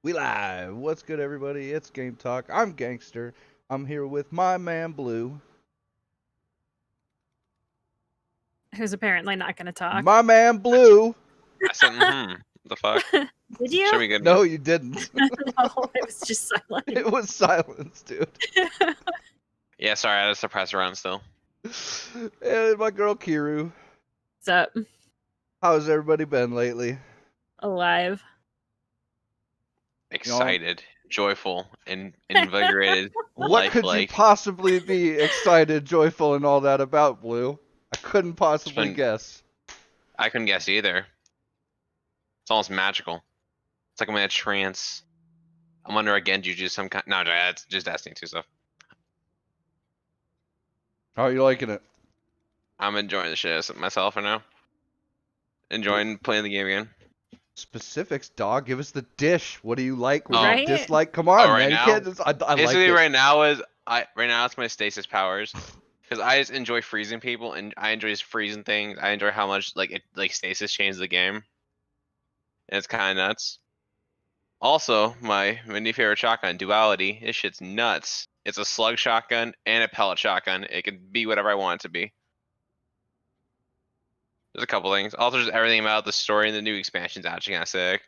We live. What's good, everybody? It's Game Talk. I'm Gangster. I'm here with my man Blue. Who's apparently not going to talk. My man Blue. I said, the fuck? Did you? Should we get No, you didn't. No, it was just silent. It was silence, dude. Yeah, sorry, I had to suppress around still. And my girl Kiru. What's up? How's everybody been lately? Alive. Excited, joyful, and invigorated. What could you lifelike. possibly be excited, joyful, and all that about, Blue? I couldn't possibly been- guess. I couldn't guess either. It's almost magical. It's like I'm in a trance. I'm under a Genjutsu some kind. No, it's just Destiny 2 stuff. How are you liking it? I'm enjoying the shit out of myself right now. Enjoying playing the game again. Specifics, dog. Give us the dish. What do you like? What do Right? you dislike? Come on, right man. now? You can't just, I like Basically, it. right now it's my stasis powers. Because I just enjoy freezing people, and I enjoy just freezing things. I enjoy how much stasis changes the game. And it's kind of nuts. Also, my new favorite shotgun, Duality. This shit's nuts. It's a slug shotgun and a pellet shotgun. It can be whatever I want it to be. There's a couple things. Also, just everything about the story and the new expansion's actually kind of sick.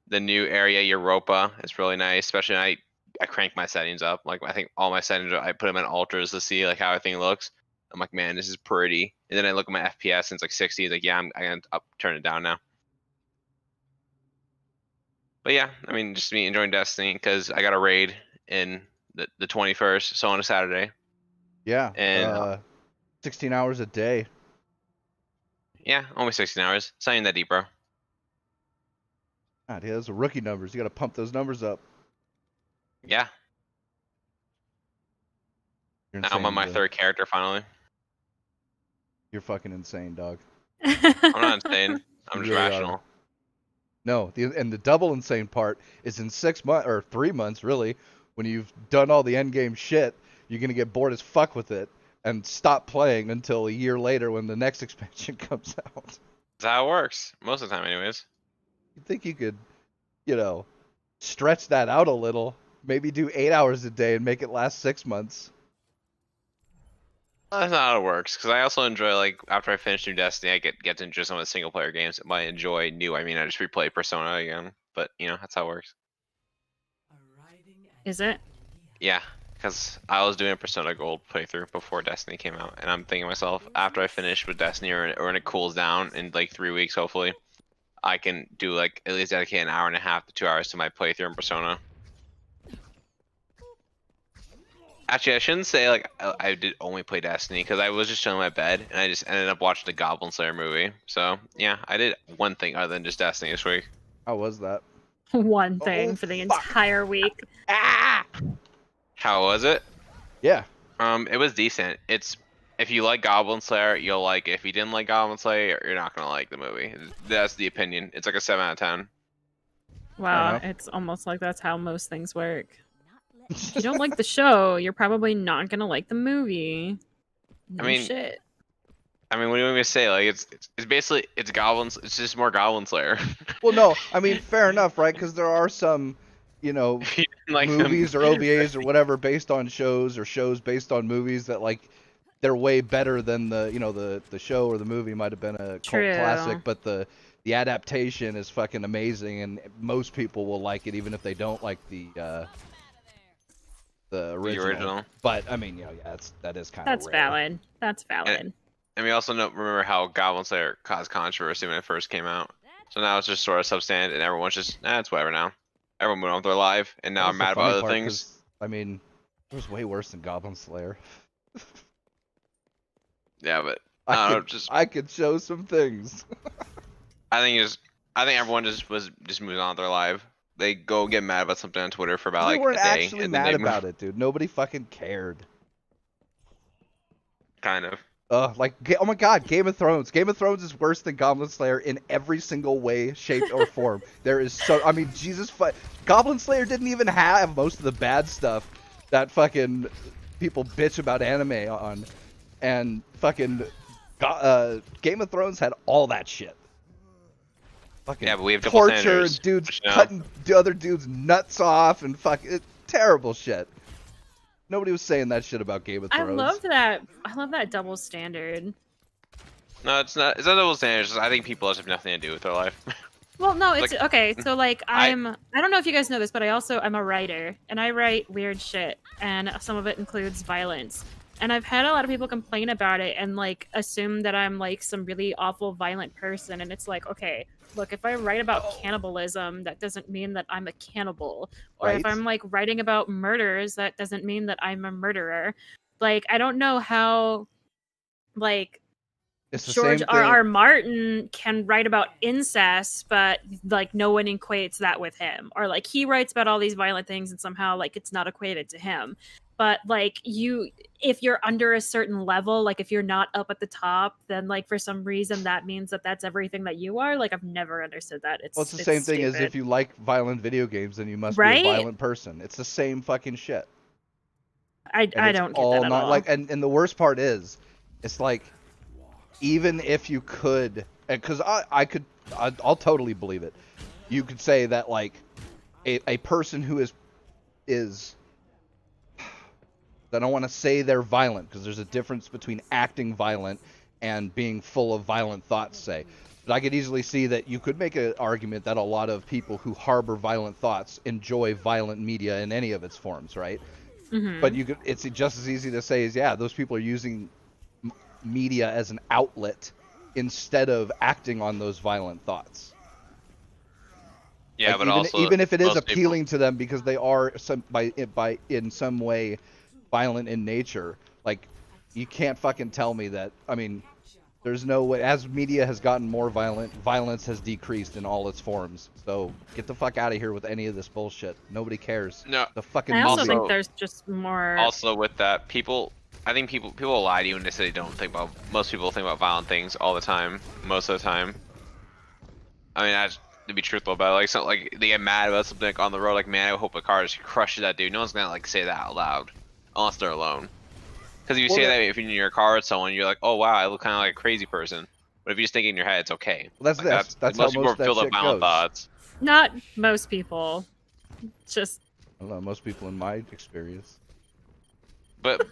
The new area, Europa, is really nice. Especially when I crank my settings up. Like, I think all my settings, I put them in ultras to see like how everything looks. I'm like, man, this is pretty. And then I look at my FPS and it's like 60. It's like, yeah, I'm gonna turn it down now. But yeah, I mean, just me enjoying Destiny because I got a raid in the 21st, so on a Saturday. Yeah. And 16 hours a day. Yeah, only 16 hours. It's not even that deep, bro. God, yeah, those are rookie numbers. You got to pump those numbers up. Yeah, You're now I'm on my dude. third character finally. You're fucking insane, dog. I'm not insane. I'm You just really are. rational. No, and the double insane part is in 6 months or 3 months, really, when you've done all the end game shit, you're gonna get bored as fuck with it and stop playing until a year later when the next expansion comes out. That's how it works most of the time, anyways. You think you could, stretch that out a little? Maybe do 8 hours a day and make it last 6 months. That's not how it works. Because I also enjoy after I finish New Destiny, I get to enjoy some of the single player games. By enjoy new, I mean I just replay Persona again. But that's how it works. Is it? Yeah, because I was doing a Persona Gold playthrough before Destiny came out, and I'm thinking to myself, after I finish with Destiny or when it cools down in 3 weeks, hopefully, I can do at least dedicate an hour and a half to 2 hours to my playthrough in Persona. Actually, I shouldn't say I did only play Destiny because I was just chilling in my bed and I just ended up watching the Goblin Slayer movie. So yeah, I did one thing other than just Destiny this week. How was that? One thing Oh, for the fuck. entire week. How was it? Yeah. It was decent. It's if you like Goblin Slayer, you'll like it. If you didn't like Goblin Slayer, you're not gonna like the movie. That's the opinion. It's like a 7 out of 10. Wow, Uh-huh. it's almost like that's how most things work. If you don't like the show, you're probably not going to like the movie. No I mean, shit. I mean, what do you want me to say? It's basically it's Goblins. It's just more Goblin Slayer. Well, no, I mean, fair enough, right? Because there are some, If you didn't like them- movies or OVAs or whatever based on shows or shows based on movies that they're way better than the show or the movie might have been a cult True. classic, but the adaptation is fucking amazing and most people will like it even if they don't like the original. But I mean, that is kind of That's valid. That's valid. And we also remember how Goblin Slayer caused controversy when it first came out. So now it's just sort of substandard, and everyone's just, it's whatever now. Everyone moved on with their life, and now I'm mad about other things. I mean, it was way worse than Goblin Slayer. Yeah, but I don't know, I could show some things. I think everyone just moving on with their life. They go get mad about something on Twitter for about They weren't a day, actually and then mad they move- about it, dude. Nobody fucking cared. Kind of. Oh my god, Game of Thrones. Game of Thrones is worse than Goblin Slayer in every single way, shape, or form. There is I mean, Goblin Slayer didn't even have most of the bad stuff that fucking people bitch about anime on. And fucking Game of Thrones had all that shit. Fucking Yeah, but we have double torture, standards, dudes you know? cutting the other dudes' nuts off, and terrible shit. Nobody was saying that shit about Game of I Thrones. love that. I love that double standard. No, it's not. It's not double standards. I think people just have nothing to do with their life. Well, no, it's Like, okay. So like I I don't know if you guys know this, but I'm a writer and I write weird shit and some of it includes violence. And I've had a lot of people complain about it and like assume that I'm like some really awful violent person and it's like, okay, look, if I write about cannibalism, that doesn't mean that I'm a cannibal. Or if Right. I'm like writing about murders, that doesn't mean that I'm a murderer. Like I don't know how like It's the George same R.R. thing. Martin can write about incest, but like no one equates that with him. Or like he writes about all these violent things and somehow like it's not equated to him. But like if you're under a certain level, like if you're not up at the top, then like for some reason that means that that's everything that you are. Like I've never understood that. Well, it's the same thing as if you like violent video games, then you must Right? be a violent person. It's the same fucking shit. I And don't it's get all that at not all. like, and the worst part is, it's like, even if you could, because I'll totally believe it. You could say that like a person who is I don't want to say they're violent because there's a difference between acting violent and being full of violent thoughts, say. But I could easily see that you could make an argument that a lot of people who harbor violent thoughts enjoy violent media in any of its forms, right? Mhm. But it's just as easy to say as, yeah, those people are using media as an outlet instead of acting on those violent thoughts. yeah, Like, but even, also even if it is most people- appealing to them because they are in some way violent in nature, like you can't fucking tell me that. I mean, there's no way. As media has gotten more violent, violence has decreased in all its forms. So get the fuck out of here with any of this bullshit. Nobody cares. No. The fucking I also movie. think there's just more. Also, with that, I think people lie to you when they say they don't think about. Most people think about violent things all the time, most of the time. I mean, to be truthful about it, like they get mad about something like on the road, like man, I hope a car just crushes that dude. No one's gonna like say that out loud, unless they're alone. Because if you Well, say that if you're in your car with someone, you're like, oh wow, I look kind of like a crazy person. But if you just think it in your head, it's okay. Well, that's Like, how most people most are of that filled shit with violent goes. thoughts. Not most people. Just I don't know, most people in my experience. But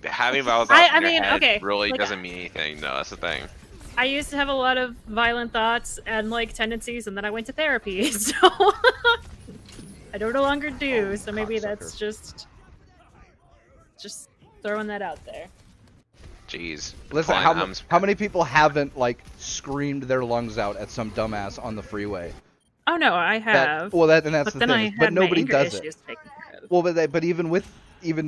having violent I thoughts in your mean, head okay, really like, doesn't mean anything. No, that's the thing. I used to have a lot of violent thoughts and like tendencies, and then I went to therapy, so I no longer do. Oh, So maybe cocksucker. that's just throwing that out there. Jeez. Listen, Fine, how many people haven't like screamed their lungs out at some dumbass on the freeway? Oh no, I have. And that's but the then thing. I is- had but nobody my anger does it. issues taken care of. Well, but even with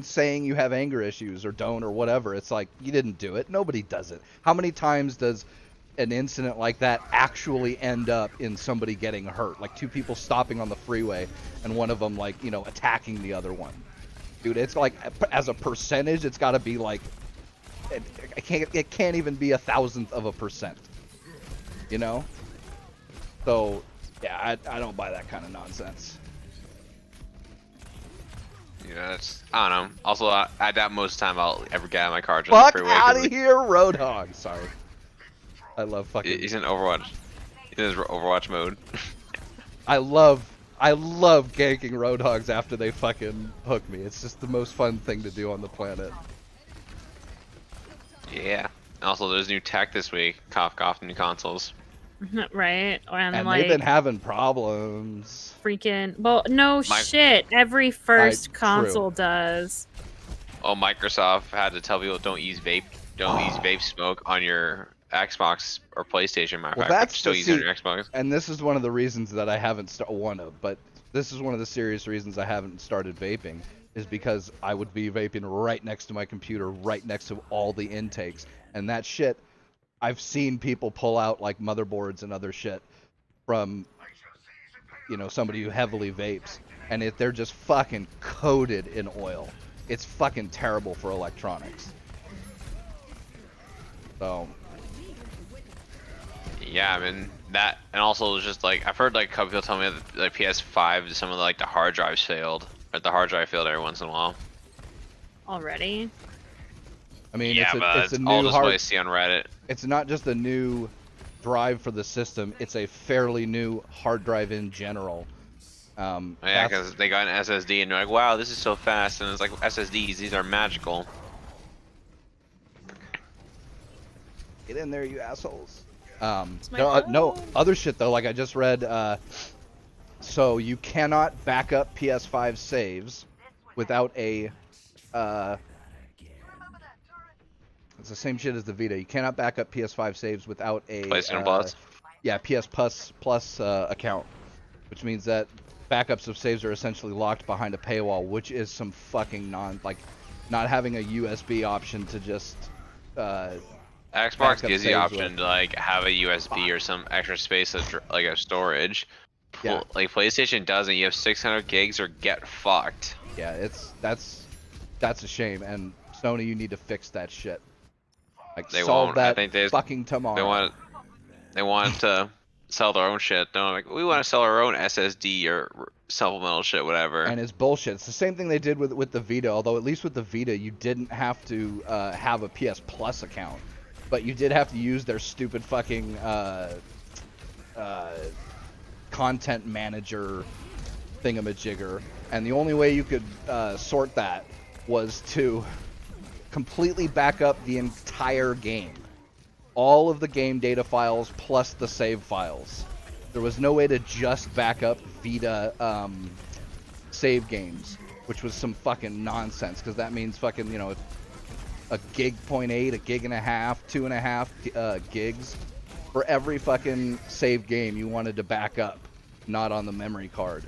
saying you have anger issues or don't or whatever, it's like you didn't do it. Nobody does it. How many times does an incident like that actually end up in somebody getting hurt? Like two people stopping on the freeway and one of them like, attacking the other one. Dude, it's like as a percentage, it's got to be like it can't even be 1,000th of a percent. So, yeah, I don't buy that kind of nonsense. Yeah, I don't know. Also, I doubt most of the time I'll ever get out of my car just Fuck the freeway. out 'cause of here, Roadhog. Sorry. I love fucking. He's in Overwatch. He's in his Overwatch mode. I love ganking Roadhogs after they fucking hook me. It's just the most fun thing to do on the planet. Yeah. Also, there's new tech this week. Cough, cough, new consoles. Right? And And like they've been having problems. freaking no My- shit. Every first True. console does. Oh, Microsoft had to tell people don't use vape smoke on your Xbox or PlayStation. Matter of Well, fact, that's still the- using see- your Xbox. And this is one of the reasons that I haven't but this is one of the serious reasons I haven't started vaping, is because I would be vaping right next to my computer, right next to all the intakes, and that shit, I've seen people pull out like motherboards and other shit from, somebody who heavily vapes, and they're just fucking coated in oil. It's fucking terrible for electronics. So, Yeah, I mean that, and also it's just like I've heard like a couple people tell me that the PS5, some of the hard drives failed, or the hard drive failed every once in a while. Already. I mean, Yeah, but it's a all new just what I hard. see on Reddit. It's not just a new drive for the system. It's a fairly new hard drive in general. Yeah, That's- because they got an SSD and they're like, wow, this is so fast, and it's like SSDs, these are magical. Get in there, you assholes. my No phone. other shit though. Like I just read, so you cannot back up PS5 saves without a. It's the same shit as the Vita. You cannot back up PS5 saves without a PlayStation Plus. Yeah, PS Plus account, which means that backups of saves are essentially locked behind a paywall, which is some fucking not having a USB option to just. Xbox backup gives you the saves option with. to like have a USB or some extra space as like a storage. Yeah. Like PlayStation doesn't. You have 600 gigs or get fucked. Yeah, that's a shame, and Sony, you need to fix that shit. Like They solve won't. I that think they fucking tomorrow. they want to sell their own shit. They're like, we want to sell our own SSD or supplemental shit, whatever. And it's bullshit. It's the same thing they did with the Vita, although at least with the Vita you didn't have to have a PS Plus account, but you did have to use their stupid fucking content manager thingamajigger, and the only way you could sort that was to completely back up the entire game. All of the game data files plus the save files. There was no way to just back up Vita save games, which was some fucking nonsense, because that means fucking, you know, a gig point eight, a gig and a half, 2.5 gigs for every fucking save game you wanted to back up, not on the memory card.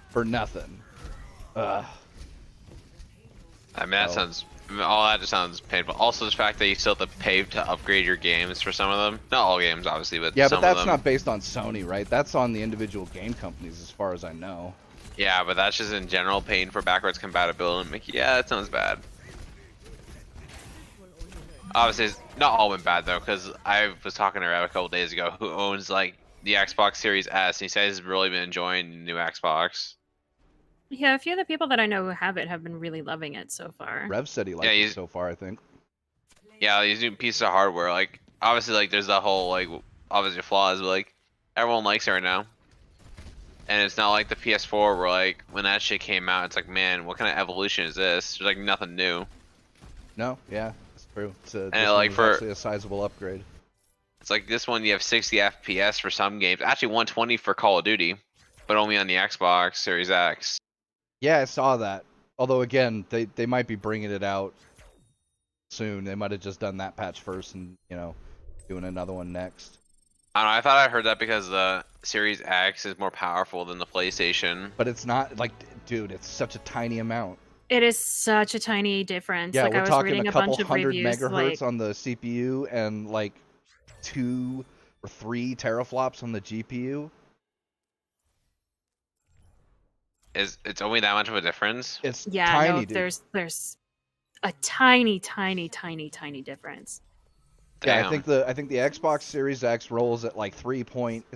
For nothing. Ugh. I mean, that sounds. All that just sounds painful. Also, the fact that you still have to pay to upgrade your games for some of them. Not all games, obviously, but Yeah, some but of that's them. not based on Sony, right? That's on the individual game companies, as far as I know. Yeah, but that's just in general paying for backwards compatibility. Like, yeah, that sounds bad. Obviously, it's not all been bad though, because I was talking to Rev a couple days ago, who owns like the Xbox Series S, and he says he's really been enjoying the new Xbox. Yeah, a few of the people that I know who have it have been really loving it so far. Rev said he liked Yeah, it he's- so far, I think. Yeah, these new pieces of hardware, like obviously, like there's that whole like obviously flaws, but like everyone likes it right now. And it's not like the PS4 where like when that shit came out, it's like, man, what kind of evolution is this? There's like nothing new. No, yeah, it's true. It's this And, one like, was for- actually a sizable upgrade. It's like this one you have 60 FPS for some games, actually 120 for Call of Duty, but only on the Xbox Series X. Yeah, I saw that. Although again, they might be bringing it out soon. They might have just done that patch first and, you know, doing another one next. I don't know, I thought I heard that because the Series X is more powerful than the PlayStation. But it's not like, dude, it's such a tiny amount. It is such a tiny difference. Yeah, like I we're was talking reading a a bunch couple of hundred reviews. megahertz Like, on the CPU and like 2 or 3 teraflops on the GPU. It's only that much of a difference? It's yeah, tiny, no, dude. there's a tiny difference. Yeah, Damn. I think the Xbox Series X rolls at like it's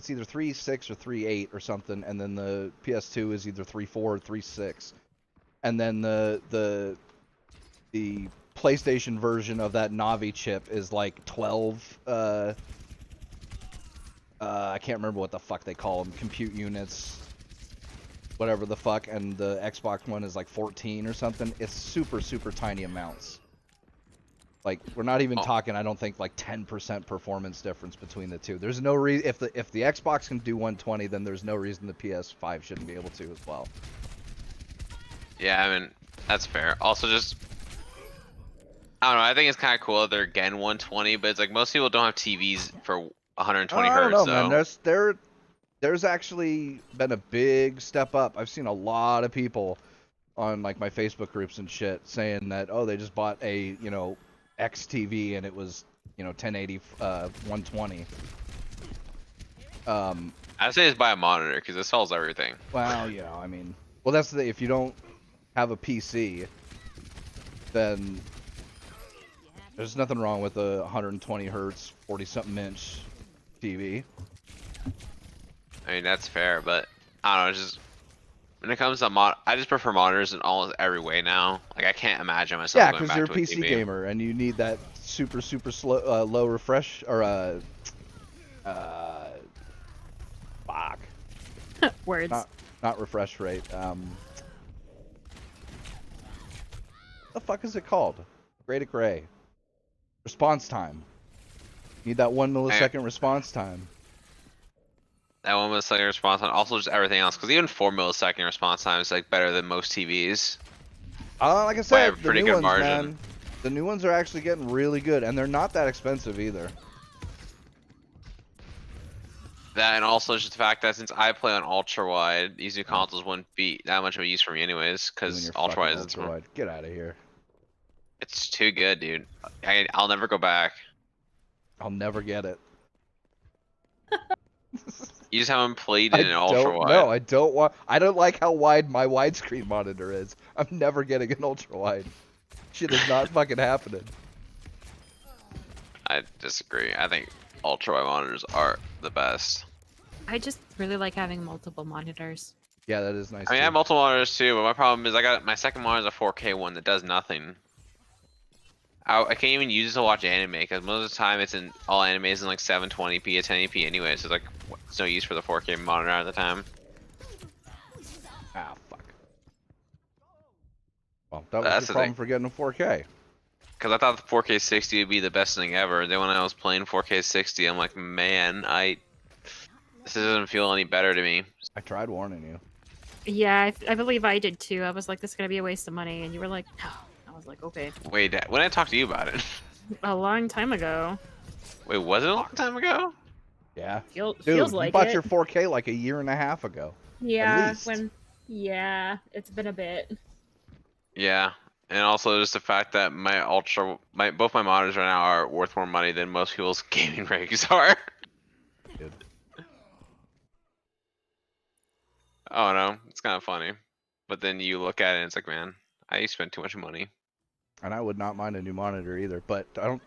either 3.6 or 3.8 or something, and then the PS2 is either 3.4 or 3.6, and then the PlayStation version of that Navi chip is like 12. I can't remember what the fuck they call them, compute units, whatever the fuck, and the Xbox one is like 14 or something. It's super tiny amounts. Like, we're not even talking, I don't think, like 10% performance difference between the two. There's no reason, if the Xbox can do 120, then there's no reason the PS5 shouldn't be able to as well. Yeah, I mean, that's fair. Also, just, I don't know, I think it's kind of cool that they're getting 120, but it's like most people don't have TVs for 120 I don't hertz, know, man. so. There's actually been a big step up. I've seen a lot of people on, like, my Facebook groups and shit saying that, oh, they just bought a, you know, X TV and it was, you know, 1080 120. I'd say just buy a monitor because it solves everything. Well, you know, I mean, well, that's the thing. If you don't have a PC, then there's nothing wrong with a 120 hertz, 40-something inch TV. I mean, that's fair, but I don't know, it's just when it comes to I just prefer monitors in almost every way now. Like, I can't imagine myself Yeah, going because back you're a to PC TV. gamer and you need that super slow, low refresh or Fuck. Words. Not refresh rate. The fuck is it called? Great Gray. Response time. Need that 1 millisecond response time. That 1 millisecond response time, also just everything else, because even 4 millisecond response time is like better than most TVs. Like I By a said, the pretty new good ones, margin. man. The new ones are actually getting really good, and they're not that expensive either. That and also just the fact that since I play on ultra wide, these new consoles wouldn't be that much of a use for me anyways, Doing because your ultra fucking wide is ultra wide. Get out of here. it's too good, dude. I'll never go back. I'll never get it. You just haven't played I in an ultra don't. wide. No, I don't want. I don't like how wide my widescreen monitor is. I'm never getting an ultra wide. Shit is not fucking happening. I disagree. I think ultra wide monitors are the best. I just really like having multiple monitors. Yeah, that is nice. I mean, I have multiple monitors too, but my problem is I got my second monitor is a 4K one that does nothing. I can't even use it to watch anime because most of the time it's in all animes in like 720p or 1080p anyway, so it's like it's no use for the 4K monitor at the time. Ah, fuck. Well, that was That's the the problem thing. for getting a 4K. Because I thought the 4K 60 would be the best thing ever. Then when I was playing 4K 60, I'm like, man, this doesn't feel any better to me. I tried warning you. Yeah, I believe I did too. I was like, this is gonna be a waste of money, and you were like, no. I was like, okay. Wait, when did I talk to you about it? A long time ago. Wait, was it a long time ago? Yeah. Dude, Feels you like bought it. your 4K like a year and a half ago. Yeah, least. yeah, it's been a bit. Yeah, and also just the fact that both my monitors right now are worth more money than most people's gaming rigs are. Dude. Oh no, it's kind of funny. But then you look at it and it's like, man, I spent too much money. And I would not mind a new monitor either, but I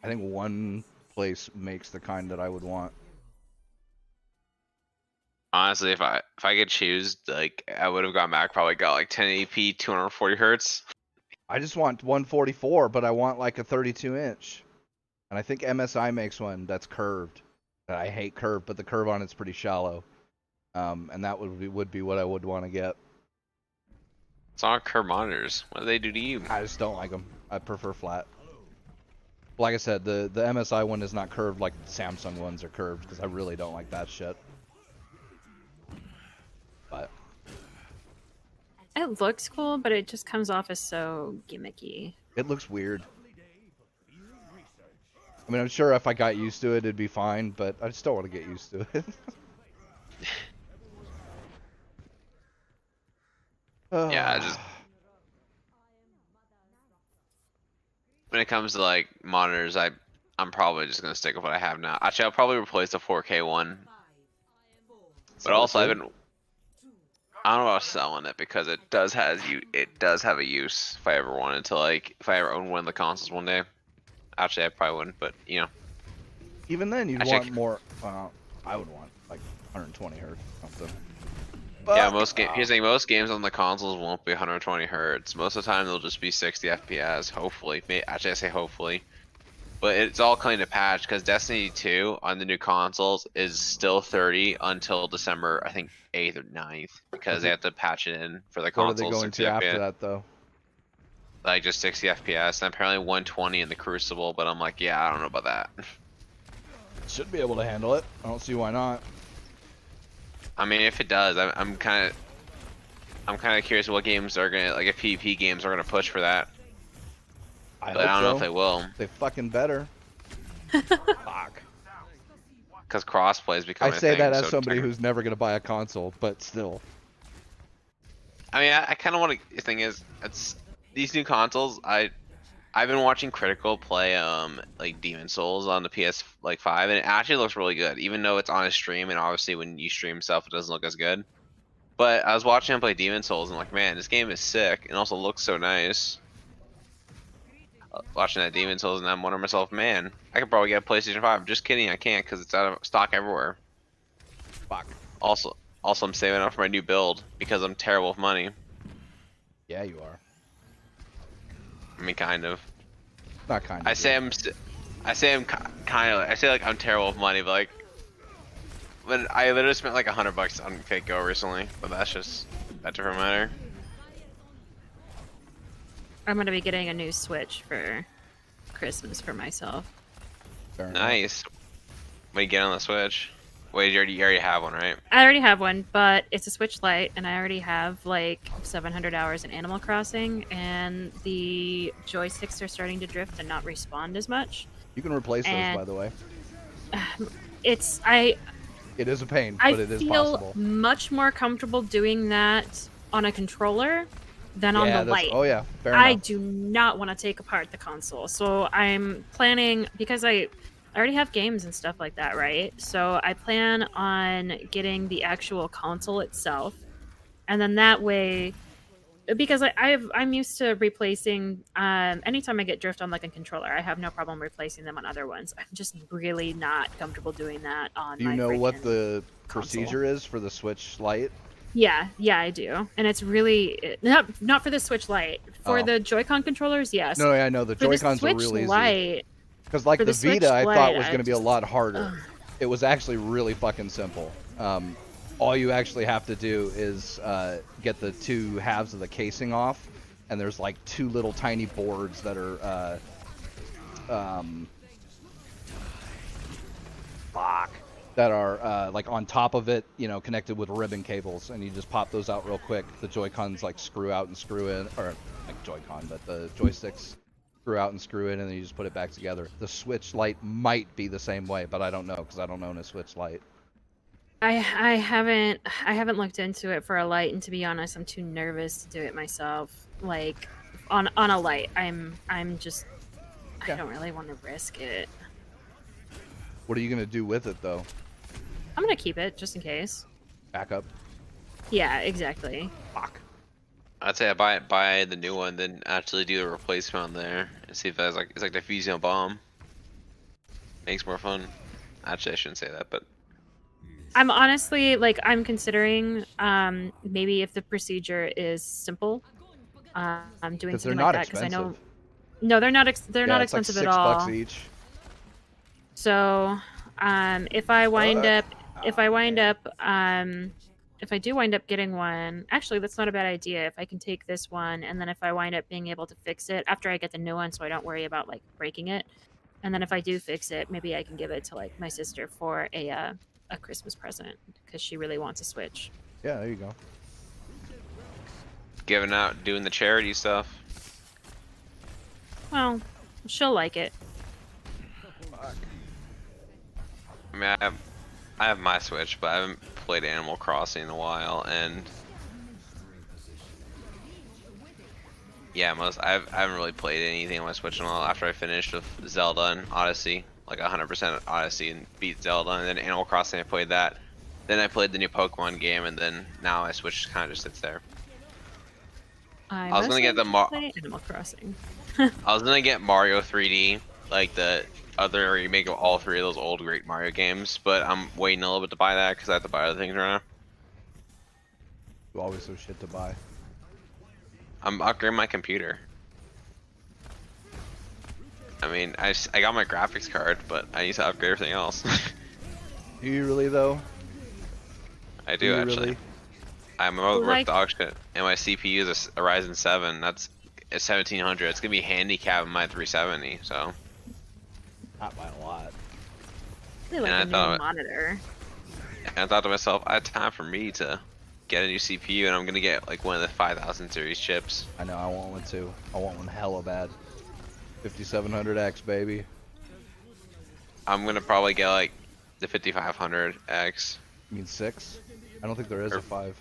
think one place makes the kind that I would want. Honestly, if I could choose, like I would have gone back, probably got like 1080p, 240 hertz. I just want 144, but I want like a 32 inch. And I think MSI makes one that's curved. I hate curved, but the curve on it's pretty shallow. And that would be what I would want to get. It's not curved monitors. What do they do to you? I just don't like them. I prefer flat. Like I said, the MSI one is not curved like Samsung ones are curved because I really don't like that shit. But It looks cool, but it just comes off as so gimmicky. it looks weird. I mean, I'm sure if I got used to it, it'd be fine, but I just don't want to get used to it. Yeah, I just when it comes to like monitors, I'm probably just gonna stick with what I have now. Actually, I'll probably replace the 4K one. But also, I don't know about selling it because it does have a use if I ever wanted to, like if I ever own one of the consoles one day. Actually, I probably wouldn't, but you know. Even then, you'd Actually, want more. I would want like 120 hertz or something. Yeah, But, here's the thing, most games on the consoles won't be 120 hertz. Most of the time, they'll just be 60 FPS. Hopefully, actually, I say hopefully. But it's all coming to patch because Destiny 2 on the new consoles is still 30 until December, I think 8th or 9th, because they have to patch it in for the what are consoles. they going 60 to FPS, after that though? like just 60 FPS, and apparently 120 in the Crucible. But I'm like, yeah, I don't know about that. Should be able to handle it. I don't see why not. I mean, if it does, I'm kind of curious what games are gonna, like, if PvP games are gonna push for that. But I don't know if they will, They fucking better. Fuck. because crossplay is I becoming a say thing, that as so somebody technically- who's never gonna buy a console, but still. I mean, I kind of want to. The thing is, it's these new consoles. I've been watching Critical play like Demon Souls on the PS5, and it actually looks really good, even though it's on a stream, and obviously when you stream stuff, it doesn't look as good. But I was watching him play Demon Souls, and like, man, this game is sick, and also looks so nice. Watching that Demon Souls, and I'm wondering myself, man, I could probably get a PlayStation 5. Just kidding, I can't because it's out of stock everywhere. Fuck. Also, I'm saving up for my new build because I'm terrible with money. Yeah, you are. I mean, kind of. Not kind of. I say like I'm terrible with money, but like But I literally spent like $100 on Fate Go recently, but that's just that different matter. I'm gonna be getting a new Switch for Christmas for myself. Fair enough. Nice. What do you get on the Switch? Wait, you already have one, right? I already have one, but it's a Switch Lite, and I already have like 700 hours in Animal Crossing, and the joysticks are starting to drift and not respond as much. You can replace those, And- by the way. It's It is a pain, I but it is feel possible. much more comfortable doing that on a controller than on Yeah, the that's- Lite. oh yeah, fair I enough. do not want to take apart the console, so I'm planning, because I already have games and stuff like that, right? So I plan on getting the actual console itself, and then that way, because I'm used to replacing. Anytime I get drift on like a controller, I have no problem replacing them on other ones. I'm just really not comfortable doing that on. Do you my know what freaking the console. procedure is for the Switch Lite? Yeah, I do, and it's really not for the Switch Lite. For Oh. the Joy-Con controllers, yes. No, yeah, I know the For the Joy-Cons are Switch real easy. Lite, Because like for the the Switch Vita, I thought Lite, was I going to be a just- lot harder. Ugh. It was actually really fucking simple. All you actually have to do is get the two halves of the casing off, and there's like two little tiny boards that are that are like on top of it, you know, connected with ribbon cables, and you just pop those out real quick. The Joy-Cons like screw out and screw in, or like Joy-Con, but the joysticks screw out and screw in, and then you just put it back together. The Switch Lite might be the same way, but I don't know because I don't own a Switch Lite. I haven't looked into it for a Lite, and to be honest, I'm too nervous to do it myself. Like on a Lite, I'm just Yeah. I don't really want to risk it. What are you gonna do with it though? I'm gonna keep it just in case. Backup? Yeah, exactly. Fuck. I'd say I buy the new one, then actually do the replacement on there and see if it's like defusing a bomb. Makes more fun. Actually, I shouldn't say that, but I'm honestly like I'm considering maybe if the procedure is simple, I'm doing Because they're something not like that because I know. expensive. No, they're not. They're not Yeah, it's like expensive at all. $6 each. So, if I wind up, if I do wind up getting one, actually, that's not a bad idea. If I can take this one, and then if I wind up being able to fix it after I get the new one, so I don't worry about like breaking it, and then if I do fix it, maybe I can give it to like my sister for a Christmas present because she really wants a Switch. Yeah, there you go. giving out, doing the charity stuff. Well, she'll like it. I mean, I have my Switch, but I haven't played Animal Crossing in a while, and yeah, I haven't really played anything on my Switch in a while. After I finished with Zelda and Odyssey, like 100% Odyssey, and beat Zelda, and then Animal Crossing, I played that. Then I played the new Pokemon game, and then now my Switch kind of just sits there. I was gonna get the play Animal Crossing. I was gonna get Mario 3D, like the other remake of all three of those old great Mario games, but I'm waiting a little bit to buy that because I have to buy other things right now. You always have shit to buy. I'm upgrading my computer. I mean, I got my graphics card, but I need to upgrade everything else. Do you really though? I do you actually. Really? I'm about to Like- rip dog shit, and my CPU is a Ryzen 7. That's a 1700. It's gonna be handicapping my 370. So Not by a lot. I like And I a new thought- monitor. and I thought to myself, I had time for me to get a new CPU, and I'm gonna get like one of the 5000 series chips. I know, I want one too. I want one hella bad. 5700X, baby. I'm gonna probably get like the 5500X. You mean 6? I don't think there is Or- a 5.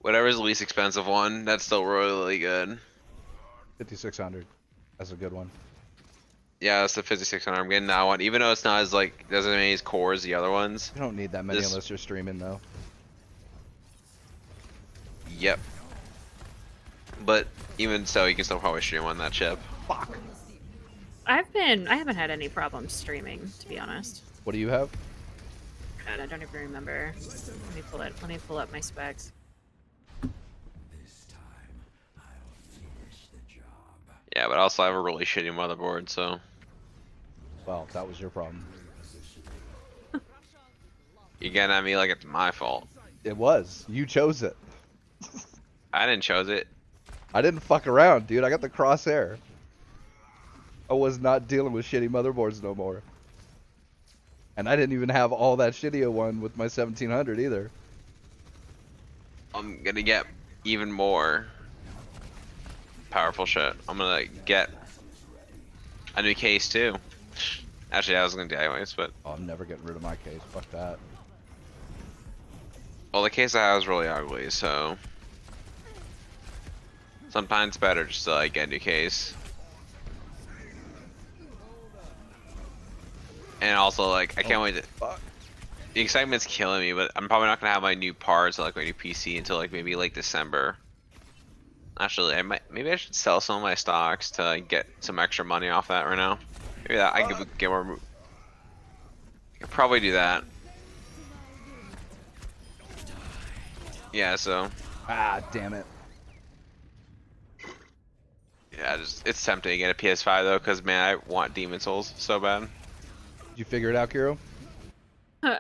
Whatever's the least expensive one, that's still really good. 5600. That's a good one. Yeah, that's the 5600. I'm getting that one, even though it's not as like doesn't have as core as the other ones. You don't need that many This- unless you're streaming though. Yep. But even so, you can still probably stream on that chip. Fuck. I haven't had any problems streaming, to be honest. What do you have? God, I don't even remember. Let me pull up my specs. Yeah, but also I have a really shitty motherboard, so Well, that was your problem. You getting at me like it's my fault. It was. You chose it. I didn't chose it. I didn't fuck around, dude. I got the crosshair. I was not dealing with shitty motherboards no more. And I didn't even have all that shittier one with my 1700 either. I'm gonna get even more powerful shit. I'm gonna get a new case too. Actually, I was gonna do anyways, but Oh, I'm never getting rid of my case. Fuck that. well, the case I have is really ugly, so sometimes it's better just to like get a new case. And also, like, I can't wait to. Fuck. The excitement's killing me, but I'm probably not gonna have my new parts or like my new PC until like maybe like December. Actually, maybe I should sell some of my stocks to like, get some extra money off that right now. Maybe that I could get more. I could probably do that. Yeah, so Ah, damn it. yeah, it's tempting to get a PS5 though, cause man, I want Demon Souls so bad. Did you figure it out, Kiro? I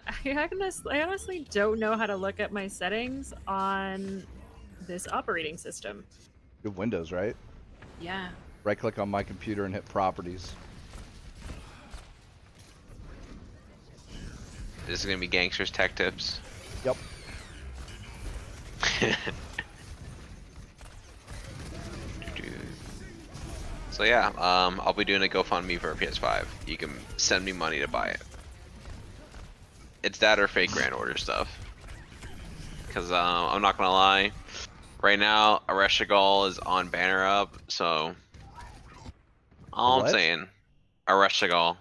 honestly don't know how to look at my settings on this operating system. Good Windows, right? Yeah. Right click on my computer and hit properties. This is gonna be gangsters tech tips. Yep. So yeah, I'll be doing a GoFundMe for a PS5. You can send me money to buy it. It's that or fake grand order stuff. Cause I'm not gonna lie, right now Ereshkigal is on banner up, so all I'm What? saying, Ereshkigal.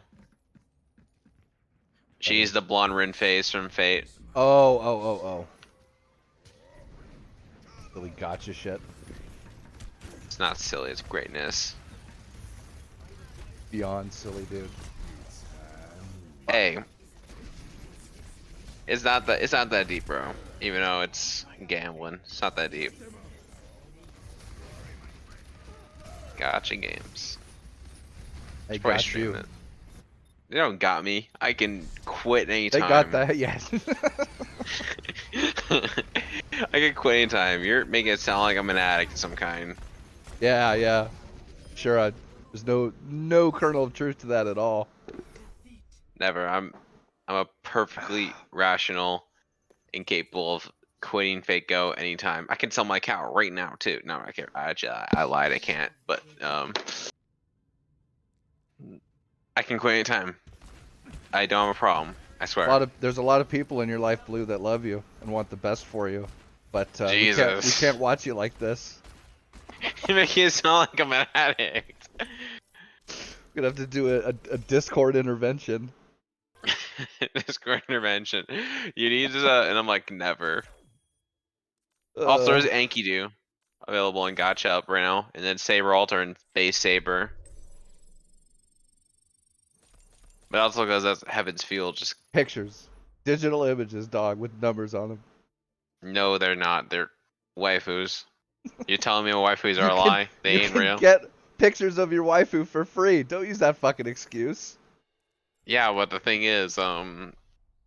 She's the blonde Rin face from Fate. Oh. Really gotcha shit. It's not silly, it's greatness. Beyond silly, dude. Hey, it's not that deep, bro. Even though it's gambling, it's not that deep. Gotcha games. They Probably got stream you. it. They don't got me. I can quit They anytime. got that, yes. I can quit anytime. You're making it sound like I'm an addict of some kind. Yeah. Sure, there's no kernel of truth to that at all. Never. I'm a perfectly rational and capable of quitting Fake Go anytime. I can sell my cow right now too. No, I can't. I lied. I can't. But I can quit anytime. I don't have a problem. I swear. There's a lot of people in your life, Blue, that love you and want the best for you. But we Jesus. can't watch you like this. You're making it sound like I'm an addict. We're gonna have to do a Discord intervention. Discord intervention. You need to, and I'm like, never. Also, there's Enkidu available in Gacha up right now, and then Saber Altar and Base Saber. But also because that's Heaven's Field. Just Pictures, digital images, dog, with numbers on them. no, they're not. They're waifus. You're telling me waifus are a You can- lie? They you ain't can real. Get pictures of your waifu for free. Don't use that fucking excuse. Yeah, but the thing is,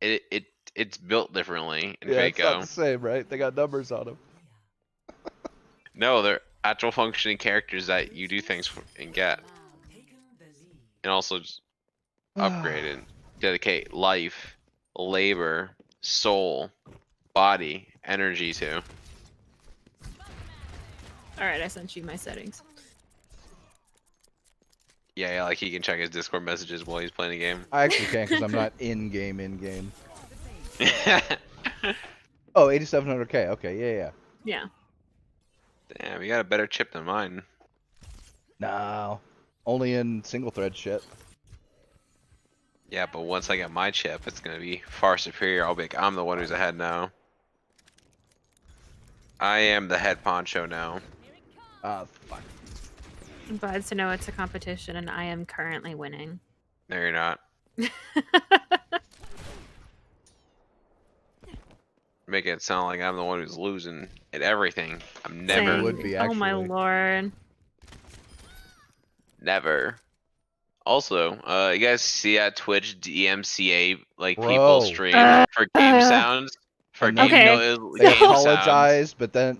it's built differently in Yeah, it's not Fako. the same, right? They got numbers on them. No, they're actual functioning characters that you do things for and get, and also just upgrade and dedicate life, labor, soul, body, energy to. All right, I sent you my settings. Yeah, like he can check his Discord messages while he's playing the game. I actually can't because I'm not in game. Oh, 8700K. Okay, yeah. Yeah. Damn, you got a better chip than mine. No, only in single thread shit. Yeah, but once I get my chip, it's gonna be far superior. I'll be like, I'm the one who's ahead now. I am the head poncho now. Ah, fuck. I'm glad to know it's a competition and I am currently winning. No, you're not. Make it sound like I'm the one who's losing at everything. I'm never, Same. would be, Oh my actually. lord. never. Also, you guys see at Twitch DMCA like Bro. people stream for game sounds for And then game, Okay. They game sounds. apologized, but then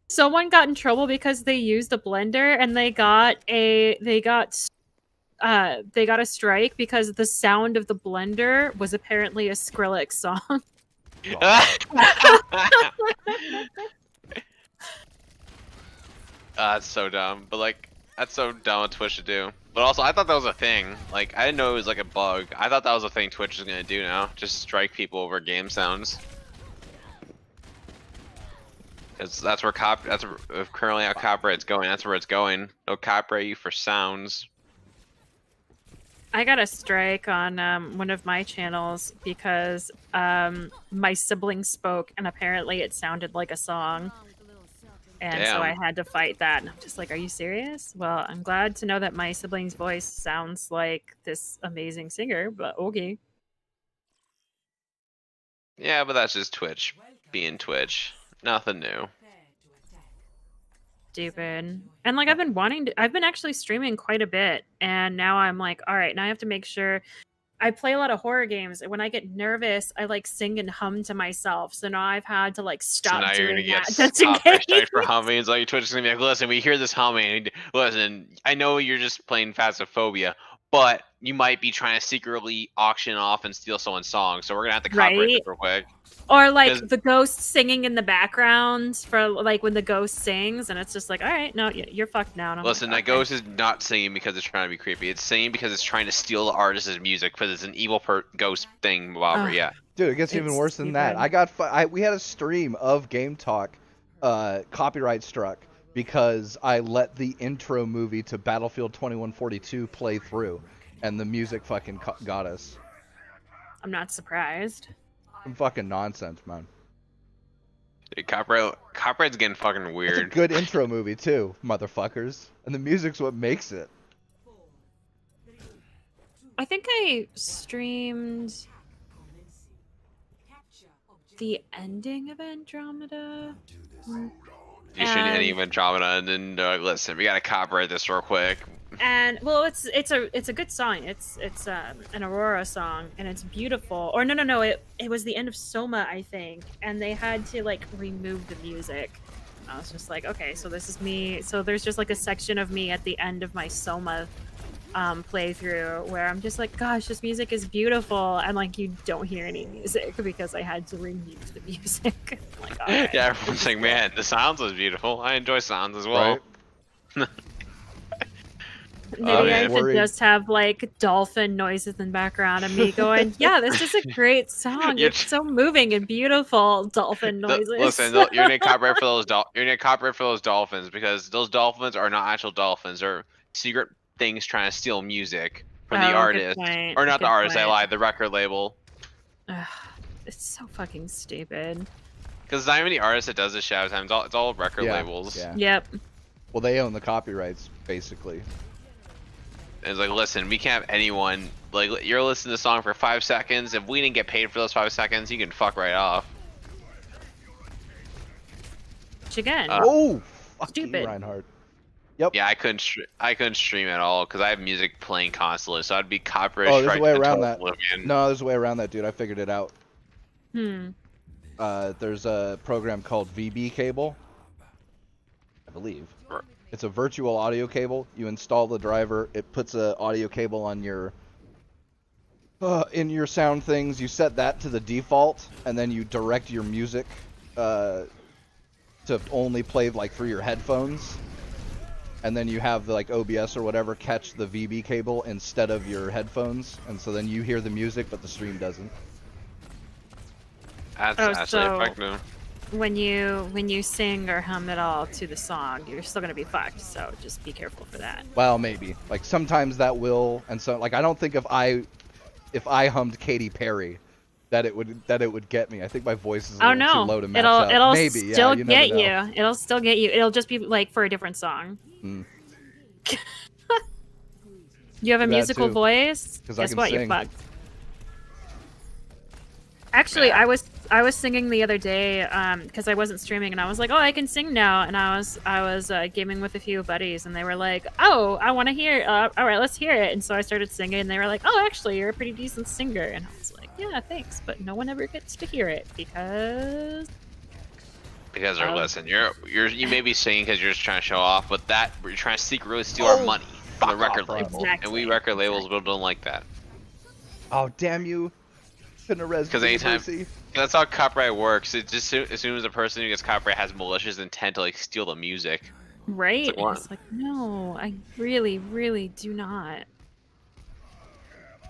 Someone got in trouble because they used a blender and they got a strike because the sound of the blender was apparently a Skrillex song. That's so dumb, but like that's so dumb of Twitch to do. But also, I thought that was a thing. Like I didn't know it was like a bug. I thought that was a thing Twitch is gonna do now, just strike people over game sounds. Cause that's where currently how copyright's going. That's where it's going. No copyright you for sounds. I got a strike on one of my channels because my sibling spoke and apparently it sounded like a song. And so I Damn. had to fight that. And I'm just like, are you serious? Well, I'm glad to know that my sibling's voice sounds like this amazing singer, but okay. Yeah, but that's just Twitch being Twitch. Nothing new. Stupid. And like I've been actually streaming quite a bit, and now I'm like, all right, now I have to make sure. I play a lot of horror games, and when I get nervous, I like sing and hum to myself. So now I've had to like So stop now you're gonna doing get that just in copyright case. strike for humming. It's like Twitch is gonna be like, listen, we hear this humming. Listen, I know you're just playing Phasmophobia, but you might be trying to secretly auction off and steal someone's song. So we're gonna have to copyright Right? this real quick. Or like 'Cause- the ghost singing in the background for like when the ghost sings, and it's just like, all right, no, you're fucked now. And I'm Listen, like, that okay. ghost is not singing because it's trying to be creepy. It's singing because it's trying to steal the artist's music because it's an evil ghost thing. Bobber, Ugh. yeah. Dude, it gets even It's worse than that. stupid. We had a stream of Game Talk, copyright struck because I let the intro movie to Battlefield 2142 play through, and the music fucking got us. I'm not surprised. Some fucking nonsense, man. Dude, copyright's getting fucking It's a weird. good intro movie too, motherfuckers, and the music's what makes it. I think I streamed the ending of Andromeda. You should any of Andromeda and then listen, we gotta copyright this real quick. And well, it's a good song. It's an Aurora song, and it's beautiful. Or no, it was the end of Soma, I think, and they had to like remove the music. I was just like, okay, so this is me. So there's just like a section of me at the end of my Soma playthrough where I'm just like, gosh, this music is beautiful, and like you don't hear any music because I had to remute the music. Like, all right. Yeah, everyone's like, man, the sounds was beautiful. I enjoy sounds as well. Right? Maybe Oh, I man. should Worried. just have like dolphin noises in the background and me going, yeah, this is a great song. You're It's so moving and beautiful. Dolphin noises. Listen, you're gonna copyright for those you're gonna copyright for those dolphins because those dolphins are not actual dolphins. They're secret things trying to steal music from the Oh, good artist, point, or not good the artist. I point. lied. The record label. Ugh, it's so fucking stupid. Because it's not even the artist that does this shit. It's all record Yeah, labels. yeah. Yep. Well, they own the copyrights basically. And it's like, listen, we can't have anyone like you're listening to the song for 5 seconds. If we didn't get paid for those 5 seconds, you can fuck right off. Which again, Oh, fucking Stupid. Reinhardt. Yeah, I couldn't stream at all because I have music playing constantly, so I'd be copyright Oh, there's a strike way until around that. oblivion. No, there's a way around that, dude. I figured it out. hmm. There's a program called VB Cable, I believe. It's a virtual audio cable. You install the driver. It puts a audio cable on your in your sound things. You set that to the default, and then you direct your music to only play like through your headphones. And then you have like OBS or whatever catch the VB cable instead of your headphones, and so then you hear the music, but the stream doesn't. That's Oh, actually so- effective. When you sing or hum at all to the song, you're still gonna be fucked. So just be careful for that. Well, maybe. Like sometimes that will, and so like I don't think if I hummed Katy Perry, that it would get me. I think my voice is a Oh little no, too low to match up. it'll Maybe, still yeah, get you. Never know. you. It'll still get you. It'll just be like for a different song. Mm. You have a That musical too, voice. 'cause I Guess can what? You're sing. fucked. Actually, Yeah. was singing the other day because I wasn't streaming, and I was like, oh, I can sing now, and I was gaming with a few buddies, and they were like, oh, I want to hear. All right, let's hear it. And so I started singing, and they were like, oh, actually, you're a pretty decent singer, and I was like, yeah, thanks, but no one ever gets to hear it because Or listen, you may be singing because you're just trying to show off, but that you're trying to secretly steal our money from the record label, and we record labels don't like that. Oh, damn you. Because anytime, that's how copyright works. It just assumes the person who gets copyright has malicious intent to like steal the music. Right? It's like, it's like, no, I really, really do not.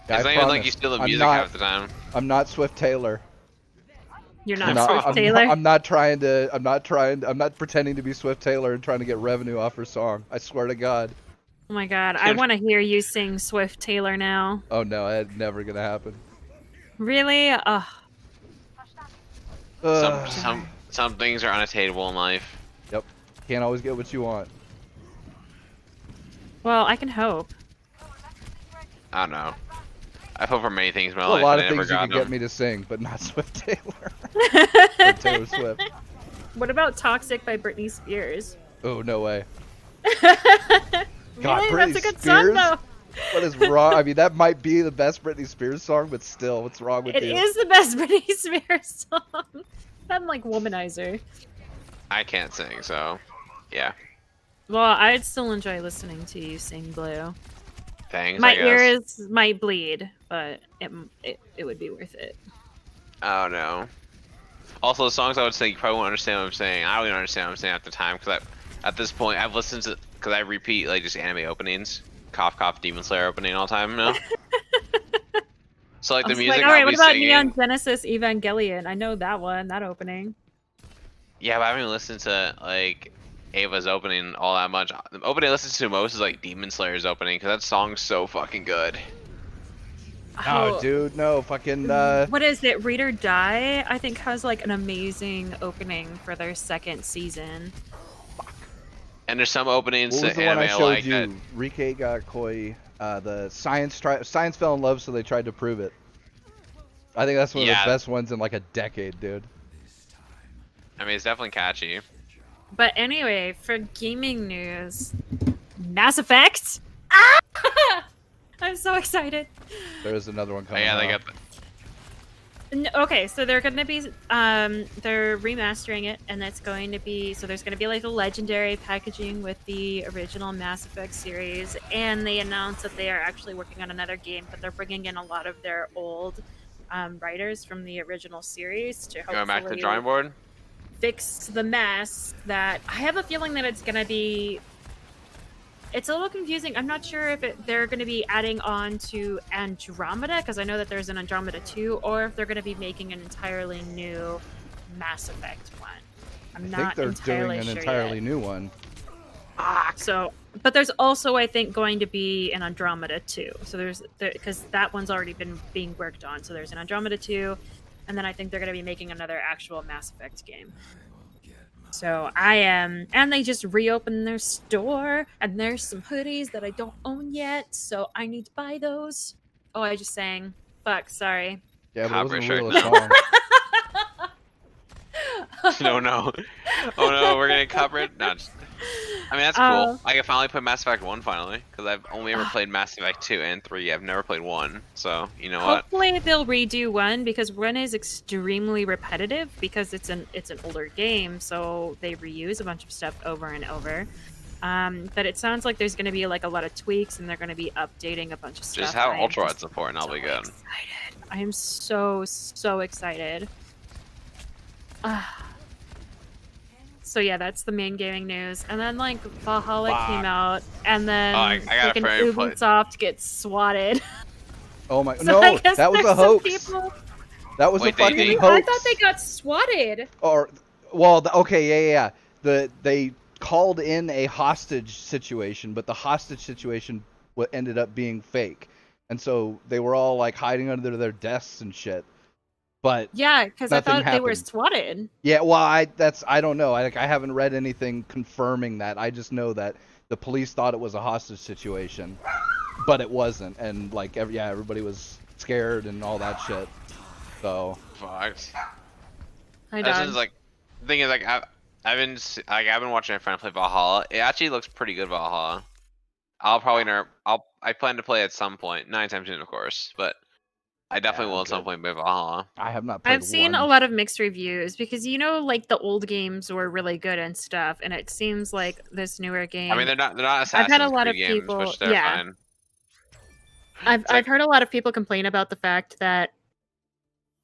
It's not even like you steal the music half the time. I'm not Swift Taylor. You're not Swift Taylor? I'm not pretending to be Swift Taylor and trying to get revenue off her song. I swear to God. Oh my God, I want to hear you sing Swift Taylor now. Oh no, that's never gonna happen. Really? Ugh. Some things are unattainable in life. Yep. Can't always get what you want. Well, I can hope. I don't know. I've hoped for many things in my Well, life. a lot and of I never things you got can them. get me to sing, but not Swift Taylor. Or Taylor Swift. What about Toxic by Britney Spears? Oh, no way. God, Britney that's a good Spears? song, though. What is wrong? I mean, that might be the best Britney Spears song, but still, what's wrong with you? It is the best Britney Spears song. I'm like Womanizer. I can't sing, so yeah. Well, I'd still enjoy listening to you sing Blue. Thanks. My I guess. ears might bleed, but it would be worth it. Oh no. Also, the songs I would sing, you probably won't understand what I'm saying. I don't even understand what I'm saying at the time, because at this point, I've listened to, because I repeat like just anime openings, Cough Cough Demon Slayer opening all the time now. So like the music, all right, I'll what be about singing. Neon Genesis Evangelion? I know that one, that opening. Yeah, but I haven't even listened to like Ava's opening all that much. The opening I listen to most is like Demon Slayer's opening, because that song's so fucking good. Oh, dude, no, fucking, What is it? Read or Die, I think, has like an amazing opening for their second season. And there's some openings what was to the one anime I showed like you? that. Rike got Koi, the science fell in love, so they tried to prove it. I think that's one of the best ones in like a decade, dude. I mean, it's definitely catchy. But anyway, for gaming news, Mass Effect. Ah! I'm so excited. There is another one coming. Oh, yeah, out. they got the... Okay, so they're gonna be they're remastering it, and that's going to be, so there's gonna be like a legendary packaging with the original Mass Effect series, and they announced that they are actually working on another game, but they're bringing in a lot of their old writers from the original series to hopefully Going back to the drawing board? fix the mess that I have a feeling that it's gonna be. It's a little confusing. I'm not sure if they're going to be adding on to Andromeda, because I know that there's an Andromeda 2, or if they're going to be making an entirely new Mass Effect one. I'm not I think they're doing an entirely new one. So, but there's also, I think, going to be an Andromeda 2. So because that one's already been being worked on. So there's an Andromeda 2, and then I think they're going to be making another actual Mass Effect game. So and they just reopened their store, and there's some hoodies that I don't own yet, so I need to buy those. Oh, I just sang. Fuck, sorry. Yeah, but it wasn't Copyright really a strike. song. No. Oh no, we're gonna cover it? No, I mean, that's cool. I can finally play Mass Effect 1 finally, because I've only ever played Mass Effect 2 and 3. I've never played 1, so you know what? Hopefully they'll redo 1, because 1 is extremely repetitive, because it's an older game, so they reuse a bunch of stuff over and over. But it sounds like there's going to be like a lot of tweaks, and they're going to be updating a bunch of stuff. Just have I am Ultra Rod just support, and I'll be good. excited. I am so excited. So yeah, that's the main gaming news. And then like Valhalla came out, and then I got a freaking friend who played. Ubisoft gets swatted. Oh my! So no, I guess that was there's a some hoax. people- That was Wait, a they- fucking they- hoax. I thought they got swatted. Or, well, okay, yeah. They called in a hostage situation, but the hostage situation ended up being fake, and so they were all like hiding under their desks and shit. But Yeah, because I Nothing thought they were happened. swatted. yeah, well, I don't know. I haven't read anything confirming that. I just know that the police thought it was a hostage situation, but it wasn't, and like everybody was scared and all that shit. So Fucked. Hi, That's dog. just like the thing is like I've been watching a friend play Valhalla. It actually looks pretty good Valhalla. I'll probably never. I plan to play at some point, 9 times soon, of course, but I definitely Yeah, will at some good. point play Valhalla. I have not played I've seen a one. lot of mixed reviews because like the old games were really good and stuff, and it seems like this newer game. I mean, they're not I've had a Assassin's lot of Creed games, people. which they're Yeah, fine. I've It's like- heard a lot of people complain about the fact that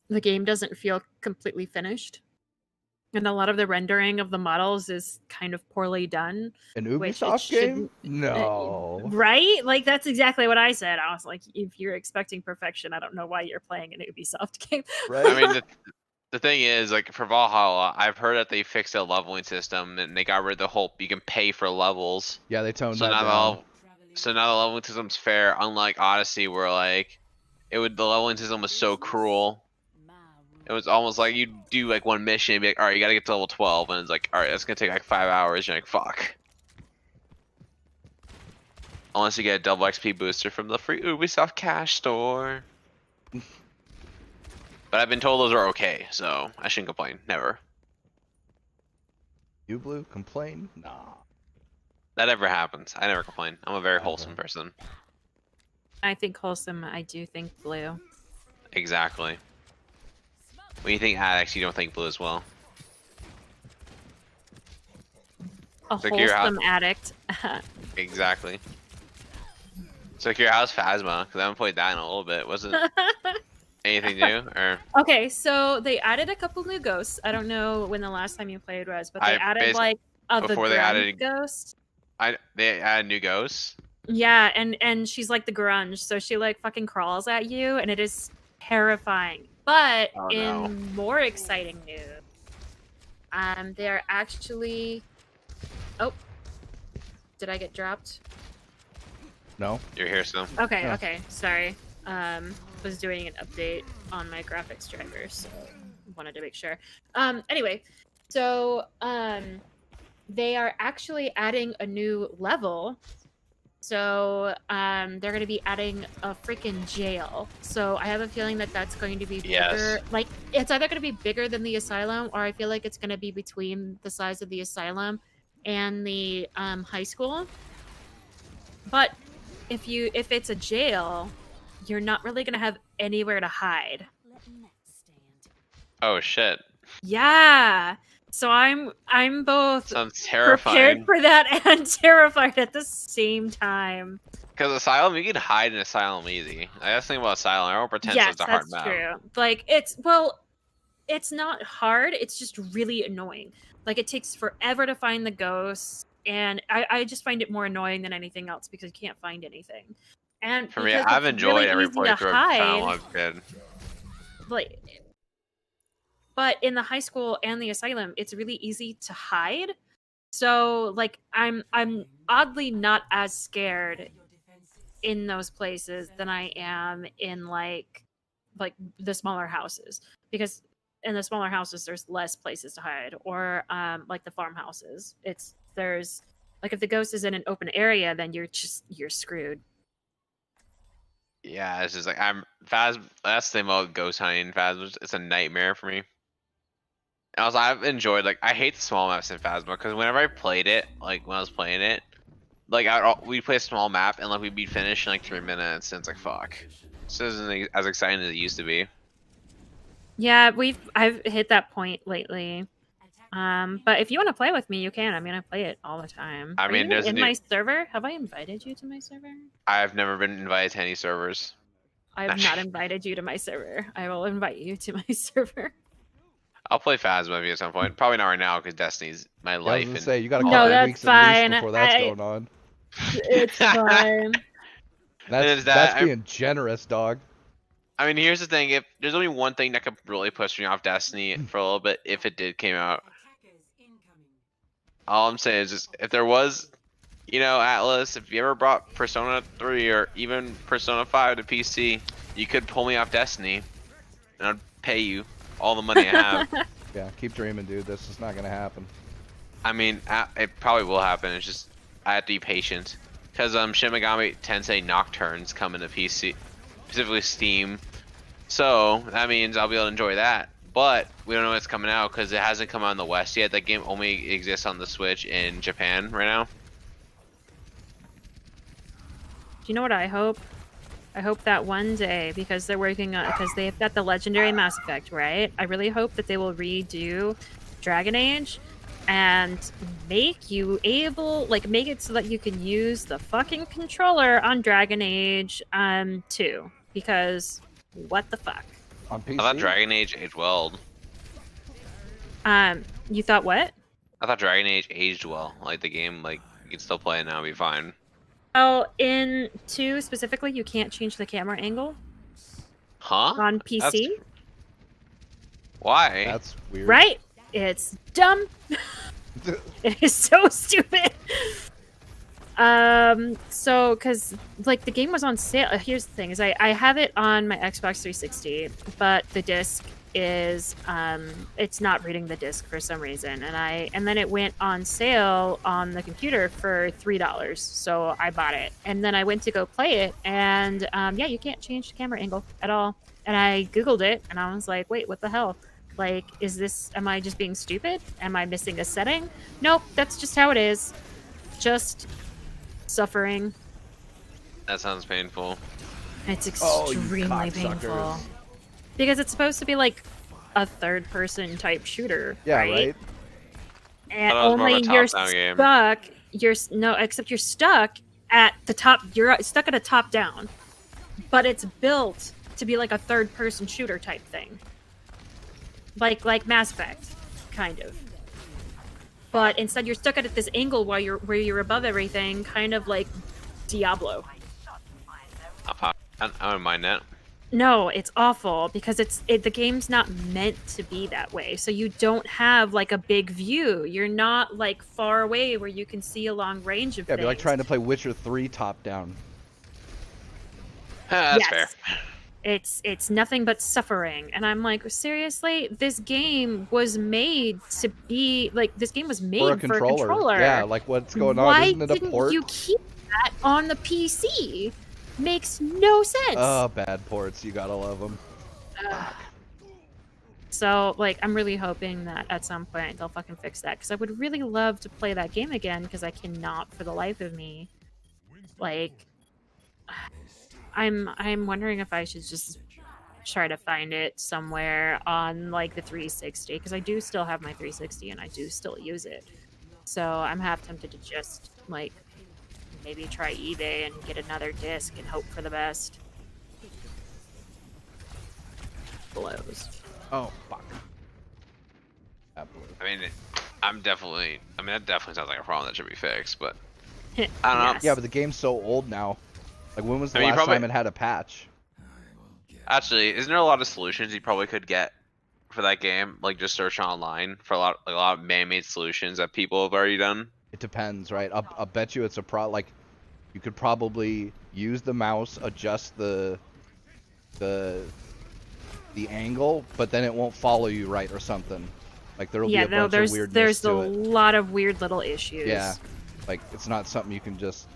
the game doesn't feel completely finished, and a lot of the rendering of the models is kind of poorly done. An Which it Ubisoft game? shouldn't- No. Right? Like that's exactly what I said. I was like, if you're expecting perfection, I don't know why you're playing an Ubisoft game. Right? I mean, the thing is, like for Valhalla, I've heard that they fixed a leveling system and they got rid of the whole you can pay for levels. Yeah, they toned So that now down. so now the leveling system's fair, unlike Odyssey, where like the leveling system was so cruel. It was almost like you do like one mission and be like, all right, you gotta get to level 12, and it's like, all right, that's gonna take like 5 hours. You're like, fuck. Unless you get a double XP booster from the free Ubisoft Cash Store. But I've been told those are okay, so I shouldn't complain. Never. You Blue complain? Nah. That never happens. I never complain. I'm a very Never. wholesome person. I think wholesome. I do think blue. Exactly. When you think addicts, you don't think blue as well. A Like your wholesome addict. Exactly. So like your house Phasma, because I haven't played that in a little bit. Was it anything new or? Okay, so they added a couple new ghosts. I don't know when the last time you played was, but they I added basi- like the before they grunge added- ghost. They added new ghosts. Yeah, and she's like the grunge, so she like fucking crawls at you, and it is terrifying. But Oh, in no. more exciting news, they're actually. Oh, did I get dropped? No? You're here still. Okay, Yeah. okay, sorry. Was doing an update on my graphics driver, so wanted to make sure. Anyway, so they are actually adding a new level. So they're going to be adding a freaking jail. So I have a feeling that that's going to be bigger. Yes. Like it's either going to be bigger than the asylum, or I feel like it's going to be between the size of the asylum and the high school. But if it's a jail, you're not really going to have anywhere to hide. Oh shit. Yeah. So I'm both Sounds prepared terrifying. for that and terrified at the same time. Because Asylum, you can hide in Asylum easy. That's the thing about Asylum. Everyone pretends Yes, it's a hard that's map. true. Like it's not hard. It's just really annoying. Like it takes forever to find the ghosts, and I just find it more annoying than anything else because you can't find anything. And For me, because I've it's enjoyed really every easy to playthrough I've hide, found while I was a kid. like, but in the high school and the asylum, it's really easy to hide. So like I'm oddly not as scared in those places than I am in like the smaller houses, because in the smaller houses there's less places to hide, or like the farmhouses. There's like if the ghost is in an open area, then you're screwed. Yeah, it's just like Phasm. That's the thing about ghost hunting in Phasma. It's a nightmare for me. And also, I've enjoyed I hate the small maps in Phasma because whenever I played it, like when I was playing it, like we'd play a small map and like we'd be finished in like 3 minutes, and it's like fuck. This isn't as exciting as it used to be. Yeah, I've hit that point lately. But if you want to play with me, you can. I mean, I play it all the time. I Are mean, you there's a in new- my server. Have I invited you to my server? I've never been invited to any servers. I have not invited you to my server. I will invite you to my server. I'll play Phasma with you at some point. Probably not right now because Destiny's my Yeah, I was life. gonna And say, you got a No, couple that's weeks at fine. least before that's I- going on. It's fine. That's that- being generous, dog. I mean, here's the thing: if there's only one thing that could really push me off Destiny for a little bit, if it did came out, all I'm saying is just if there was, Atlas, if you ever brought Persona 3 or even Persona 5 to PC, you could pull me off Destiny, and I'd pay you all the money I have. Yeah, keep dreaming, dude. This is not gonna happen. I mean, it probably will happen. It's just I have to be patient because Shin Megami Tensei Nocturne's coming to PC, specifically Steam. So that means I'll be able to enjoy that but we don't know when it's coming out because it hasn't come out in the West yet. That game only exists on the Switch in Japan right now. Do you know what I hope? I hope that one day, because they're working on, because they've got the legendary Mass Effect, right? I really hope that they will redo Dragon Age and make you able, like, make it so that you can use the fucking controller on Dragon Age 2. Because what the fuck? On PC. I thought Dragon Age aged well. You thought what? I thought Dragon Age aged well. Like the game, like you can still play it now and be fine. Oh, in 2 specifically, you can't change the camera angle Huh? on PC, Why? That's weird. right? It's dumb. It is so stupid. So, because, like, the game was on sale. Here's the thing, is I have it on my Xbox 360, but the disc is, it's not reading the disc for some reason. And then it went on sale on the computer for $3, so I bought it. And then I went to go play it, and, yeah, you can't change the camera angle at all. And I Googled it, and I was like, wait, what the hell? Like, am I just being stupid? Am I missing a setting? Nope, that's just how it is. Just suffering. That sounds painful. It's Oh, you extremely cocksuckers. painful. Because it's supposed to be like a third person type shooter, Yeah, right? right? And Thought it was more of a only you're top-down game. stuck. Except you're stuck at the top. You're stuck at a top down, but it's built to be like a third person shooter type thing, like Mass Effect, kind of. But instead, you're stuck at this angle where you're above everything, kind of like Diablo. I don't mind that. No, it's awful because the game's not meant to be that way. So you don't have like a big view. You're not like far away where you can see a long range of Yeah, it'd things. be like trying to play Witcher 3 top down. That's fair. It's nothing but suffering, and I'm like, seriously, this game was made to be like this game was made For a controller. Yeah, like what's going on? Why Isn't it a didn't port? you keep that on the PC? Makes no sense. Oh, bad ports. You gotta love them. So, like, I'm really hoping that at some point they'll fucking fix that, because I would really love to play that game again, because I cannot for the life of me. Like, I'm wondering if I should just try to find it somewhere on, like, the 360, because I do still have my 360 and I do still use it. So I'm half tempted to just, like, maybe try eBay and get another disc and hope for the best. Blows. Oh, fuck. That blew. I mean, that definitely sounds like a problem that should be fixed, but I don't know. Yes. Yeah, but the game's so old now. Like, when was the I mean, last probably- time it had a patch? Actually, isn't there a lot of solutions you probably could get for that game? Like just search online for a lot of man-made solutions that people have already done. It depends, right? I'll bet you it's a like, you could probably use the mouse, adjust the angle, but then it won't follow you right or something. Like there'll be a bunch of weirdness there's a to it. lot of weird little issues. Yeah, like it's not something you can just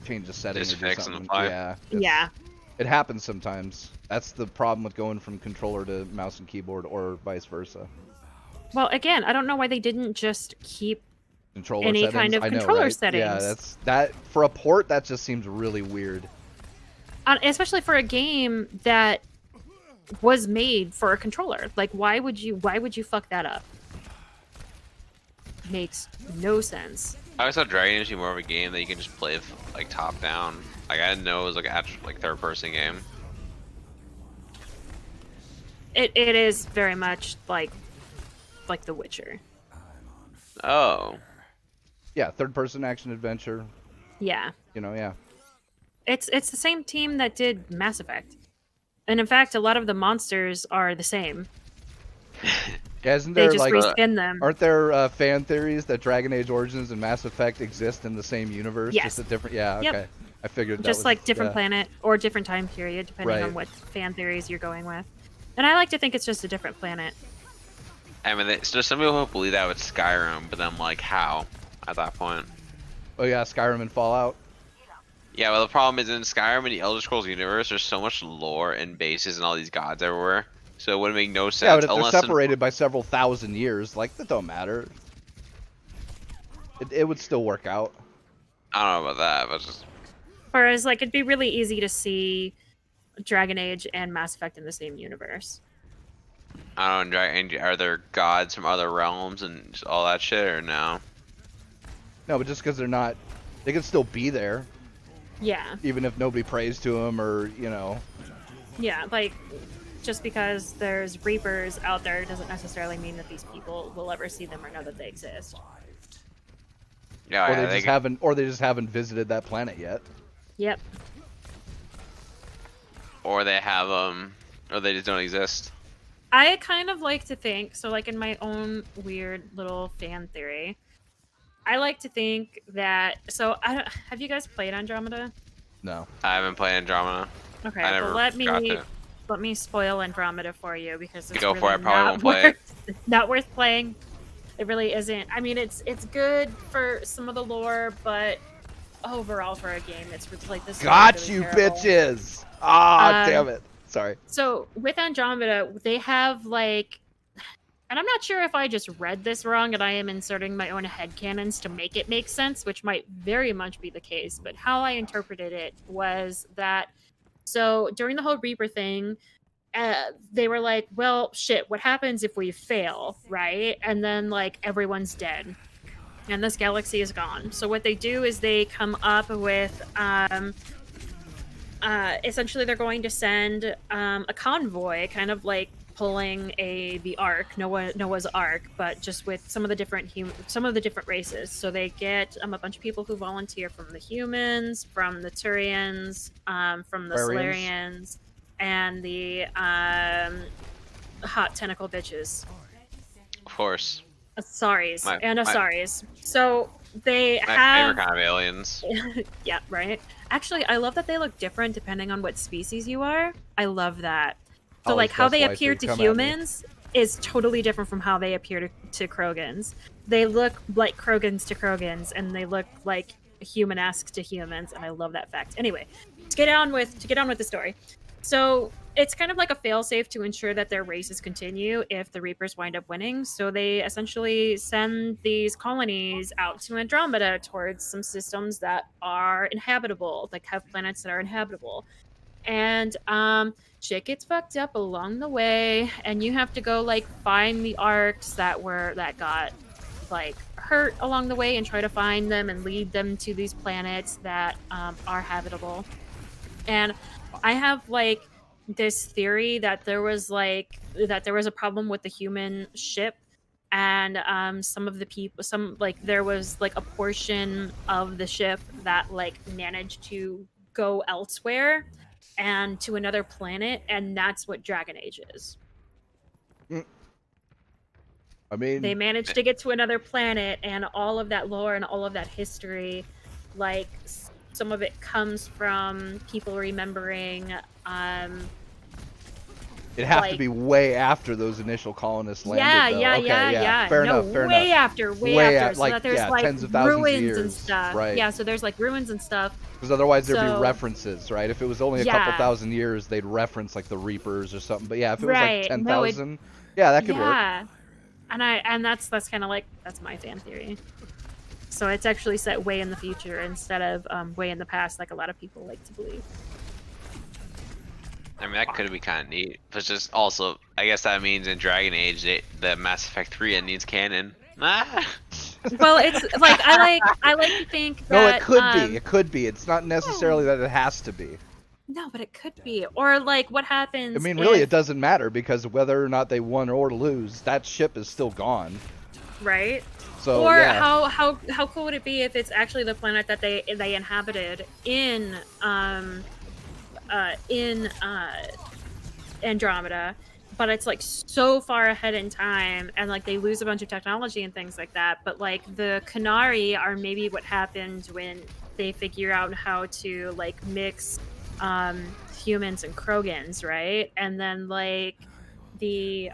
change the settings Just or do fix on the something. fly. Yeah, Yeah. it happens sometimes. That's the problem with going from controller to mouse and keyboard, or vice versa. Well, again, I don't know why they didn't just keep. Controller Any settings. kind of I know, controller right? settings. Yeah, that for a port. That just seems really weird. Especially for a game that was made for a controller. Like, why would you fuck that up? Makes no sense. I always thought Dragon Age was more of a game that you can just play like top down. Like I didn't know it was like an actual like third person game. It is very much like The Witcher. Oh, Yeah, third-person action adventure. Yeah. You know, yeah. It's the same team that did Mass Effect. And in fact, a lot of the monsters are the same. Yeah, isn't They there just like respin them. aren't there fan theories that Dragon Age Origins and Mass Effect exist in the same universe? Yes. Just a different. Yeah. Okay. Yep. I figured that Just was, like different yeah. planet or different time period, depending Right. on what fan theories you're going with. And I like to think it's just a different planet. I mean, there's some people who believe that with Skyrim, but I'm like, how? At that point, Oh yeah, Skyrim and Fallout. Yeah, well, the problem is in Skyrim and the Elder Scrolls universe, there's so much lore and bases and all these gods everywhere. So it would make no sense Yeah, but if they're unless separated by several thousand years, like, that don't matter. It would still work out. I don't know about that, but just Whereas, like, it'd be really easy to see Dragon Age and Mass Effect in the same universe. I don't know. Are there gods from other realms and just all that shit, or no? No, but just because they're not, they can still be there, Yeah, even if nobody prays to them or, you know. yeah, like, just because there's Reapers out there doesn't necessarily mean that these people will ever see them or know that they exist. Yeah, Or yeah, they just haven't visited that planet yet. Yep. or they have or they just don't exist. I kind of like to think, so like in my own weird little fan theory, I like to think that, so have you guys played Andromeda? No. I haven't played Andromeda. Okay, I never well got to. let me spoil Andromeda for you because it's Go really for it, I probably not won't play it. not worth playing. It really isn't. I mean, it's good for some of the lore, but overall for a game, it's like this. Got really you, terrible. bitches! Ah, Um, damn it. Sorry. So with Andromeda, they have like, and I'm not sure if I just read this wrong and I am inserting my own headcanons to make it make sense, which might very much be the case. But how I interpreted it was that, so during the whole Reaper thing, they were like, well, shit, what happens if we fail, right? And then like everyone's dead. And this galaxy is gone. So what they do is they come up with essentially they're going to send a convoy, kind of like pulling the Ark, Noah's Ark, but just with some of the different races. So they get a bunch of people who volunteer from the humans, from the Turians, from the Solarians, and the hot tentacle bitches. Of course. Asaris My- and my- Asaris. So they My have favorite kind of aliens. yeah, right. Actually, I love that they look different depending on what species you are. I love that. So, Always like, how best they wife appear to to come at me. humans is totally different from how they appear to Krogans. They look like Krogans to Krogans, and they look like human-esque to humans, and I love that fact. Anyway, to get on with the story. So it's kind of like a failsafe to ensure that their races continue if the Reapers wind up winning. So they essentially send these colonies out to Andromeda towards some systems that are inhabitable, like have planets that are inhabitable. And shit gets fucked up along the way, and you have to go like find the arcs that got like hurt along the way and try to find them and lead them to these planets that are habitable. And I have like this theory that there was a problem with the human ship, and there was like a portion of the ship that like managed to go elsewhere and to another planet, and that's what Dragon Age is. I mean, They managed to get to another planet, and all of that lore and all of that history, like some of it comes from people remembering it'd have to like- be way after those initial colonists landed, though. yeah. Fair no, enough, fair way enough. after, way Way after. at- So like, that there's yeah, like tens of thousands of ruins and years, stuff. right. Yeah, so there's like ruins and stuff. Because otherwise there'd So- be references, right? If it was only a couple Yeah. thousand years, they'd reference like the Reapers or something. But yeah, if it was Right. like No, 10,000, yeah, that could work. Yeah. And that's kind of like, that's my fan theory. So it's actually set way in the future instead of way in the past, like a lot of people like to believe. I mean, that could be kind of neat. But just also, I guess that means in Dragon Age, the Mass Effect 3 it needs canon. Ah! Well, it's like I like to think that No, it could be. It could be. It's not necessarily that it has to be. No, but it could be. Or like what happens I mean, really, if- it doesn't matter because whether or not they won or lose, that ship is still gone. right? So Or yeah. how cool would it be if it's actually the planet that they inhabited in Andromeda, but it's like so far ahead in time, and like they lose a bunch of technology and things like that. But like the Canari are maybe what happened when they figure out how to like mix humans and Krogans, right? And then like the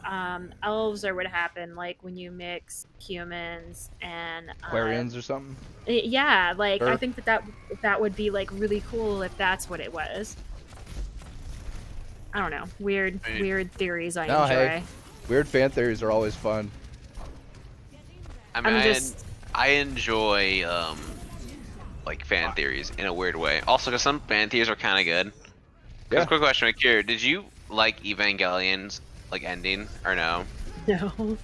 elves are what happen like when you mix humans and Aquarians or something. yeah, like I Sure. think that would be like really cool if that's what it was. I don't know. Weird theories I No, enjoy. hey. Weird fan theories are always fun. I mean, I'm just I enjoy like fan theories in a weird way. Also, because some fan theories are kind of good. Yeah. Quick question, Akira, did you like Evangelion's like ending or no? no.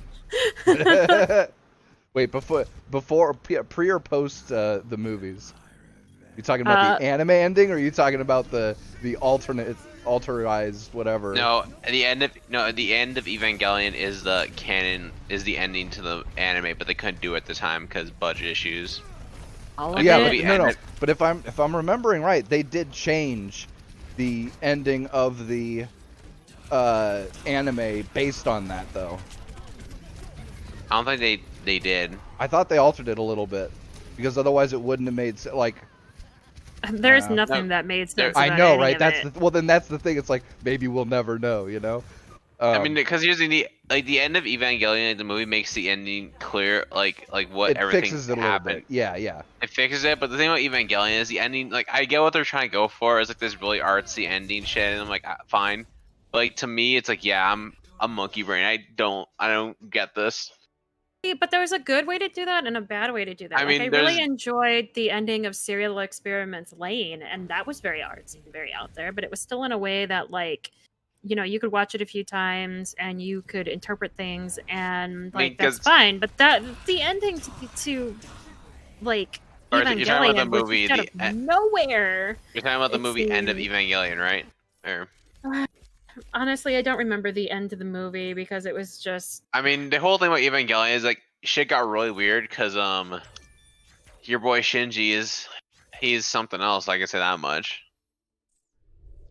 Wait, before pre or post the movies? You talking about the anime ending, or are you talking about the alterized whatever? No, the end of Evangelion is the canon, is the ending to the anime, but they couldn't do it at the time because budget issues. All Like, of Yeah, the it. movie but no. ended- But if I'm remembering right, they did change the ending of the anime based on that, though. I don't think they did. I thought they altered it a little bit because otherwise it wouldn't have made like. There's No. nothing that made sense. I about know, any right? of That's it. the, well, then that's the thing. It's like maybe we'll never know, you know. I mean, because usually the end of Evangelion, like, the movie makes the ending clear, like what it everything fixes it a little happened. bit. Yeah, yeah. It fixes it, but the thing about Evangelion is the ending. Like, I get what they're trying to go for. It's like this really artsy ending shit, and I'm like, fine. But, like, to me, it's like, yeah, I'm a monkey brain. I don't get this. But there was a good way to do that and a bad way to do that. I Like, mean, I really there's- enjoyed the ending of Serial Experiments Lane, and that was very artsy and very out there, but it was still in a way that, like, you know, you could watch it a few times and you could interpret things, and like that's 'cause- fine. But that the ending to like Or you're talking about Evangelion the was movie, just out the of nowhere. You're talking about the It movie End of seemed- Evangelion, right? Or Honestly, I don't remember the end of the movie because it was just I mean, the whole thing about Evangelion is like shit got really weird because your boy Shinji he's something else. I can say that much.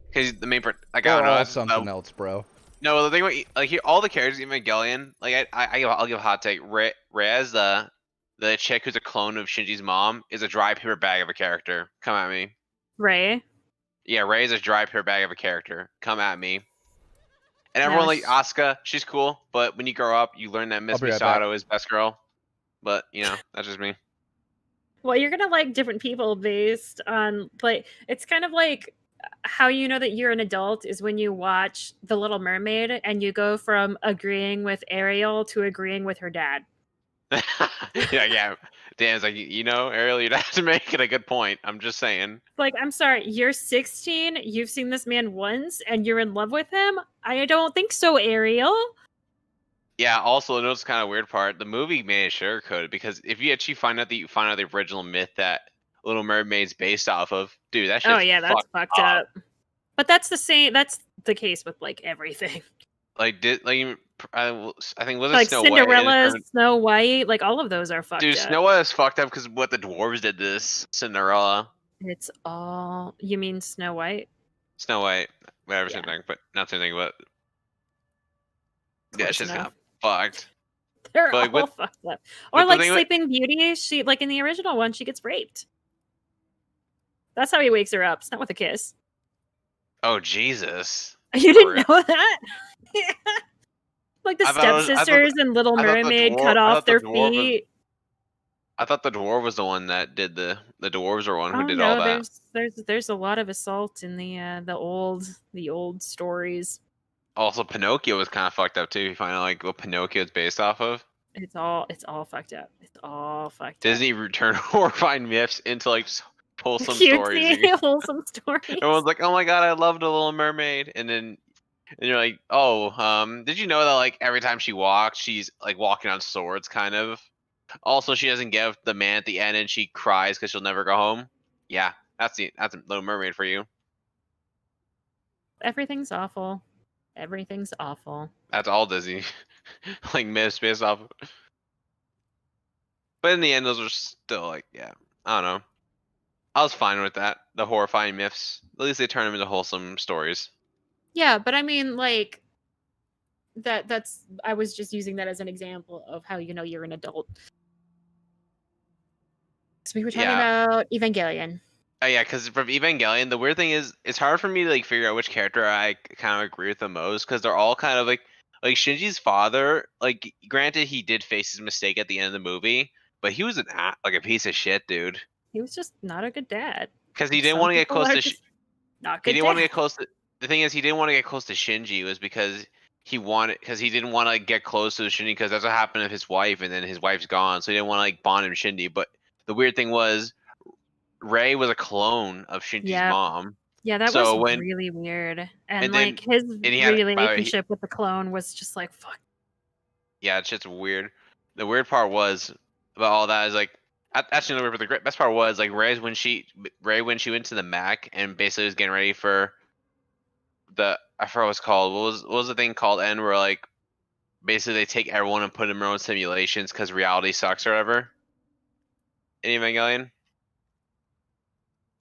Because the main like I They're don't know. all that's- something else, bro. No, the thing about like all the characters in Evangelion, like I'll give a hot take. Rez, the chick who's a clone of Shinji's mom, is a dry paper bag of a character. Come at me. Ray. Yeah, Ray is a dry paper bag of a character. Come at me. And Yeah, everyone like Asuka, she's cool, but when you grow up, you learn that Miss be right back. Misato is best girl. But you know, that's just me. Well, you're gonna like different people based on like it's kind of like how you know that you're an adult is when you watch The Little Mermaid and you go from agreeing with Ariel to agreeing with her dad. yeah. Dan's like, you know, Ariel, you'd have to make it a good point. I'm just saying. Like, I'm sorry, you're 16, you've seen this man once, and you're in love with him? I don't think so, Ariel. Yeah. Also, you know what's kind of weird part? The movie made it sugarcoated because if you actually find out the original myth that Little Mermaid's based off of, dude, that shit. Oh yeah, that's fucked up. But that's the same. That's the case with like everything. Like I think was it Like Snow White? Cinderella, Snow White, like all of those are fucked Dude, up. Snow White is fucked up because what the dwarves did to this Cinderella. It's all. You mean Snow White? Snow White, whatever, Yeah. same thing, but not same thing, but yeah, Close it's just kind enough. of fucked. They're But, like, all with- fucked up. but Or the like thing with- Sleeping Beauty, she like in the original one, she gets raped. That's how he wakes her up. It's not with a kiss. Oh Jesus! You didn't Rip. know that? Like the I thought it was- I thought stepsisters and Little I thought the Mermaid dwarf- cut I off thought the their dwarf was- feet. I thought the dwarf was the one that did the dwarves were one who Oh did no, all that. there's a lot of assault in the old stories. Also, Pinocchio was kind of fucked up too. You find out like what Pinocchio is based off of. It's all fucked up. It's all fucked up. Disney returned horrifying myths into like wholesome stories. Cutesy, wholesome stories. Everyone's like, "Oh my god, I love the Little Mermaid," and you're like, "Oh, did you know that like every time she walks, she's like walking on swords, kind of." Also, she doesn't give the man at the end, and she cries because she'll never go home. Yeah, that's Little Mermaid for you. Everything's awful. Everything's awful. That's all Disney, like myths based off. But in the end, those are still like, yeah, I don't know. I was fine with that. The horrifying myths. At least they turn them into wholesome stories. Yeah, but I mean, like that's. I was just using that as an example of how you know you're an adult. So we were talking about Evangelion. Oh yeah, because from Evangelion, the weird thing is, it's hard for me to like figure out which character I kind of agree with the most, because they're all kind of like, like Shinji's father, like granted he did face his mistake at the end of the movie, but he was like a piece of shit, dude. He was just not a good dad. Because he didn't Some want to get people close are to. just not He good didn't want to get dads. close to. The thing is, he didn't want to get close to Shinji was because he didn't want to get close to Shinji because that's what happened to his wife, and then his wife's gone, so he didn't want to like bond him to Shinji. But the weird thing was, Rei was a clone of Shinji's Yeah. mom. Yeah, that So was when really weird. And and then like his and he had by the way, relationship with the clone was just like fuck. yeah, it's just weird. The weird part was about all that is like actually no, but the best part was like Rei when she went to the Mac and basically was getting ready for I forgot what it's called. What was the thing called? End where like basically they take everyone and put them in their own simulations because reality sucks or whatever. In Evangelion.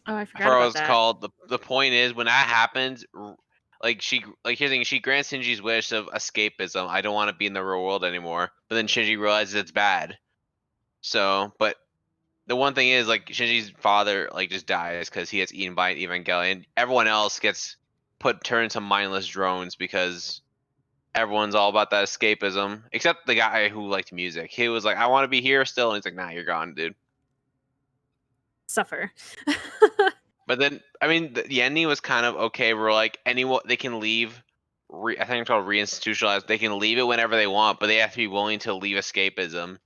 Oh, I I forgot forgot what about it's that. called. The point is when that happens, like here's the thing, she grants Shinji's wish of escapism. I don't want to be in the real world anymore. But then Shinji realizes it's bad. So, but the one thing is like Shinji's father like just dies because he gets eaten by an Evangelion. Everyone else gets turned into mindless drones because everyone's all about that escapism, except the guy who liked music. He was like, "I want to be here still," and he's like, "Nah, you're gone, dude." Suffer. But then, I mean, the ending was kind of okay. We're like, anyone they can leave. I think it's called reinstitutionalized. They can leave it whenever they want, but they have to be willing to leave escapism,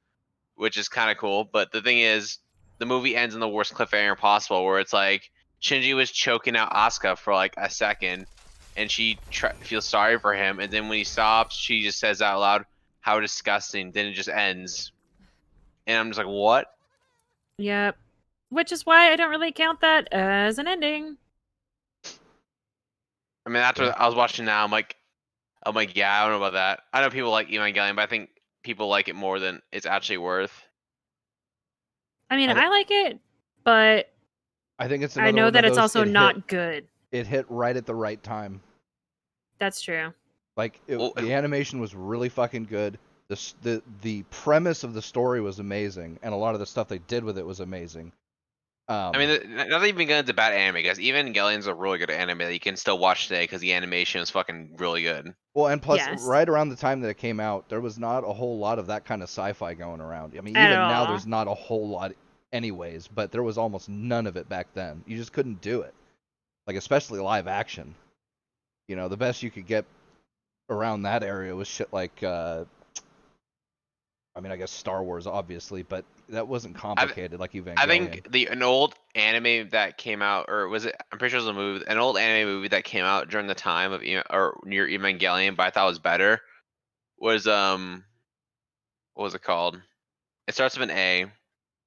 which is kind of cool. But the thing is, the movie ends in the worst cliffhanger possible, where it's like Shinji was choking out Asuka for like a second, and she feels sorry for him, and then when he stops, she just says out loud, "How disgusting!" Then it just ends, and I'm just like, "What?" Yep. Which is why I don't really count that as an ending. I mean, that's what I was watching now. I'm like, yeah, I don't know about that. I know people like Evangelion, but I think people like it more than it's actually worth. I mean, I thi- I like it, but I think it's I another know one that of it's those, also not good. It hit right at the right time. That's true. Like Well, the animation was really fucking good. The premise of the story was amazing, and a lot of the stuff they did with it was amazing. I mean, not even going into bad anime, guys. Evangelion's a really good anime that you can still watch today because the animation is fucking really good. well, and plus, Yes. right around the time that it came out, there was not a whole lot of that kind of sci-fi going around. I mean, At even now, all. there's not a whole lot, anyways. But there was almost none of it back then. You just couldn't do it, like especially live action. You know, the best you could get around that area was shit like, I mean, I guess Star Wars, obviously, but that wasn't complicated like Evangelion. I think an old anime that came out, or was it? I'm pretty sure it was a movie, an old anime movie that came out during the time of or near Evangelion, but I thought was better. Was what was it called? It starts with an A.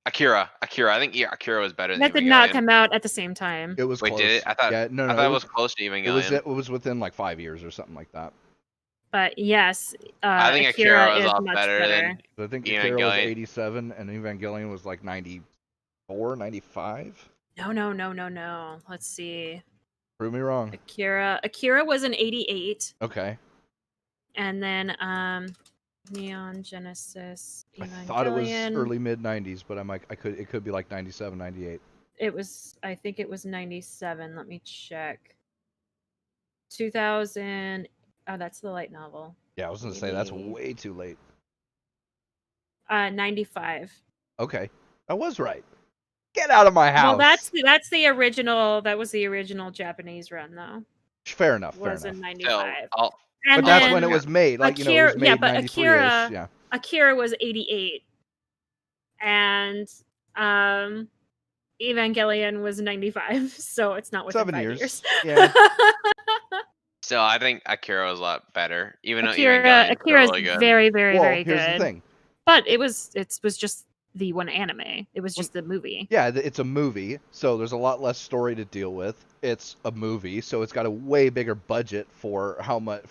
Akira. I think Akira was better than That did Evangelion. not come out at the same time. It was Wait, close. did it? I thought. Yeah, no, I thought it it was close to Evangelion. it was within like 5 years or something like that. But yes, I think Akira was is a lot much better than. So I think Akira was Evangelion. 87 and Evangelion was like 94, 95. No. Let's see. Prove me wrong. Akira was in 88, Okay. and then Neon Genesis I Evangelion. thought it was early mid 90s, but it could be like 97, 98. I think it was 97. Let me check. 2000. Oh, that's the light novel. Yeah, I was going to say that's Maybe. way too late. 95. Okay. I was right. Get out of my house. Well, that's the original. That was the original Japanese run, though. fair enough. Was fair in enough. 95. But And that's then when it was made. Like, you know, it was made but 93-ish. Akira- Yeah. Akira was 88, and Evangelion was 95. So it's not within 7 5 years. years. Yeah. still, I think Akira was a lot better. Even though Akira Evangelion is is really good. very, very, Well, very here's good. the thing. But it was just the one anime. It was just the movie. Yeah, it's a movie, so there's a lot less story to deal with. It's a movie, so it's got a way bigger budget for how much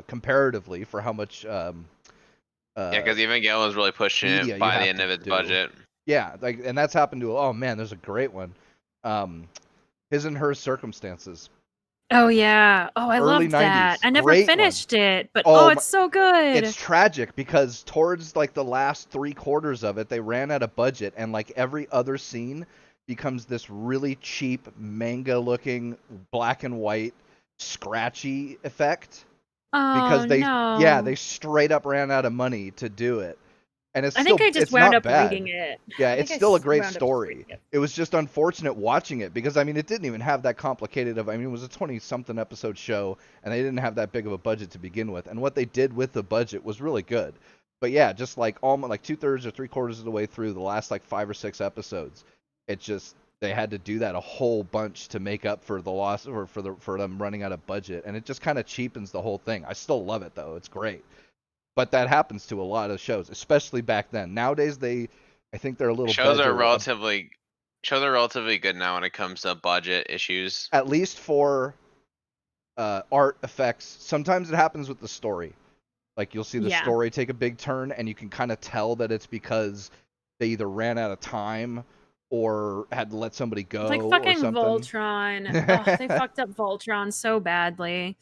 comparatively for how much. Yeah, because Evangelion was really pushing media it you by the have end to of its do. budget. Yeah, like, and that's happened to. Oh man, there's a great one. His and Her Circumstances. Oh yeah. Oh, I Early loved that. 90s. I never Great one. finished it, but Oh, it's so good. It's tragic because towards like the last 3/4 of it, they ran out of budget, and like every other scene becomes this really cheap manga-looking black and white scratchy effect. because Oh they no. straight up ran out of money to do it. And I think I just it's wound not up bad. reading it. Yeah, I it's think still a great wound up just story. reading it. It was just unfortunate watching it because I mean it didn't even have that complicated of, I mean it was a 20 something episode show and they didn't have that big of a budget to begin with, and what they did with the budget was really good. But yeah, just like almost like 2/3 or 3/4 of the way through the last like 5 or 6 episodes, it just they had to do that a whole bunch to make up for the loss or for them running out of budget, and it just kind of cheapens the whole thing. I still love it though. It's great. But that happens to a lot of shows, especially back then. Nowadays, I think they're a little Shows are better, relatively good now when it comes to budget issues. at least for art effects. Sometimes it happens with the story. Like you'll see the Yeah. story take a big turn, and you can kind of tell that it's because they either ran out of time or had to let somebody go Like or fucking something. Voltron. Ugh, they fucked up Voltron so badly.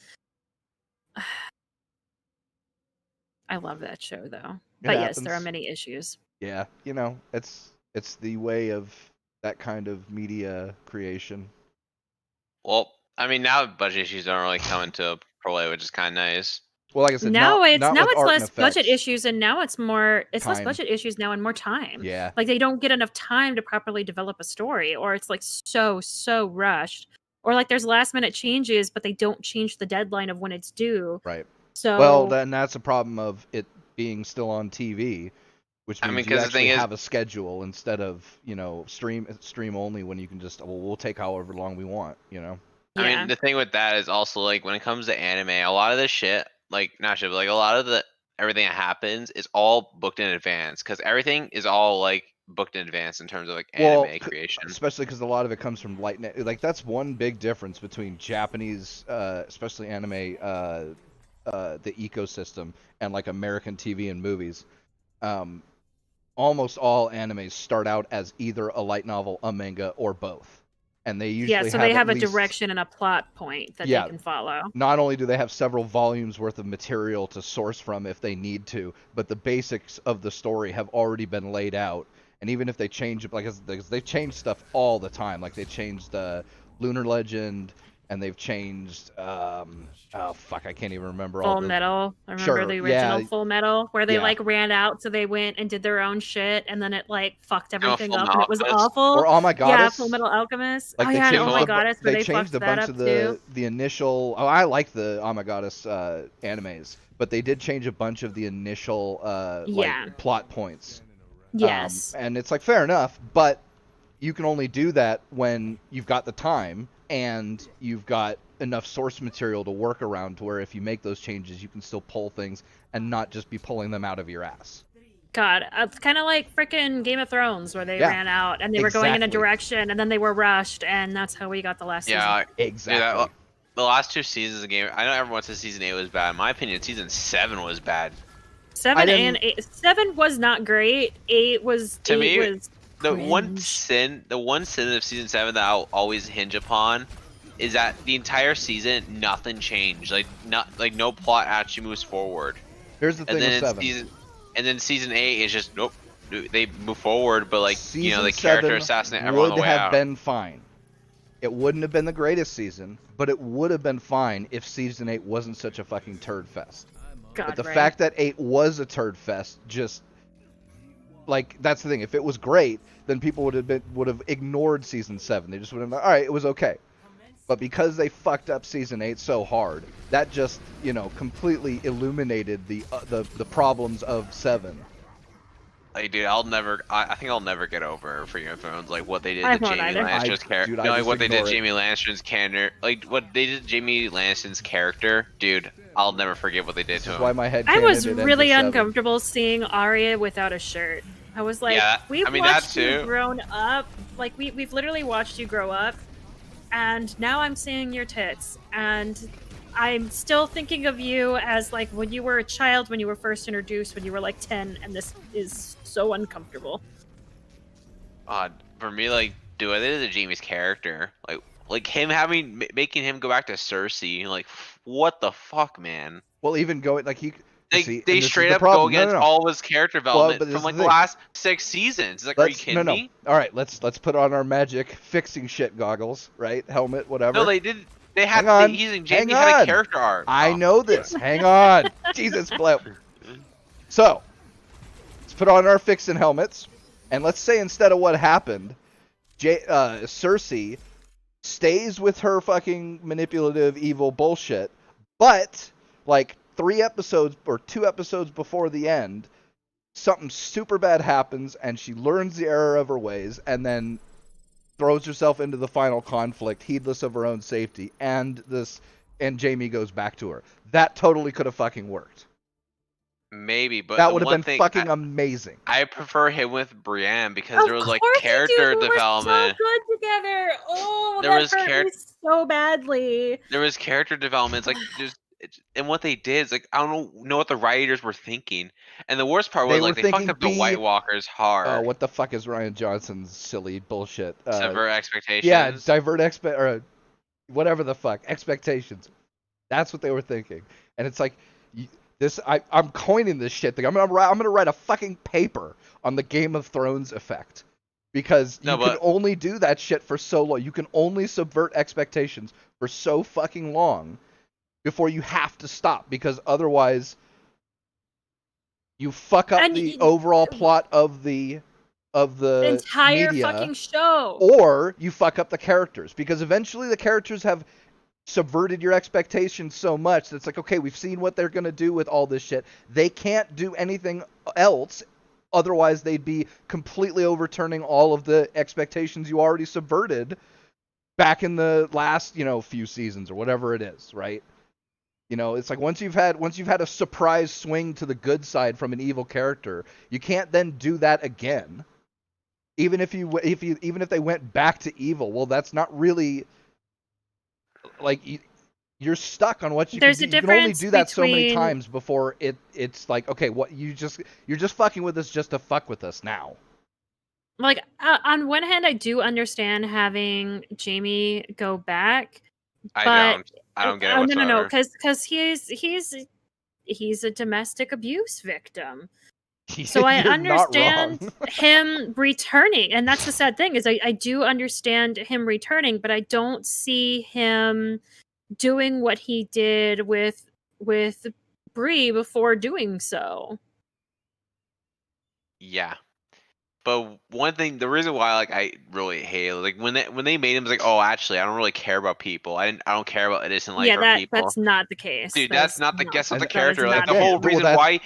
I love that show though. But yes, there are happens. many issues. Yeah, you know, it's the way of that kind of media creation. Well, I mean, now budget issues don't really come into play, which is kind of nice. Well, like I said, Now not it's with art and less budget effects. issues, and now it's less Time. budget issues now and more time. Yeah. Like they don't get enough time to properly develop a story, or it's like so rushed, or like there's last minute changes, but they don't change the deadline of when it's due. Right. So Well, then that's a problem of it being still on TV, which I means mean, you 'cause the actually thing is- have a schedule instead of, you know, stream only when you can just, well, we'll take however long we want, you know. I yeah. mean, the thing with that is also like when it comes to anime, a lot of this shit, like not shit, but like a lot of the everything that happens is all booked in advance because everything is all like booked in advance in terms of like Well, anime creation. especially because a lot of it comes from like that's one big difference between Japanese, especially anime, the ecosystem, and like American TV and movies. Almost all animes start out as either a light novel, a manga, or both, and they usually Yeah, so they have at a least, direction and a plot point that Yeah. they can follow. Not only do they have several volumes worth of material to source from if they need to, but the basics of the story have already been laid out. And even if they change it, like they change stuff all the time, like they changed the Lunar Legend, and they've changed oh fuck, I can't even remember all Full the Metal. I remember Sure, the original yeah. Full Metal, where they Yeah. like ran out, so they went and did their own shit, and then it like fucked everything Full up, and it was Metal Alchemist? awful. or Oh My Yeah, Goddess. Full Metal Alchemist. Like Oh they yeah, and changed Oh My the- Goddess, where they they changed fucked a that bunch up of too. the initial. Oh, I like the Oh My Goddess animes, but they did change a bunch of the initial Yeah. like plot points. Yes. And it's like fair enough, but you can only do that when you've got the time and you've got enough source material to work around, to where if you make those changes, you can still pull things and not just be pulling them out of your ass. God, it's kind of like freaking Game of Thrones, where they Yeah, ran out and they were going in a exactly. direction, and then they were rushed, and that's how we got the last season. Yeah, Exactly. the last 2 seasons of game. I know everyone says season 8 was bad. In my opinion, season 7 was bad. 7 didn't- and 8. 7 was not great. 8 was. To 8 me, was The one cringe. sin of season 7 that I'll always hinge upon is that the entire season nothing changed. Like no plot actually moves forward. Here's the thing And then with 7. season 8 is just nope. They move forward, but like you know the Season character 7 assassinate everyone on would the way have out. been fine. It wouldn't have been the greatest season, but it would have been fine if season 8 wasn't such a fucking turd fest. God, But the right. fact that 8 was a turd fest, just like, that's the thing. If it was great, then people would have ignored season 7. They just would have been like, all right, it was okay. But because they fucked up season 8 so hard, that just, you know, completely illuminated the problems of 7. Like, dude, I think I'll never get over for Game of Thrones, like what they did I to won't Jamie either. Lannister's character. Dude, I No, like just what they did ignore to it. Jamie Lannister's character, like what they did to Jamie Lannister's character, dude. I'll never forget what they did to That's him. why my head. I was canoned it ends really at 7. uncomfortable seeing Arya without a shirt. I was like, Yeah, we've I mean, that watched you too. grown up. Like we've literally watched you grow up, and now I'm seeing your tits, and I'm still thinking of you as like when you were a child, when you were first introduced, when you were like 10, and this is so uncomfortable. For me, like, dude, what they did to Jamie's character, like him making him go back to Cersei, like, what the fuck, man? Well, even going like he. They see, and they this is straight the up problem. go against no, no, no. all of his character development but this from is like the the thing. last 6 seasons. Like, are you kidding me? All right, let's put on our magic fixing shit goggles, right? Helmet, whatever. No, they did. They had Hang on, Jamie hang had on. a character arc. I Oh. know this. Hang on. Jesus, Flip. So, let's put on our fixin' helmets, and let's say instead of what happened, Cersei stays with her fucking manipulative, evil bullshit, but, like, 3 episodes or 2 episodes before the end, something super bad happens, and she learns the error of her ways, and then throws herself into the final conflict, heedless of her own safety, and Jamie goes back to her. That totally could have fucking worked. Maybe, but That the would have one been thing fucking amazing. I prefer him with Brienne because Of there was like course you character do. We were development. so good together. Oh, There that was hurt me so badly. There was character development. It's like and what they did is like I don't know what the writers were thinking. And the worst part was They were like they fucked thinking up the White Walkers hard. What the fuck is Ryan Johnson's silly bullshit? Subvert expectations. Yeah, divert or whatever the fuck expectations. That's what they were thinking, and it's like I'm coining this shit thing. I'm gonna write a fucking paper on the Game of Thrones effect because you can only do that shit for so long. You can only subvert expectations for so fucking long before you have to stop because otherwise you fuck up the overall plot of the entire media, fucking show, or you fuck up the characters because eventually the characters have subverted your expectations so much that it's like, okay, we've seen what they're gonna do with all this shit. They can't do anything else, otherwise they'd be completely overturning all of the expectations you already subverted back in the last, few seasons or whatever it is, right? It's like once you've had a surprise swing to the good side from an evil character, you can't then do that again. Even if they went back to evil, well, that's not really like you're stuck on what you can do. You can only do that so many times before it's like, okay, what you're just fucking with us just to fuck with us now. Like on one hand, I do understand having Jamie go back. I don't get it whatsoever. No, because he's a domestic abuse victim. So I understand him returning, and that's the sad thing is I do understand him returning, but I don't see him doing what he did with Bree before doing so. Yeah. But one thing, the reason why I really hate it, like when they made him, like, oh, actually, I don't really care about people. I don't care about innocent life or people. That's not the case. Dude, that's not the guess of the character. Like the whole reason why,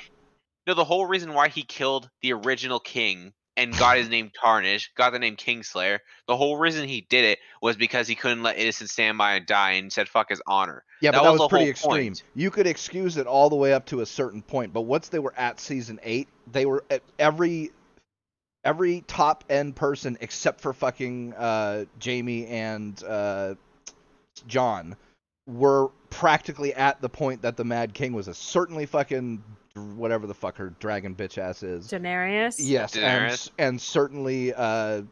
the whole reason why he killed the original king and got his name tarnished, got the name Kingslayer. The whole reason he did it was because he couldn't let innocent stand by and die, and said fuck his honor. Yeah, but that was pretty extreme. You could excuse it all the way up to a certain point, but once they were at season 8, they were at every top end person except for fucking Jamie and John were practically at the point that the Mad King was. Certainly fucking whatever the fuck her dragon bitch ass is. Daenerys? Yes, Daenerys. And certainly the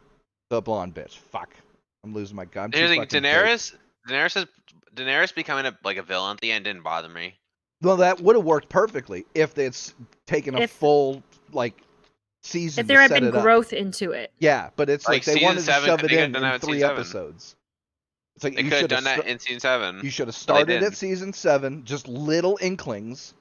blonde bitch. Fuck. I'm losing my gun. Daenerys becoming a villain at the end didn't bother me. Well, that would have worked perfectly if they had taken a full season. If there had been growth into it. Yeah, but it's like they wanted to shove it in 3 episodes. It's like they could have done that in season 7. You should have started at season 7, just little inklings.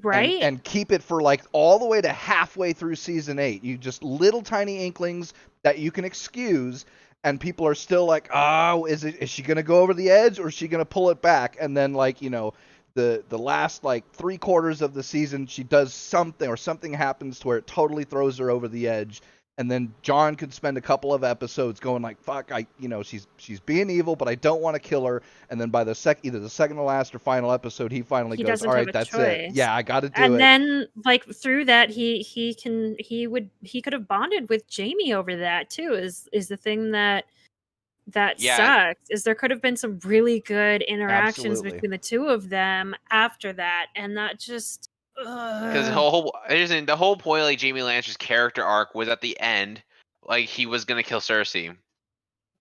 Right. And keep it for all the way to halfway through season 8. You just little tiny inklings that you can excuse, and people are still like, oh, is she gonna go over the edge or is she gonna pull it back? And then the last 3/4 of the season she does something, or something happens to where it totally throws her over the edge, and then John could spend a couple of episodes going fuck, she's being evil, but I don't want to kill her, and then by either the second to last or final episode he finally goes, all right, that's it, yeah, I gotta do it. And then through that he could have bonded with Jamie over that too, is the thing that sucks, is there could have been some really good interactions between the two of them after that, and that just because the whole point Jamie Lannister's character arc was at the end, he was gonna kill Cersei.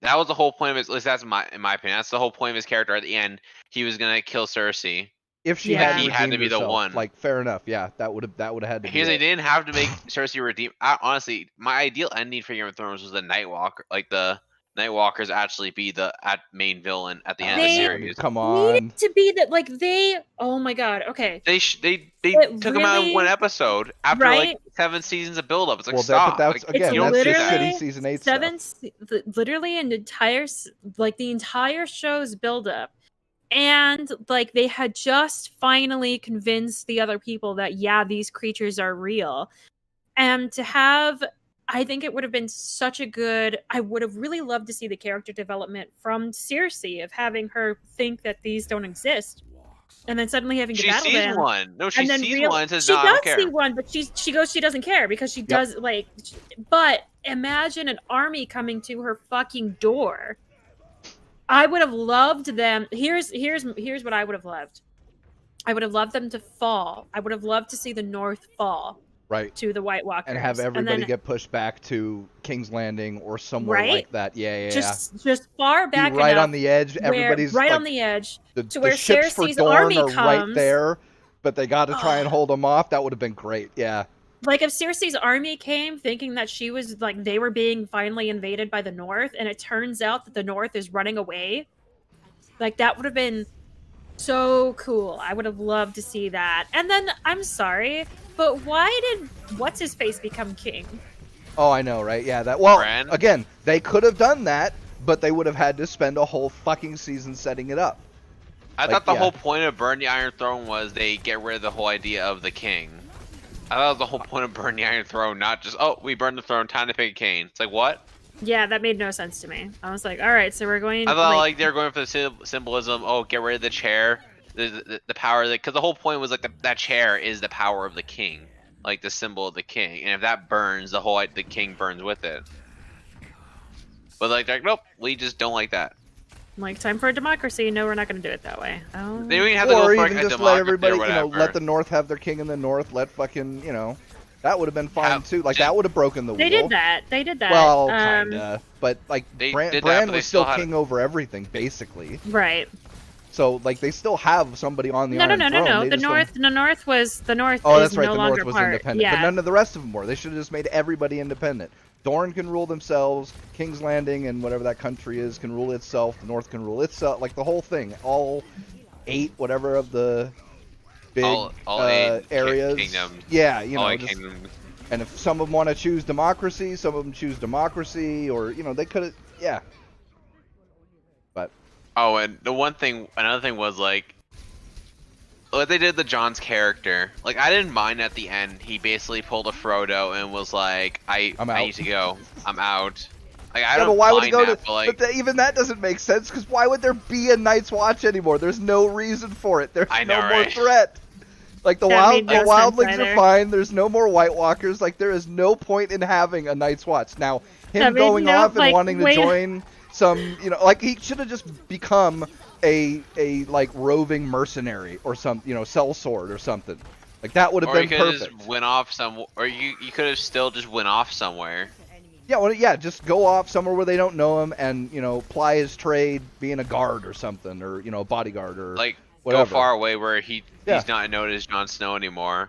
That was the whole point of his. At least that's in my opinion. That's the whole point of his character at the end. He was gonna kill Cersei. If she had to be the one. Fair enough. Yeah, that would have had to. Because they didn't have to make Cersei redeem. Honestly, my ideal ending for Game of Thrones was the Night Walker, the Nightwalkers actually be the main villain at the end of the They- series. Come on. Needed to be that, like, they. Oh my god. Okay. They It took him out in really- one episode after Right? like 7 seasons of build up. It's like Well, stop. that's Like, again, you don't that's do just that. shitty season 8 stuff. Literally an entire like the entire show's buildup, and like they had just finally convinced the other people that yeah, these creatures are real, and to have. I think it would have been such a good. I would have really loved to see the character development from Cersei of having her think that these don't exist, and then suddenly having to She battle sees them. one. No, she And then sees one and says, she "No, I don't does care." see one, but she goes she doesn't care because she does like. But imagine an army coming to her fucking door. I would have loved them. Here's what I would have loved. I would have loved them to fall. I would have loved to see the North fall Right. to the White Walkers And have everybody then get pushed back to King's Landing or somewhere Right? like that. Yeah. just far back Be right enough on the edge. where- Everybody's right like, on the edge. the to where ships for Cersei's Dorne army are right comes. there, but they got to try and hold them off. That would have been great. Yeah. Like if Cersei's army came thinking that she was like they were being finally invaded by the North, and it turns out that the North is running away. Like that would have been so cool. I would have loved to see that. And then I'm sorry, but why did what's his face become king? Oh, I know, right? Yeah, that. Well, Bran? again, they could have done that, but they would have had to spend a whole fucking season setting it up. I Like, thought the yeah. whole point of Burn the Iron Throne was they get rid of the whole idea of the king. I thought that was the whole point of Burn the Iron Throne, not just, oh, we burned the throne, time to pick a king. It's like, what? Yeah, that made no sense to me. I was like, all right, so we're going. I thought like they were going for the symbolism. Oh, get rid of the chair, the power. Because the whole point was like that chair is the power of the king, like the symbol of the king. And if that burns, the king burns with it. But like, they're like, nope, we just don't like that. like time for a democracy. No, we're not going to do it that way. Oh, They don't even have to Or go for even like, a just let democracy everybody, or whatever. let the North have their king in the North. Let fucking, that would have been fine Have- too. Like just- that would have broken the they wheel. did that. They did that. Well, kinda, but like They Bran, did that, Bran but they was still still had- king over everything, basically. Right. So like they still have somebody on the No, Iron no. Throne. They The just North. The North was the North. Oh, is that's right. No The longer North was part. independent, Yeah. but none of the rest of them were. They should have just made everybody independent. Dorne can rule themselves. King's Landing and whatever that country is can rule itself. The North can rule itself. Like the whole thing. All 8, whatever of the big all 8 areas. kingdoms. Yeah, All 8 just, kingdoms. and if some of them want to choose democracy, some of them choose democracy, or they could have. Yeah. But Oh, and another thing was like, what they did to John's character. Like, I didn't mind at the end. He basically pulled a Frodo and was like, I I'm out. need to go. I'm out. Like, I yeah, don't but why would he mind go that, to? but like, even that doesn't make sense because why would there be a Night's Watch anymore? There's no reason for it. There's I no know, more right? threat. Like the That made no wildlings sense are either. fine. There's no more White Walkers. Like there is no point in having a Night's Watch now. Him That made going no- off and like, wanting to wait- join some, like he should have just become a like roving mercenary or some, sellsword or something. Like that would have or you been could have perfect. just went off or you could have still just went off somewhere. Yeah, well, yeah, just go off somewhere where they don't know him and, ply his trade being a guard or something, or, a bodyguard or Like, whatever. go far away where Yeah. he's not known as Jon Snow anymore.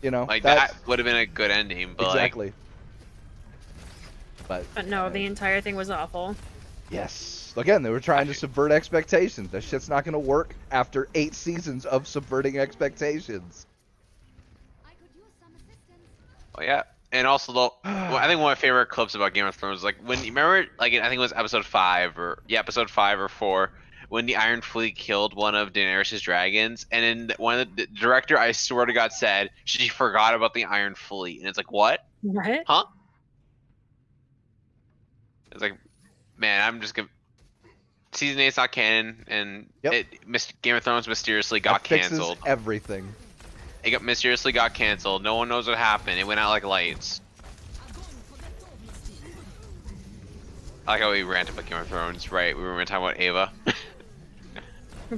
Like, that's- that would have been a good ending, but like, exactly. But But no, the entire thing was awful. yes, again, they were trying to subvert expectations. That shit's not going to work after 8 seasons of subverting expectations. oh, yeah. And also, well, I think one of my favorite clips about Game of Thrones, like when you remember, like I think it was episode 5 or 4, when the Iron Fleet killed one of Daenerys' dragons, and then one of the director, I swear to God, said she forgot about the Iron Fleet, and it's like, what? Right? Huh? It's like, man, I'm just gonna. Season 8's not canon, and Yep. Game of Thrones mysteriously That got fixes canceled. everything. It mysteriously got canceled. No one knows what happened. It went out like lights. I like how we ranted about Game of Thrones, right? We were going to talk about Ava.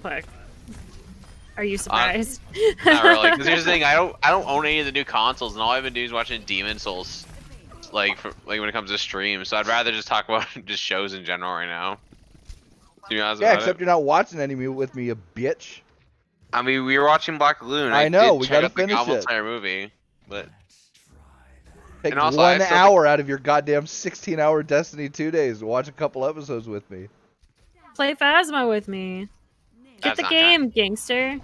Like, are you surprised? Not really. Because here's the thing: I don't own any of the new consoles, and all I've been doing is watching Demon Souls, like when it comes to streams. So I'd rather just talk about just shows in general right now. To be honest Yeah, about except it. you're not watching any with me, you bitch. I mean, we were watching Black Lagoon. I know, did we check gotta out the finish Goblin it. Slayer movie, but Take And also, I 1 still hour out of your goddamn 16-hour Destiny 2 days to watch a couple episodes with me. Play Phasma with me. Get That's the not game, gangster.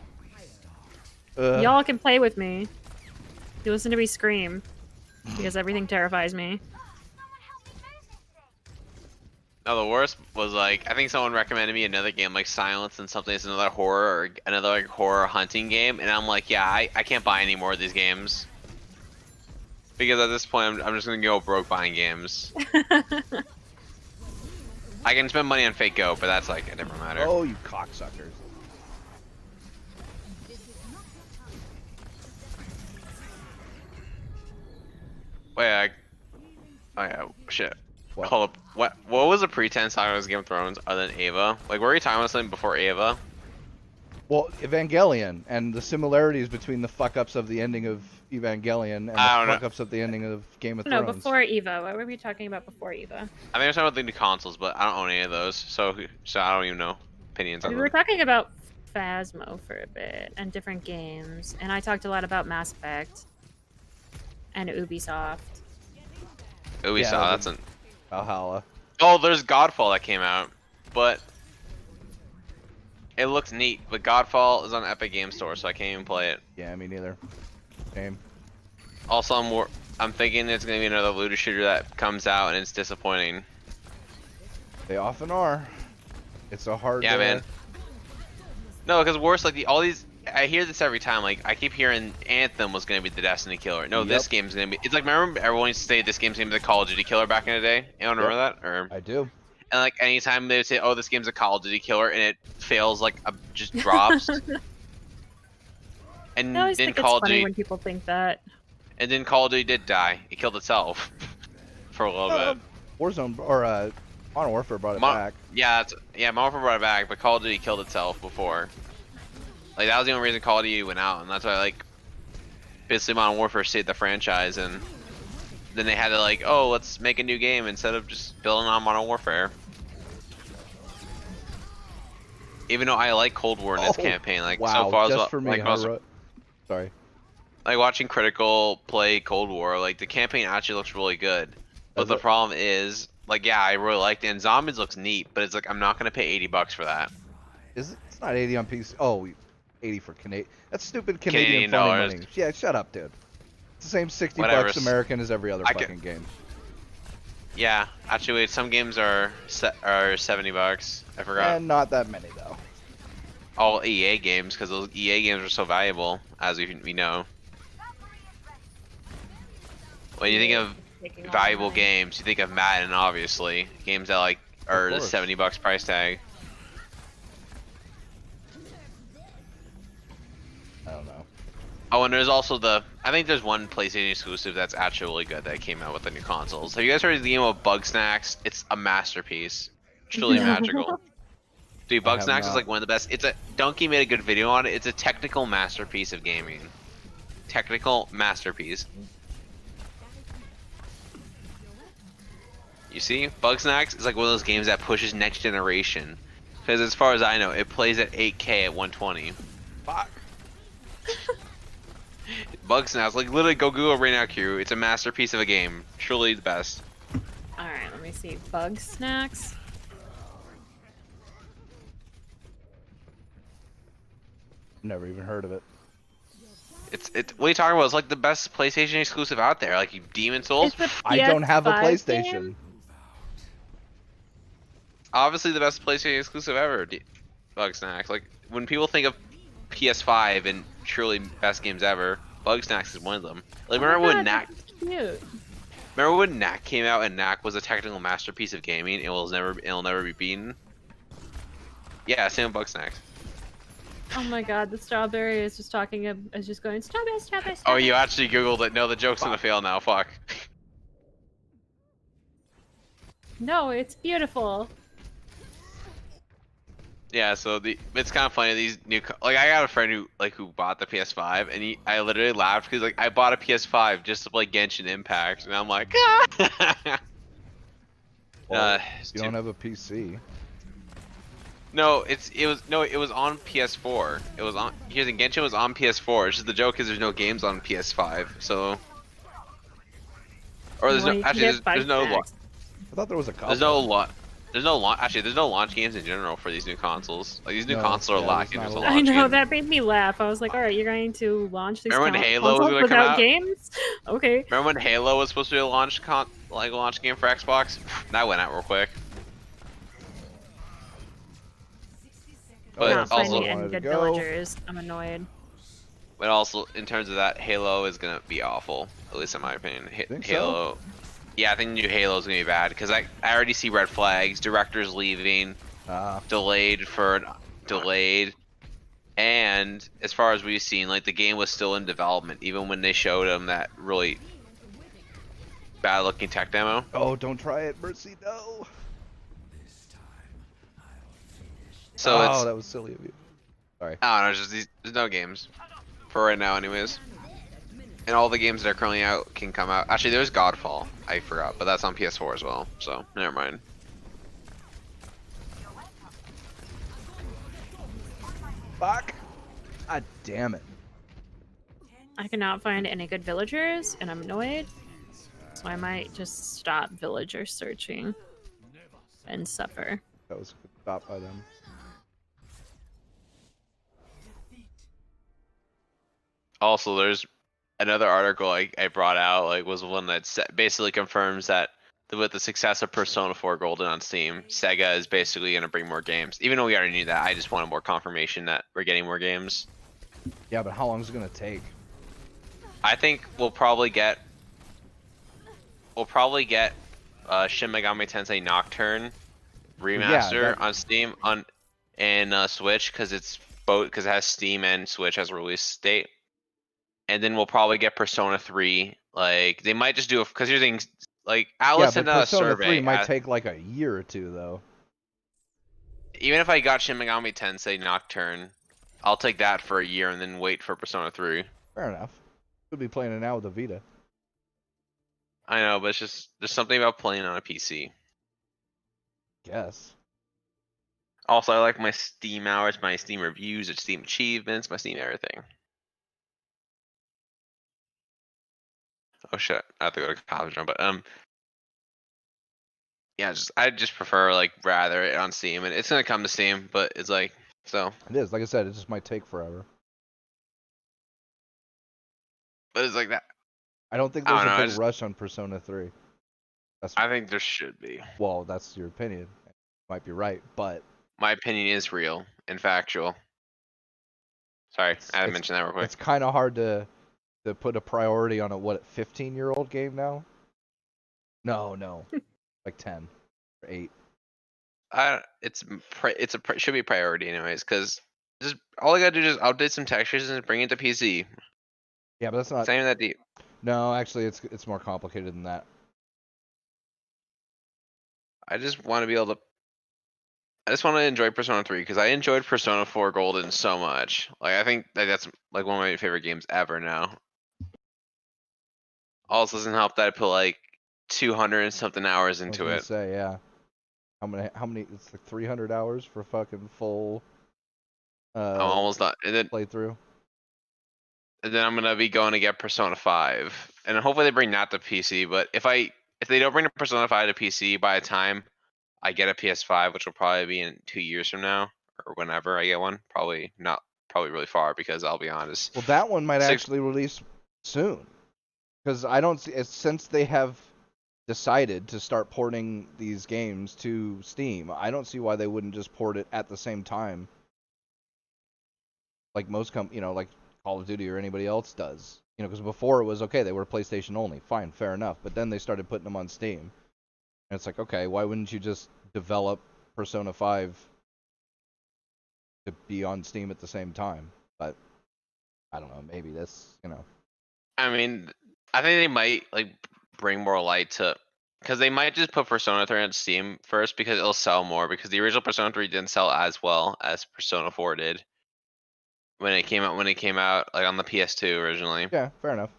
Y'all can play with me. You listen to me scream because everything terrifies me. No, the worst was like I think someone recommended me another game like Silence and something. It's another horror or another like horror hunting game, and I'm like, yeah, I can't buy any more of these games because at this point I'm just gonna go broke buying games. I can spend money on Fake Go, but that's like a different matter. Oh, you cocksuckers. Wait, oh yeah, shit. What? Hold up. What was the pretense talking about Game of Thrones other than Ava? Like, were you talking about something before Ava? Well, Evangelion and the similarities between the fuck-ups of the ending of Evangelion and the I don't know. fuck-ups of the ending of Game of No, Thrones. before Eva. What were we talking about before Eva? I think I was talking about the new consoles, but I don't own any of those, so I don't even know opinions on We them. were talking about Phasmo for a bit and different games, and I talked a lot about Mass Effect and Ubisoft. Ubisoft, Yeah, that's an. Valhalla. Oh, there's Godfall that came out, but it looks neat. But Godfall is on Epic Game Store, so I can't even play it. Yeah, me neither. Same. Also, I'm thinking it's gonna be another looter shooter that comes out and it's disappointing. They often are. It's a hard. Yeah, man. No, because worse, like all these. I hear this every time. Like I keep hearing Anthem was gonna be the Destiny killer. No, this Yep. game's gonna be. It's like remember everyone used to say this game's gonna be the Call of Duty killer back in the day. You don't remember that? Or I do. and like anytime they would say, "Oh, this game's a Call of Duty killer," and it fails, like just drops. And I always then think Call it's of funny Duty, when people think that. and then Call of Duty did die. It killed itself for a little bit. Warzone or Modern Warfare brought it back. Yeah, Modern Warfare brought it back, but Call of Duty killed itself before. Like that was the only reason Call of Duty went out, and that's why like basically Modern Warfare saved the franchise, and then they had to like, oh, let's make a new game instead of just building on Modern Warfare. Even though I like Cold War in this Oh, campaign, like wow, so far, just for me. like, most, Sorry. like watching Critical play Cold War, like the campaign actually looks really good. But Does the it? problem is, like, yeah, I really liked it, and Zombies looks neat, but it's like I'm not gonna pay $80 for that. Is it? It's not 80 on PC. Oh, 80 for Canadian. That's stupid Canadian Canadian funny dollars. money. Yeah, shut up, dude. It's the same 60 Whatever. bucks American as every other I fucking game. Yeah, actually, wait, some games are $70. I forgot. And not that many though. All EA games, because those EA games are so valuable, as we know. When you think of Taking all valuable mine. games, you think of Madden, obviously. Games that like are the course. $70 price tag. I don't know. Oh, and there's also I think there's one PlayStation exclusive that's actually really good that came out with the new consoles. Have you guys heard of the game of Bug Snacks? It's a masterpiece. Truly No. magical. Dude, Bug have Snacks is not. like one of the best. Donkey made a good video on it. It's a technical masterpiece of gaming. Technical masterpiece. You see, Bug Snacks is like one of those games that pushes next generation. Because as far as I know, it plays at 8K at 120. Fuck. Bug Snacks, like literally go Google right now, Q. It's a masterpiece of a game. Truly the best. Alright, let me see. Bug Snacks? Never even heard of it. It's what are you talking about? It's like the best PlayStation exclusive out there. Like Demon Souls, It's a I don't have a PS5 PlayStation. game? obviously the best PlayStation exclusive ever. Bug Snacks. Like when people think of PS5 and truly best games ever, Bug Snacks is one of them. Like Oh my remember when God, Knack? that's cute. Remember when Knack came out and Knack was a technical masterpiece of gaming? It'll never be beaten. Yeah, same with Bug Snacks. Oh my god, the strawberry is just is just going strawberry, strawberry, Oh, strawberry. you actually googled it. No, the joke's gonna fail now. Fuck. No, it's beautiful. Yeah, so it's kind of funny these like I got a friend who bought the PS5 and I literally laughed because like I bought a PS5 just to play Genshin Impact and I'm like Well, it's you too- don't have a PC. No, it was on PS4. It was on here's the Genshin, was on PS4. It's just the joke is there's no games on PS5. So Or there's Well, no you can actually get there's no packs. I thought there was a couple. there's no lot. There's no launch. Actually, there's no launch games in general for these new consoles. Like these new No, consoles are yeah, lacking. there's There's a not a lot. I launch know game. that made me laugh. I was like, all right, you're going to launch these Remember when Halo was consoles gonna come without out? games? Okay. Remember when Halo was supposed to be a launch launch game for Xbox? That went out real quick. But Not also- finding wanted any to good go. villagers. I'm annoyed. But also, in terms of that, Halo is gonna be awful. At least in my opinion. Think so? Halo. Yeah, I think new Halo is gonna be bad because I already see red flags. Directors leaving, delayed, and as far as we've seen, like the game was still in development even when they showed them that really bad-looking tech demo. Oh, don't try it, Mercy. No. So it's that was silly of you. Sorry. I don't know, just there's no games for right now, anyways. And all the games that are currently out can come out. Actually, there's Godfall. I forgot, but that's on PS4 as well. So never mind. Fuck. God damn it. I cannot find any good villagers, and I'm annoyed. So I might just stop villager searching and suffer. That was a good stop by them. Also, there's another article I brought out, like, was one that basically confirms that with the success of Persona 4 Golden on Steam, Sega is basically going to bring more games. Even though we already knew that, I just wanted more confirmation that we're getting more games. Yeah, but how long is it gonna take? I think we'll probably get Shin Megami Tensei Nocturne remaster on Steam and Switch because it has Steam and Switch as a release date. And then we'll probably get Persona 3. Like they might just do it because here's the thing, like Alice Yeah, sent but out a Persona survey. 3 might take like a year or two, though. Even if I got Shin Megami Tensei Nocturne, I'll take that for a year and then wait for Persona 3. Fair enough. Could be playing it now with the Vita. I know, but it's just there's something about playing on a PC. Guess. Also, I like my Steam hours, my Steam reviews, its Steam achievements, my Steam everything. Oh shit, I have to go to college now, but yeah, I just prefer like rather it on Steam, and it's gonna come to Steam, but it's like so. It is. Like I said, it just might take forever. But it's like that. I don't think I there's don't know, a big rush on Persona 3. I think there should be. Well, that's your opinion. Might be right, but My opinion is real and factual. Sorry, I had to mention that real quick. it's kind of hard to put a priority on a 15-year-old game now. No, like 10 or 8. Should be a priority anyways, because just all I gotta do is just update some textures and bring it to PC. Yeah, but that's not. Same that deep. No, actually, it's more complicated than that. I just want to be able to. I just want to enjoy Persona 3 because I enjoyed Persona 4 Golden so much. Like I think that's like one of my favorite games ever now. Also doesn't help that I put like 200 and something hours into I was it. gonna say, yeah. How many? It's like 300 hours for fucking full. I'm almost done. Playthrough. And then I'm gonna be going to get Persona 5, and hopefully they bring that to PC. But if they don't bring the Persona 5 to PC by the time I get a PS5, which will probably be in 2 years from now or whenever I get one, probably really far because I'll be honest. Well, that one might 6 actually release soon, because I don't see since they have decided to start porting these games to Steam. I don't see why they wouldn't just port it at the same time, like most like Call of Duty or anybody else does. Because before it was okay, they were PlayStation only. Fine, fair enough. But then they started putting them on Steam, and it's like, okay, why wouldn't you just develop Persona 5 to be on Steam at the same time? But I don't know. Maybe that's I mean, I think they might like bring more light to, because they might just put Persona 3 on Steam first because it'll sell more. Because the original Persona 3 didn't sell as well as Persona 4 did when it came out like on the PS2 originally. Yeah, fair enough.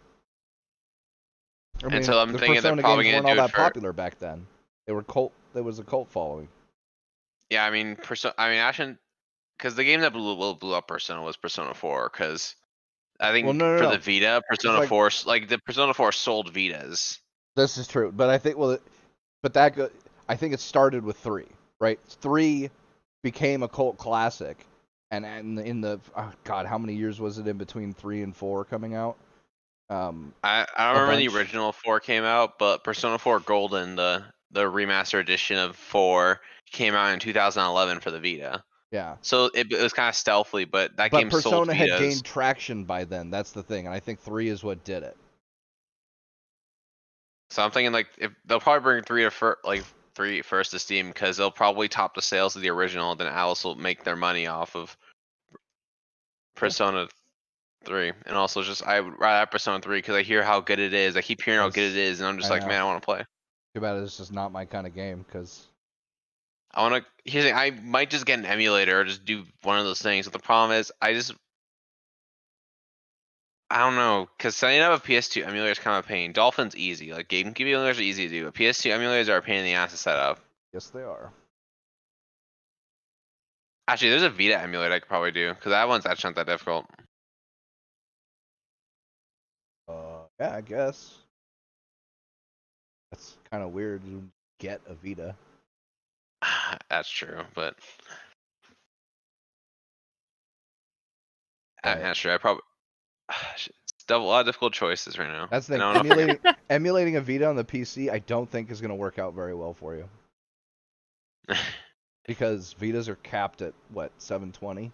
I mean, And so I'm the thinking they're Persona probably games gonna weren't do all it that for. popular back then. They were cult. There was a cult following. Yeah, I mean, actually, because the game that blew up Persona was Persona 4. Because I think Well, no. for the Vita, Persona like- 4, like the Persona 4 sold Vitas. This is true, but I think I think it started with 3, right? 3 became a cult classic, and in the God, how many years was it in between 3 and 4 coming out? I don't remember when the bunch. original 4 came out, but Persona 4 Golden, the remaster edition of 4, came out in 2011 for the Vita. Yeah. So it was kind of stealthily, but that But game sold Persona had Vitas. gained traction by then. That's the thing, and I think 3 is what did it. So I'm thinking like if they'll probably bring 3 to 3 first to Steam because they'll probably top the sales of the original. Then Alice will make their money off of Persona 3, and also just I would rather have Persona 3 because I hear how good it is. I keep hearing how good it is, and I'm just I like, know. man, I want to play. Too bad it's just not my kind of game, because I want to. Here's the thing, I might just get an emulator or just do one of those things. But the problem is, I don't know, because setting up a PS2 emulator is kind of a pain. Dolphin's easy. Like GameCube emulators are easy to do. But PS2 emulators are a pain in the ass to set up. yes, they are. Actually, there's a Vita emulator I could probably do because that one's actually not that difficult. Yeah, I guess. That's kind of weird to get a Vita. That's true, but Right. that's true. I probably it's a lot of difficult choices right now. That's the thing. I don't know if Emulating a Vita on the PC, I don't think is going to work out very well for you. Because Vitas are capped at, what, 720?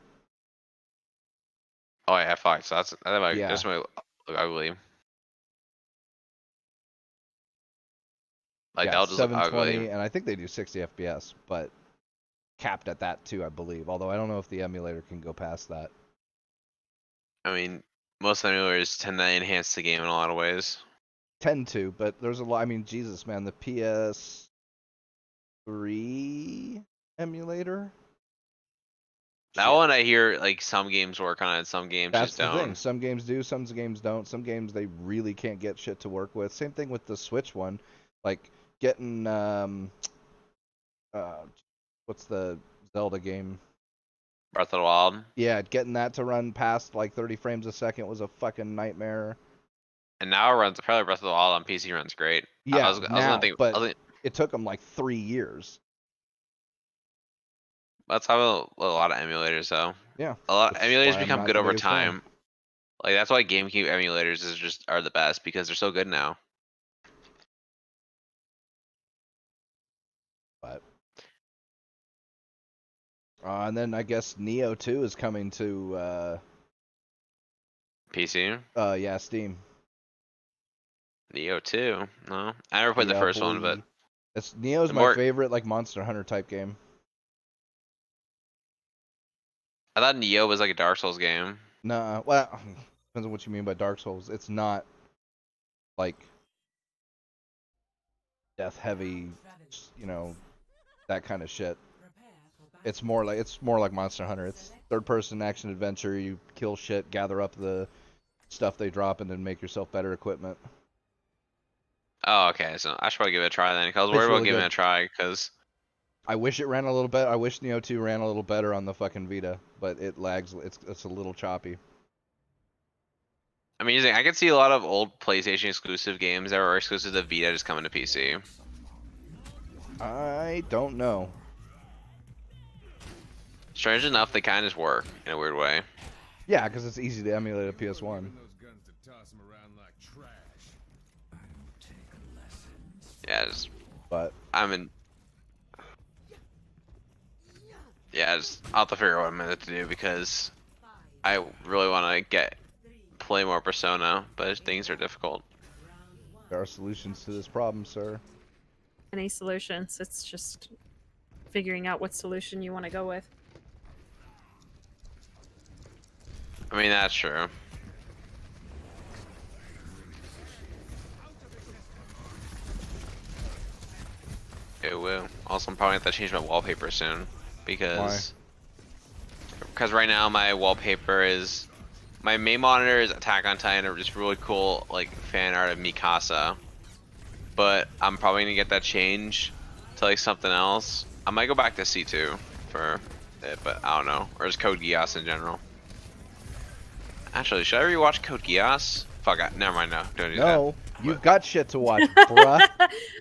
Oh yeah, fuck. So that's Yeah. that's my look ugly. Like Yeah, that'll just look 720, ugly. and I think they do 60 FPS, but capped at that too, I believe. Although I don't know if the emulator can go past that. I mean, most emulators tend to enhance the game in a lot of ways. Tend to, but there's a lot. I mean, Jesus, man, the PS3 emulator. That Shit. one I hear like some games work on it, some games That's just the thing. don't. Some games do, some games don't. Some games they really can't get shit to work with. Same thing with the Switch one. Like getting what's the Zelda game? Breath of the Wild. Yeah, getting that to run past like 30 frames a second was a fucking nightmare. And now it runs probably Breath of the Wild on PC runs great. Yeah, I was gonna think, but it took them like 3 years. that's how a lot of emulators though. Yeah. A lot That's emulators why I'm become not good the over biggest fan. time. Like that's why GameCube emulators are the best because they're so good now. But and then I guess Neo 2 is coming to PC. yeah, Steam. Neo 2. No, I never played the first one, but Neo's the my more- favorite like Monster Hunter type game. I thought Neo was like a Dark Souls game. Nah, well, depends on what you mean by Dark Souls. It's not like death heavy, you know, that kind of shit. It's more like Monster Hunter. It's third person action adventure. You kill shit, gather up the stuff they drop, and then make yourself better equipment. Oh, okay. So I should probably give it a try then. Cause I was It's worried about really giving good. it a try because I wish it ran a little better. I wish Neo 2 ran a little better on the fucking Vita, but it lags. It's a little choppy. I mean, I could see a lot of old PlayStation exclusive games that were exclusive to Vita just coming to PC. I don't know. Strange enough, they kind of just work in a weird way. Yeah, because it's easy to emulate a PS1. Yeah, just, But yeah, I'll have to figure out what I'm going to do because I really want to play more Persona, but things are difficult. there are solutions to this problem, sir. Any solutions? It's just figuring out what solution you want to go with. I mean, that's true. It will. Also, I'm probably going to have to change my wallpaper soon because right now my wallpaper is my main monitor is Attack on Titan, or just really cool like fan art of Mikasa. But I'm probably gonna get that change to like something else. I might go back to C2 for it, but I don't know. Or just Code Geass in general. Actually, should I rewatch Code Geass? Fuck, never mind. No, don't do that. No, You've got shit to watch, bruh.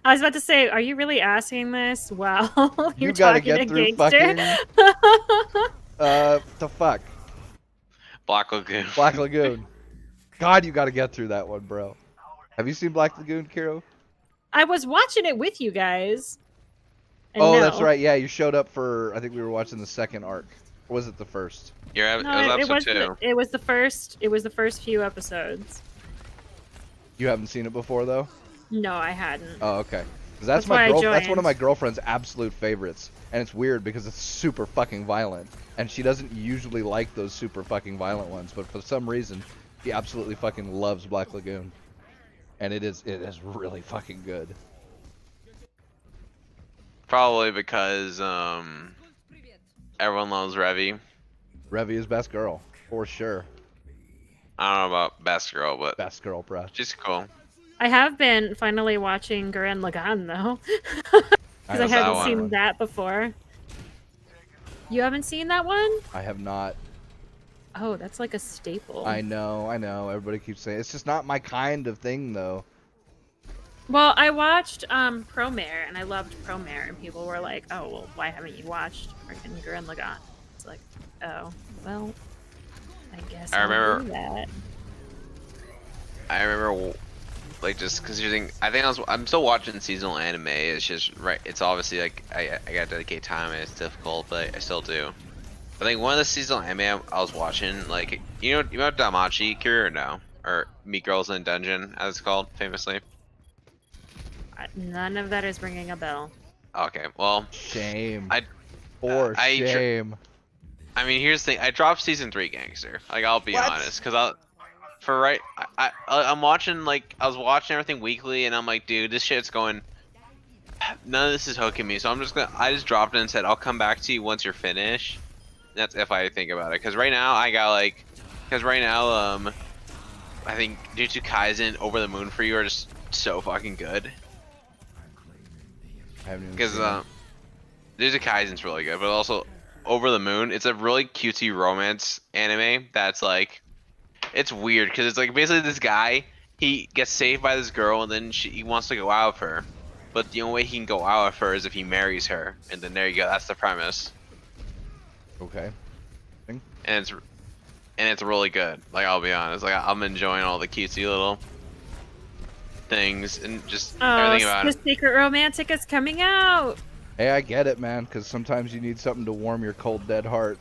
I was about to say, are you really asking this? Wow, You you're gotta talking get to through gangster. the fuck? Black Lagoon. Black Lagoon. God, you gotta get through that one, bro. Have you seen Black Lagoon, Kiro? I was watching it with you guys. And Oh, no. that's right. Yeah, you showed up for. I think we were watching the second arc. Or was it the first? You're, No, it was episode 2. it was the first. It was the first few episodes. You haven't seen it before, though. No, I hadn't. Oh, okay. 'Cause That's why I That's one joined. of my girlfriend's absolute favorites, and it's weird because it's super fucking violent, and she doesn't usually like those super fucking violent ones, but for some reason, she absolutely fucking loves Black Lagoon, and it is really fucking good. Probably because everyone loves Revy. Revy is best girl for sure. I don't know about best girl, but Best girl, bruh. she's cool. I have been finally watching Gurren Lagann though, because I have hadn't that seen one. that before. You haven't seen that one? I have not. Oh, that's like a staple. I know. Everybody keeps saying it's just not my kind of thing, though. Well, I watched Promare and I loved Promare, and people were like, "Oh, well, why haven't you watched freaking Gurren Lagann?" It's like, oh, well, I guess I I'll remember- do that. I remember, like, just because I think I'm still watching seasonal anime. It's just right. It's obviously like I gotta dedicate time and it's difficult, but I still do. I think one of the seasonal anime I was watching, like, you know Damachi Cure or no? Or Meet Girls in a Dungeon, as it's called famously. None of that is ringing a bell. Okay, well, Shame. I Shame. I mean, here's the thing. I dropped season 3 Gangster. Like, I'll be What? honest, because I'm watching, like, I was watching everything weekly, and I'm like, dude, this shit's going. None of this is hooking me, so I just dropped it and said, I'll come back to you once you're finished. That's if I think about it, because right now I think Jujutsu Kaisen, Over the Moon for You are just so fucking good. I haven't even Because seen it. Jujutsu Kaisen's really good, but also Over the Moon, it's a really cutesy romance anime that's like, it's weird because it's like basically this guy, he gets saved by this girl and then he wants to go out with her, but the only way he can go out with her is if he marries her, and then there you go, that's the premise, Okay. and it's really good. Like, I'll be honest, like, I'm enjoying all the cutesy little things and just Oh, everything about the it. Secret Romantic is coming out. Hey, I get it, man, because sometimes you need something to warm your cold, dead heart.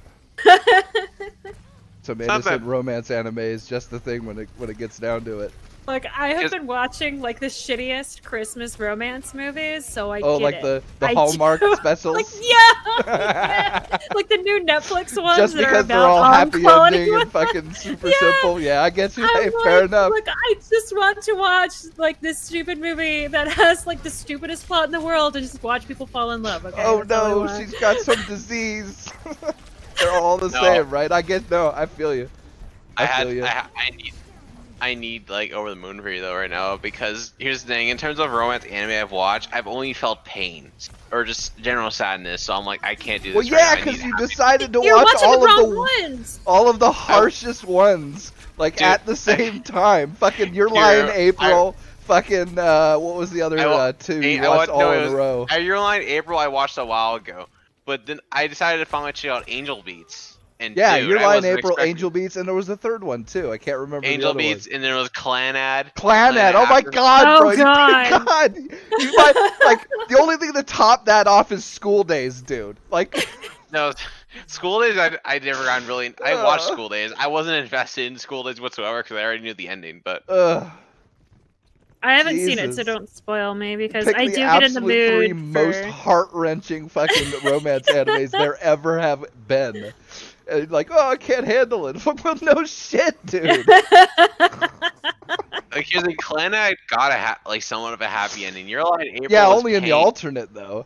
Some not innocent that- romance anime is just the thing when it gets down to it. Like, I have Because- been watching like the shittiest Christmas romance movies, so I Oh, get like it. the I Hallmark do. specials? Like, yeah, like the new Netflix ones Just that are because they're about all happy quality ending and ones. fucking super Yeah. simple. Yeah, I get you. Hey, I'm fair like, enough. Like, I just want to watch like this stupid movie that has like the stupidest plot in the world and just watch people fall in love. Okay. Oh That's all I no, want. she's got some disease. They're all the No. same, right? I feel you. I need like Over the Moon for You though right now, because here's the thing, in terms of romance anime I've watched, I've only felt pain or just general sadness, so I'm like, I can't do this. Well, right yeah, now. I because need you happy- decided to You're watch watching all the of wrong the ones. all of the harshest ones, like Dude, at the same time. Fucking Your Here, Lie in April. Fucking what was the other I wa- two? Hey, You watched all in a row. Your Line April I watched a while ago, but then I decided to finally check out Angel Beats. And Yeah, dude, Your I Lie in wasn't April, expecting- Angel Beats, and there was a third one too. I can't remember the Angel other Beats, one. and there was Clanad. Clanad. Oh my after- god, Oh, bro. You- God. God. You might, like, the only thing to top that off is School Days, dude. Like, No, School Days I never got really. I watched Ugh. School Days. I wasn't invested in School Days whatsoever because I already knew the ending. But ugh. I haven't seen it, so Jesus. don't spoil me because Pick I the do get in the absolute three mood most for. heart-wrenching fucking romance animes there ever have been. And like, oh, I can't handle it. Well, no shit, dude. like, here's the Clanad got like somewhat of a happy ending. Your Line April. Yeah, was only in the pain. alternate though.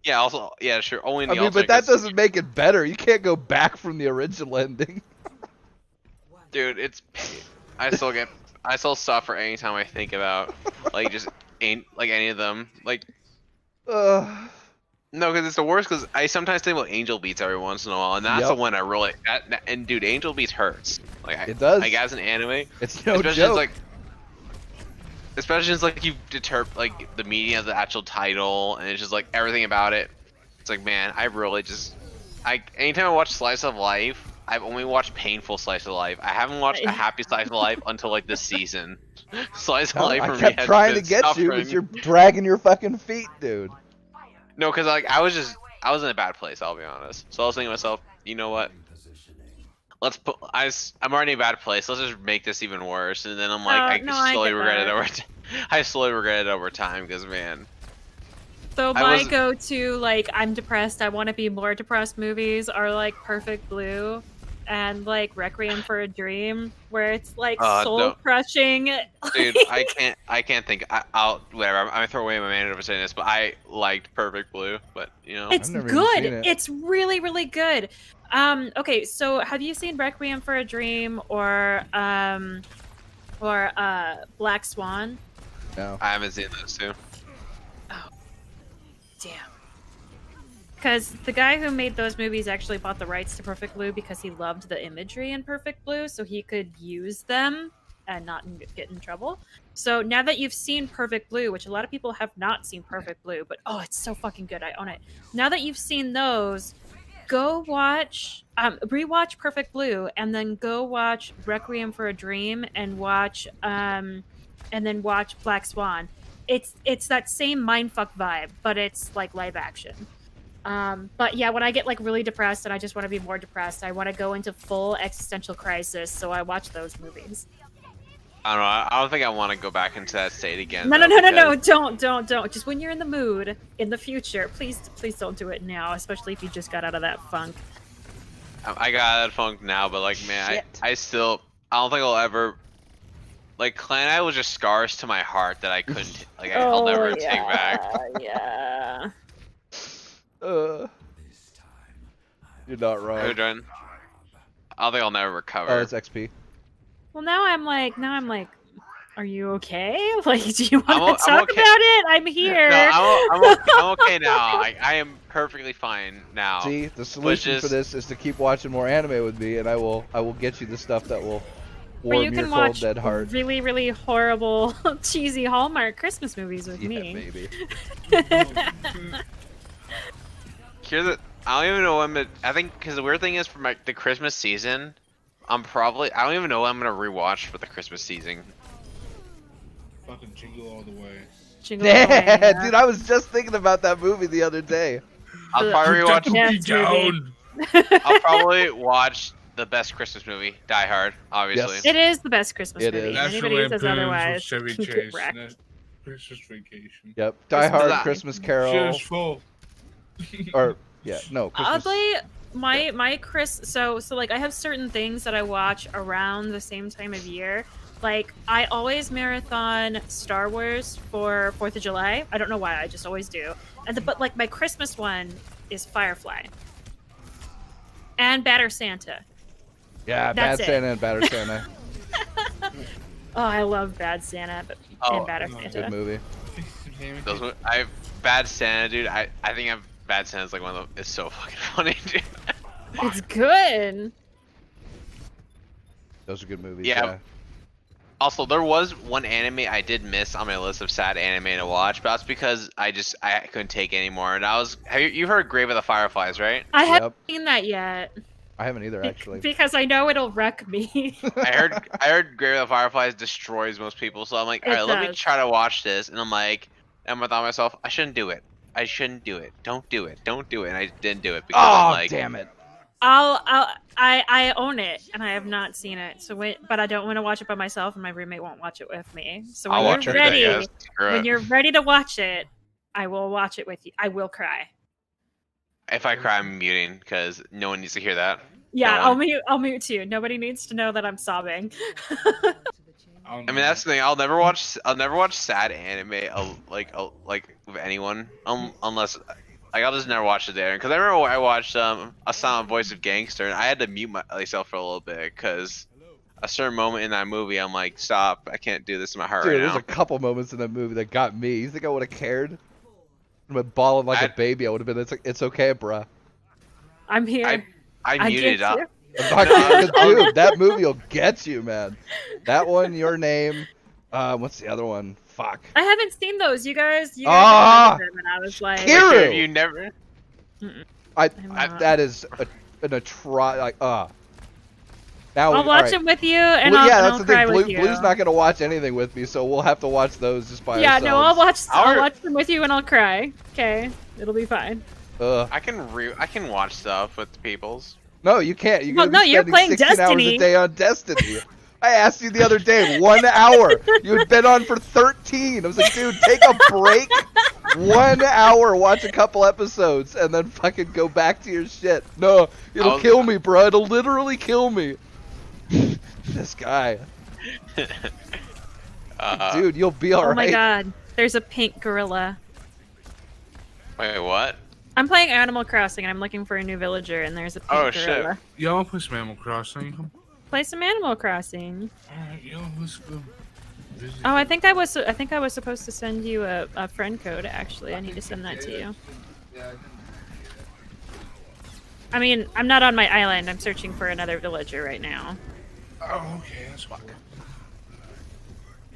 Yeah, also, yeah, sure, only in I the mean, alternate. but that 'cause- doesn't make it better. You can't go back from the original ending. Dude, it's. I still suffer anytime I think about like just ain't like any of them. Like, Ugh. no, because it's the worst. Because I sometimes think about Angel Beats every once in a while, and that's Yep. the one I really. And dude, Angel Beats hurts. Like, It does. Like, as an anime, It's no especially joke. it's like. especially since like you deter like the meaning of the actual title, and it's just like everything about it. It's like, man, I really just anytime I watch Slice of Life, I've only watched painful Slice of Life. I haven't watched a happy Slice of Life until like this season. Slice of Life for I me kept has trying to been get you, suffering. but you're dragging your fucking feet, dude. No, because like I was in a bad place. I'll be honest. So I was thinking to myself, you know what? I'm already in a bad place. Let's just make this even worse. And then I'm like, I slowly regret it over. I slowly regret it over time because man. So my go-to, like, I'm depressed, I want to be more depressed movies are like Perfect Blue and like Requiem for a Dream, where it's like soul-crushing. Dude, I can't think. Whatever. I'm gonna throw away my manager for saying this, but I liked Perfect Blue, but you know. It's good. It's really, really good. Okay, so have you seen Requiem for a Dream or Black Swan? No. I haven't seen those two. Oh, damn. Because the guy who made those movies actually bought the rights to Perfect Blue because he loved the imagery in Perfect Blue, so he could use them and not get in trouble. So now that you've seen Perfect Blue, which a lot of people have not seen Perfect Blue, but oh, it's so fucking good, I own it. Now that you've seen those, go watch, rewatch Perfect Blue, and then go watch Requiem for a Dream, and then watch Black Swan. It's that same mindfuck vibe, but it's like live action. But yeah, when I get like really depressed and I just want to be more depressed, I want to go into full existential crisis, so I watch those movies. I don't know. I don't think I want to go back into that state again. No, don't. Just when you're in the mood in the future, please don't do it now, especially if you just got out of that funk. I got out of funk now, but like, man, I don't think I'll ever. Like, Clan Eye was just scars to my heart that I couldn't, like, I'll never take back. Yeah. You're not wrong. Who done? I don't think I'll never recover. Oh, it's XP. Well, now I'm like, are you okay? Like, do you want to talk okay. about it? I'm here. No, I'm okay now. I am perfectly fine now. See, the solution for this is to keep watching more anime with me, and I will get you the stuff that will warm your cold dead heart. Really, really horrible, cheesy Hallmark Christmas movies with me. Baby. I don't even know when. I think because the weird thing is for the Christmas season, I don't even know what I'm gonna rewatch for the Christmas season. Fucking Jingle All the Way. Yeah, dude, I was just thinking about that movie the other day. I'll probably rewatch. I'll probably watch the best Christmas movie, Die Hard, obviously. Yes. It is the best Christmas It movie. is. Anybody says otherwise. Chevy can get Chase. wrecked. Christmas Vacation. Yep, Die Hard, Design. Christmas Carol, Shit is full. or yeah, no. Christmas. Oddly, my so like I have certain things that I watch around the same time of year. Like I always marathon Star Wars for 4th of July. I don't know why, I just always do. But like my Christmas one is Firefly and Batter Santa. Yeah, That's Bad Santa and Batter Santa. Oh, I love Bad Santa and Batter Santa. Good movie. Bad Santa, dude. I think Bad Santa's like one of the. It's so fucking funny, dude. It's good. Those are good movies. Yeah. Yeah. Also, there was one anime I did miss on my list of sad anime to watch, but that's because I couldn't take it anymore. And you heard Grave of the Fireflies, right? I haven't seen that yet. I haven't either, actually. Because I know it'll wreck me. I heard Grave of the Fireflies destroys most people, so I'm like, all right, let me try to watch this. And I thought to myself, I shouldn't do it. I shouldn't do it. Don't do it. Don't do it. And I didn't do it because I'm like, damn it. I own it and I have not seen it. But I don't want to watch it by myself and my roommate won't watch it with me. So when you're ready to watch it, I will watch it with you. I will cry. If I cry, I'm muting because no one needs to hear that. Yeah, I'll mute too. Nobody needs to know that I'm sobbing. I mean, that's the thing. I'll never watch sad anime like with anyone unless I'll just never watch it there. Because I remember I watched A Silent Voice of Gangster and I had to mute myself for a little bit because a certain moment in that movie I'm like, stop! I can't do this in my heart right now. There's a couple moments in that movie that got me. You think I would have cared? I would bawling like a baby. I would have been. It's okay, bruh. I'm here. I muted up. Dude, that movie will get you, man. That one, Your Name, What's the other one? Fuck. I haven't seen those. You guys Ah! recommended them, and I was like, Kiru! Wait, have you never? I not. that is an like Now I'll watch them with you, and Blue, I'll, yeah, and that's I'll the cry thing. with you. Blue's not gonna watch anything with me, so we'll have to watch those just by Yeah, ourselves. no, I'll Our- watch them with you, and I'll cry. Okay, it'll be fine. I can watch stuff with people's. No, you can't. You're Well, gonna be no, you're spending playing 16 hours a Destiny. day on Destiny. I asked you the other day, 1 hour. You had been on for 13. I was like, dude, take a break. 1 hour, watch a couple episodes, and then fucking go back to your shit. No, it'll kill me, bro. It'll literally kill me. This guy. Dude, you'll be alright. Oh my god, there's a pink gorilla. Wait, what? I'm playing Animal Crossing, and I'm looking for a new villager, and there's a pink Oh, shit. gorilla. Yo, I'll play some Animal Crossing. Play some Animal Crossing. Alright, yo, let's go. Visit. Oh, I think I was supposed to send you a friend code. Actually, I need to send that to you. I mean, I'm not on my island. I'm searching for another villager right now. Oh, okay, that's cool.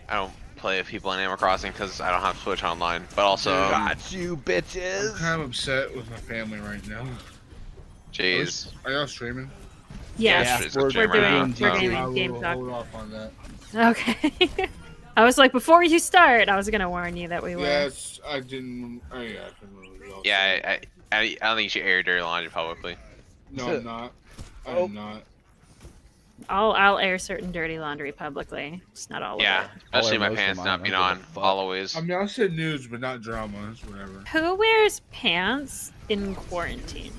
I don't play with people in Animal Crossing because I don't have Switch online. But also, Got you, I'm bitches. kind of upset with my family right now. jeez. Are y'all streaming? Yes, Yeah, it's we're a stream right doing now. we're doing I will game talk. hold off on that. Okay. I was like, before you start, I was gonna warn you that we were. Yes, I didn't. Oh yeah, I couldn't remember. Y'all Yeah, I don't think you should air your dirty laundry publicly. No, I'm not. Oh. I'm not. I'll air certain dirty laundry publicly. It's not all Yeah, of it. especially I'll my air most of pants mine, not I being don't on give a fuck. always. I mean, I said news, but not dramas. Whatever. Who wears pants in quarantine?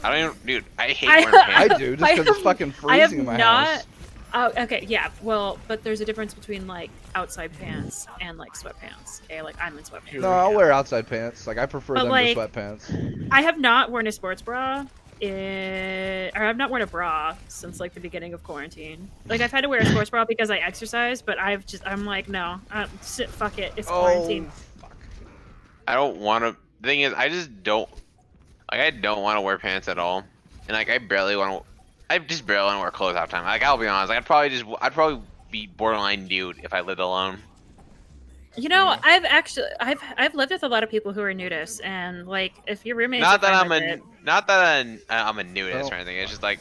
I don't even, dude. I hate I- wearing pants. I do, just I because it's have- fucking I have freezing in my not. house. Oh, okay, yeah. Well, but there's a difference between like outside pants and like sweatpants. Okay, like I'm in sweatpants. No, I'll wear outside pants. Like, I prefer But, them like, to sweatpants. I have not worn a sports bra. Or I've not worn a bra since like the beginning of quarantine. Like I've had to wear a sports bra because I exercise, but I'm like, no, fuck it, it's quarantine. fuck. I don't want to. The thing is, I just don't. Like, I don't want to wear pants at all, and like, I barely want to. I just barely want to wear clothes half the time. Like, I'll be honest. Like, I'd probably be borderline nude if I lived alone. You know, I've lived with a lot of people who are nudists, and like if your roommates Not are that fine with I'm a nudist Oh. or anything. It's just like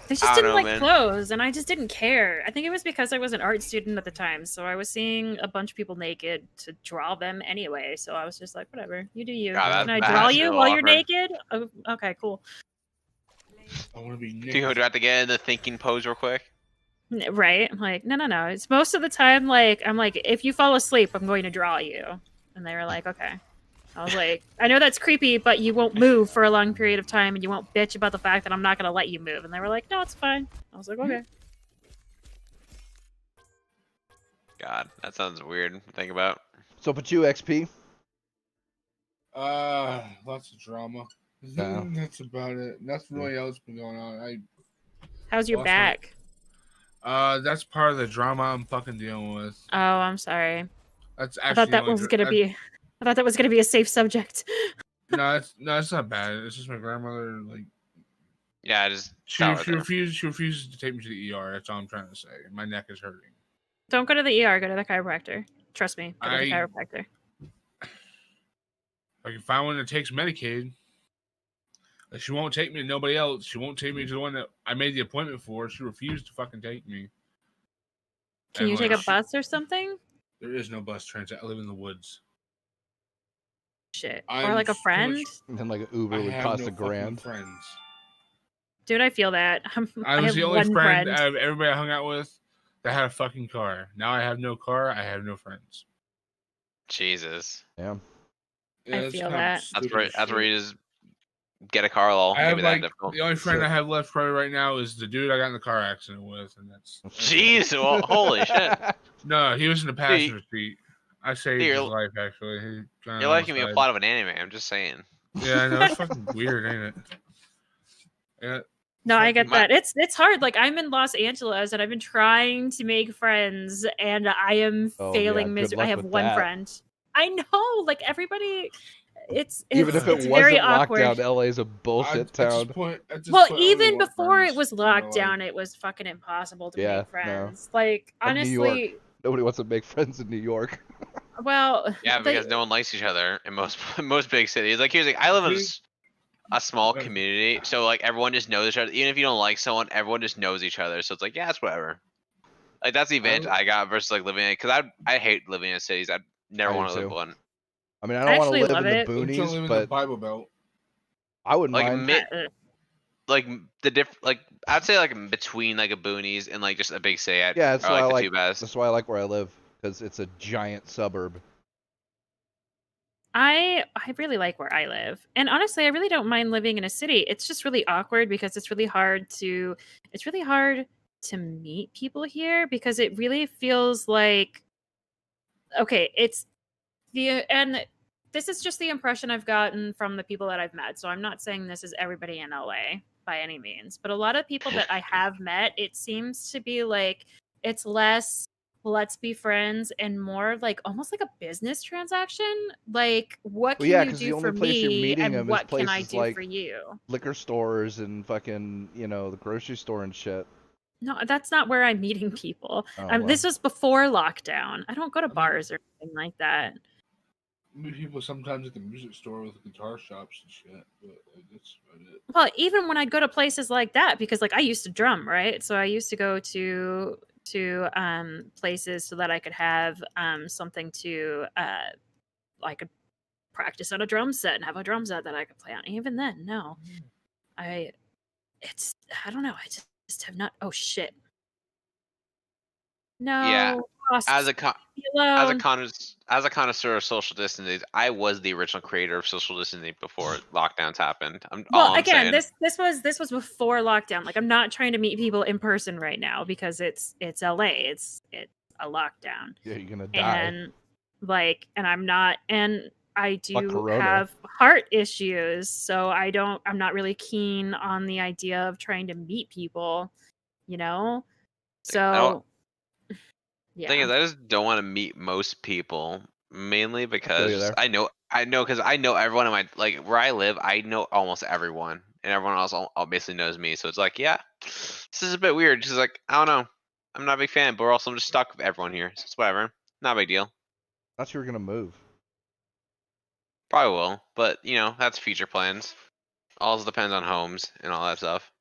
they I just don't didn't know, like man. clothes, and I just didn't care. I think it was because I was an art student at the time, so I was seeing a bunch of people naked to draw them anyway. So I was just like, whatever, you do you. God, Can I that draw has to you feel while you're awkward. naked? Oh, okay, cool. I want to be do naked. you have to get in the thinking pose real quick? Right? I'm like, no. It's most of the time like I'm like, if you fall asleep, I'm going to draw you. And they were like, okay. I was like, I know that's creepy, but you won't move for a long period of time, and you won't bitch about the fact that I'm not gonna let you move. And they were like, no, it's fine. I was like, okay. God, that sounds weird to think about. So, but you, XP? Lots of drama. Yeah. That's about it. Nothing really else been going on. How's your Also- back? That's part of the drama I'm fucking dealing with. Oh, I'm sorry. That's I actually thought the that only was dr- gonna that- be. I thought that was gonna be a safe subject. No, it's not bad. It's just my grandmother. Like Yeah, I just she stop right there. refuses to take me to the ER. That's all I'm trying to say. My neck is hurting. Don't go to the ER. Go to the chiropractor. Trust me. Go to the I- chiropractor. I can find one that takes Medicaid. Like, she won't take me to nobody else. She won't take me to the one that I made the appointment for. She refused to fucking take me. Can And, you like, take a bus or something? There is no bus transit. I live in the woods. Shit. Or I'm like a so much- friend? And then, like, an Uber I would have cost no a grand. fucking friends. Dude, I feel that. I I was have the only one friend out of everybody I hung out with that had a fucking car. Now I have no car. I have no friends. Jesus, Damn. I it's feel kinda that. stupid that's where shit. you just get a car low. I have Maybe that like difficult. the only friend So- I have left probably right now is the dude I got in the car accident with, and that's Jeez, well, holy shit! no, he was in the passenger seat. I saved Dude, his you're- life actually. He kinda You're liking me a almost plot of an anime. I'm just saying. died. Yeah, I know it's fucking weird, ain't it? Yeah, No, I get My- that. It's hard. Like I'm in Los Angeles and I've been trying to make friends and I am Oh, failing yeah, good miserably. I luck have with one that. friend. I know, like everybody it's Even if it's it very wasn't awkward. lockdown, LA's a at bullshit this town. point, at this Well, point, I don't even know what before it friends, was you know, locked like- down, it was fucking impossible to Yeah, make no. friends. Like Like New York. honestly, Nobody wants to make friends in New York. Well, Yeah, because no one likes each other in most most big cities. Like here's like I live in a small community, so like everyone just knows each other. Even if you don't like someone, everyone just knows each other. So it's like yeah, it's whatever. Like that's the advantage I got versus like living in because I hate living in cities. I'd never I want do to live too. one. I mean, I I don't want to actually live love in the it. Don't live boonies, in the but Bible Belt. I wouldn't Like mind. like like I'd say like between like a boonies and like just a big city. Yeah, that's are why like I the like. two best. That's why I like where I live because it's a giant suburb. I really like where I live. And honestly, I really don't mind living in a city. It's just really awkward because it's really hard to meet people here because it really feels like okay, it's and this is just the impression I've gotten from the people that I've met. So I'm not saying this is everybody in LA by any means, but a lot of people that I have met, it seems to be like it's less let's be friends and more like almost like a business transaction. Like, what Well, can yeah, you 'cause the do only for place you're me meeting and them is what can I places do like for you? liquor stores and fucking, the grocery store and shit. No, that's not where I'm meeting people. Oh, This well. was before lockdown. I don't go to mean- bars or anything like that. Meet people sometimes at the music store with guitar shops and shit, but that's about it. Well, even when I'd go to places like that, because like I used to drum, right? So I used to go to places so that I could have something to I could practice on a drum set and have a drum set that I could play on. Even then, no. I don't know. I just have not. Oh shit. No. Yeah, Costs. As a Leave me alone. as a connoisseur of social distancing, I was the original creator of social distancing before lockdowns happened. Well, I'm again, saying. this was before lockdown. Like I'm not trying to meet people in person right now because it's LA. It's a lockdown. Yeah, you're gonna die. And like and I'm not and I Fuck do Corona. have heart issues, so I'm not really keen on the idea of trying to meet people, you know? So Thing is, yeah. I just don't want to meet most people, mainly you because there. I know because I know everyone in my like where I live. I know almost everyone, and everyone else all basically knows me. So it's like, yeah, this is a bit weird. Just like I don't know, I'm not a big fan, but we're also just stuck with everyone here. So it's whatever, not a big deal. Thought you were gonna move. Probably will, but that's future plans. Also depends on homes and all that stuff.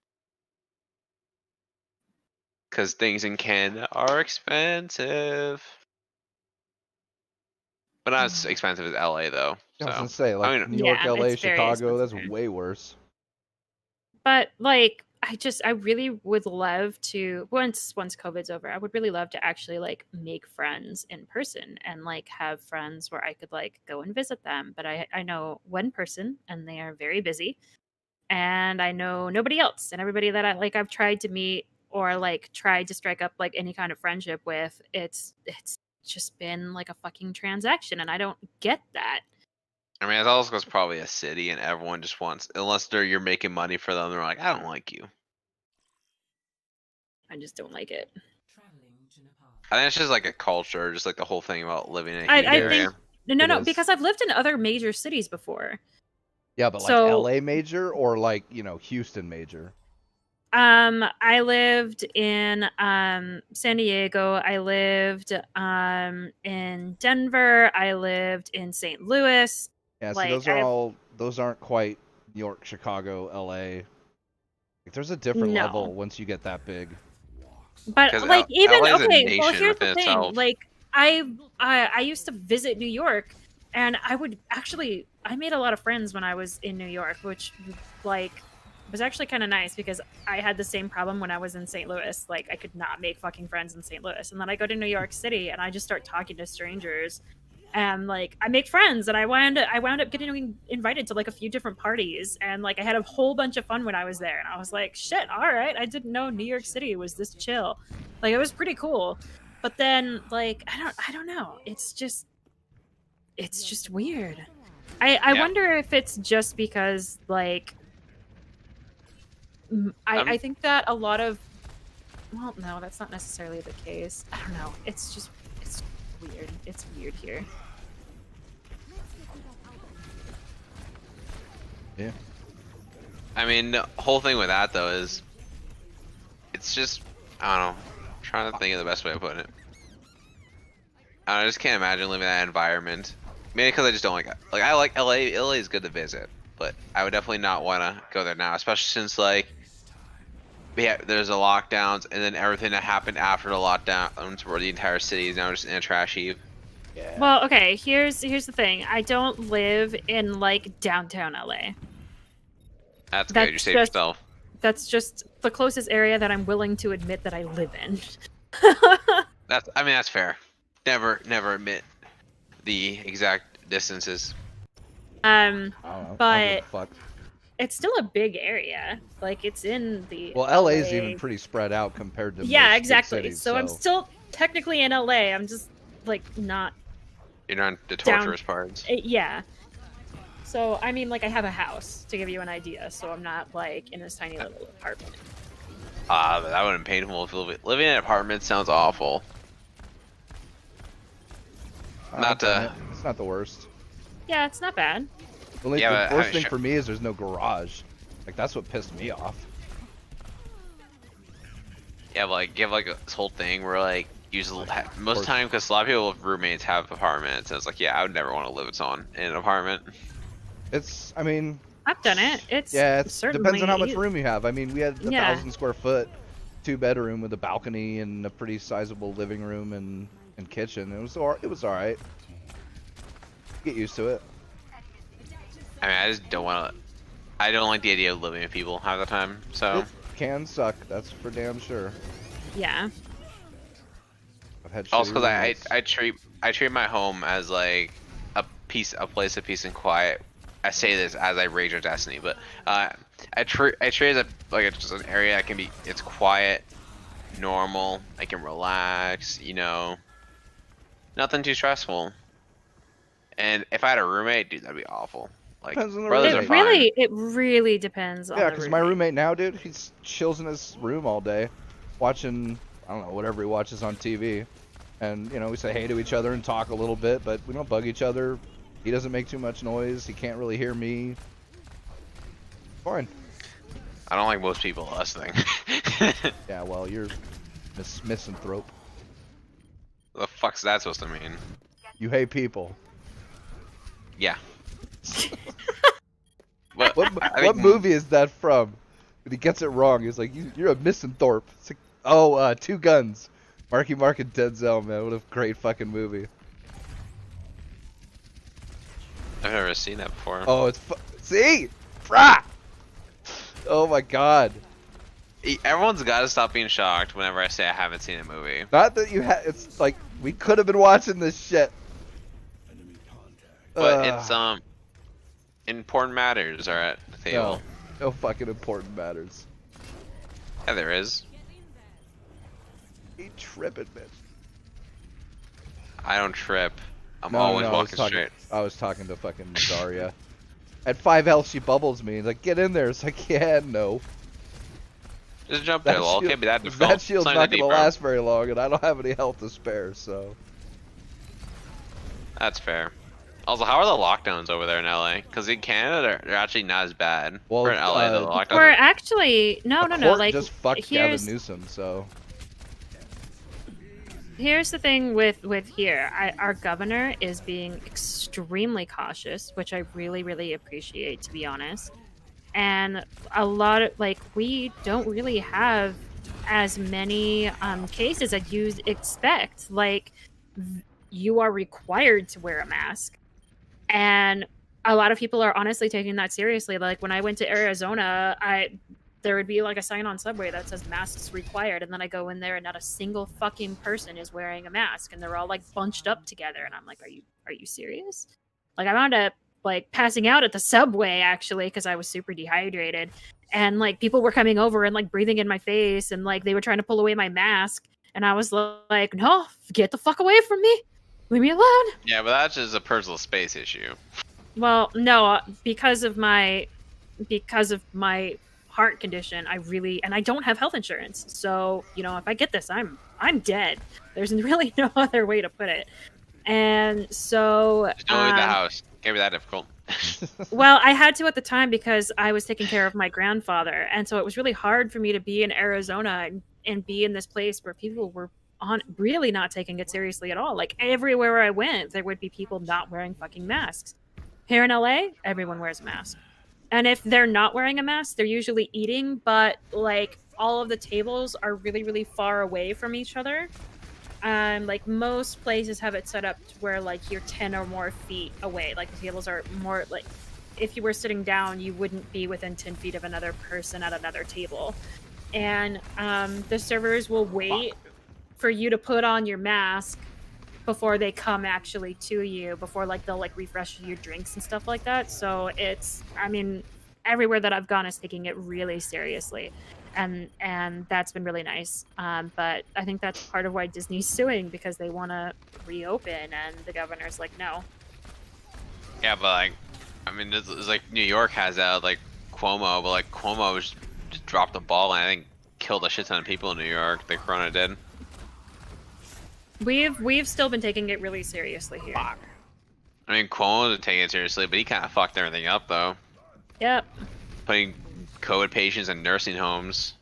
Because things in Canada are expensive. But not as expensive as LA, though. I was So, gonna say, like I mean, New York, Yeah, LA, it's very Chicago, that's expensive. way worse. But like I really would love to once COVID's over, I would really love to actually like make friends in person and like have friends where I could like go and visit them. But I know one person and they are very busy. And I know nobody else. And everybody that I've tried to meet or like tried to strike up like any kind of friendship with, it's just been like a fucking transaction and I don't get that. I mean, it's also probably a city, and everyone just wants, unless you're making money for them, they're like, I don't like you. I just don't like it. I think it's just like a culture, just like the whole thing about living in a I huge area. think no, It is. because I've lived in other major cities before. Yeah, but like So- LA major or like, Houston major. I lived in San Diego. I lived in Denver. I lived in St. Louis. Yeah, Like, see, those aren't quite New York, Chicago, LA. Like, there's a different No. level once you get that big. But 'Cause like even LA is a okay, well nation here's the within thing. itself. Like I used to visit New York and I made a lot of friends when I was in New York, which like was actually kind of nice because I had the same problem when I was in St. Louis. Like I could not make fucking friends in St. Louis. And then I go to New York City and I just start talking to strangers. And like I make friends and I wound up getting invited to like a few different parties and like I had a whole bunch of fun when I was there and I was like, shit, all right, I didn't know New York City was this chill. Like it was pretty cool. But then like I don't know. It's just weird. I Yeah. wonder if it's just because like I think that a lot of well, no, that's not necessarily the case. I don't know. It's weird. It's weird here. Yeah. I mean, the whole thing with that, though, is it's just, I don't know, I'm trying to think of the best way of putting it. I just can't imagine living in that environment. Maybe because I just don't like it. Like I like LA. LA is good to visit, but I would definitely not want to go there now, especially since like there's the lockdowns and then everything that happened after the lockdowns, where the entire city is now just in a trash heap. Yeah. Well, okay, here's the thing. I don't live in like downtown LA. That's good. That's You saved just- yourself. That's just the closest area that I'm willing to admit that I live in. That's fair. Never admit the exact distances. I don't know. I don't give a but fuck. it's still a big area. Like it's in the Well, LA is LA. even pretty spread out compared to Yeah, most big exactly. cities, So I'm still technically in LA. I'm just like not You're not the Down- torturous parts. yeah. So I mean like I have a house to give you an idea, so I'm not like in this tiny little apartment. But that would have been painful. If living in an apartment sounds awful. Not to- It's not the worst. Yeah, it's not bad. The Yeah, but, worst thing sure. for me is there's no garage. Like that's what pissed me off. Yeah, but, like you have like this whole thing where like usually most course. of the time, because a lot of people with roommates have apartments, and it's like, yeah, I would never want to live in an apartment. It's, I mean, I've done it. It's yeah, it certainly depends on how much room you have. I mean, we had a Yeah. 1,000 square foot, 2-bedroom with a balcony and a pretty sizable living room and kitchen. It was all right. Get used to it. I mean, I just don't want to. I don't like the idea of living with people half the time. So It can suck. That's for damn sure. Yeah. I've had also because shitty I treat my home as like a place of peace and quiet. I say this as I rage our Destiny, but I treat it as just an area that can be. It's quiet, normal. I can relax. Nothing too stressful. And if I had a roommate, dude, that'd be awful. Like Depends on the brothers are roommate. fine. It really depends on Yeah, the because my roommate. roommate now, dude, he chills in his room all day, watching, I don't know, whatever he watches on TV. And, we say hey to each other and talk a little bit, but we don't bug each other. He doesn't make too much noise. He can't really hear me. Fine. I don't like most people listening. Yeah, well, you're misanthrope. The fuck's that supposed to mean? You hate people. Yeah. But What I what think- movie is that from? When he gets it wrong, he's like, you're a misanthrope. It's like, oh, Two Guns. Marky Mark and Denzel, man. What a great fucking movie. I've never seen that before. Oh, it's see, Brah! Oh my god. Everyone's got to stop being shocked whenever I say I haven't seen a movie. Not that you had. It's like we could have been watching this shit. But it's important matters are at the table. no fucking important matters. Yeah, there is. He tripping, bitch. I don't trip. I'm No, always no, walking straight. I was talking to fucking Zarya. At 5L, she bubbles me. He's like, get in there. It's like, yeah, no. Just jump there, lol. Can't be that difficult. That shield's It's not that gonna deep, bro. last very long, and I don't have any health to spare, so. That's fair. Also, how are the lockdowns over there in LA? Because in Canada, they're actually not as bad. Well, For in LA, the lockdowns. Or actually, no. A Like court just fucked here's Gavin Newsom, so. here's the thing with here. Our governor is being extremely cautious, which I really, really appreciate, to be honest. And a lot of we don't really have as many cases as you expect. Like you are required to wear a mask, and a lot of people are honestly taking that seriously. Like when I went to Arizona, there would be like a sign on Subway that says masks required, and then I go in there and not a single fucking person is wearing a mask, and they're all like bunched up together, and I'm like, are you serious? Like I wound up like passing out at the Subway actually because I was super dehydrated, and like people were coming over and like breathing in my face, and like they were trying to pull away my mask, and I was like, no, get the fuck away from me, leave me alone. Yeah, but that's just a personal space issue. Well, no, because of my heart condition, and I don't have health insurance. So, if I get this, I'm dead. There's really no other way to put it. And so Just don't leave the house. Can't be that difficult. well, I had to at the time because I was taking care of my grandfather. And so it was really hard for me to be in Arizona and be in this place where people were on really not taking it seriously at all. Like everywhere I went, there would be people not wearing fucking masks. Here in LA, everyone wears a mask. And if they're not wearing a mask, they're usually eating, but like all of the tables are really, really far away from each other. Like most places have it set up to where like you're 10 or more feet away. Like the tables are more like if you were sitting down, you wouldn't be within 10 feet of another person at another table. And the servers will wait for you to put on your mask before they come actually to you, before like they'll like refresh your drinks and stuff like that. So it's, I mean, everywhere that I've gone is taking it really seriously, and that's been really nice. But I think that's part of why Disney's suing, because they want to reopen, and the governor's like, no. Yeah, but like, I mean, it's like New York has that, like Cuomo, but like Cuomo just dropped the ball and I think killed a shit ton of people in New York. The Corona did. We've still been taking it really seriously here. Fuck. I mean, Cuomo was taking it seriously, but he kind of fucked everything up though. Yep. Putting COVID patients in nursing homes.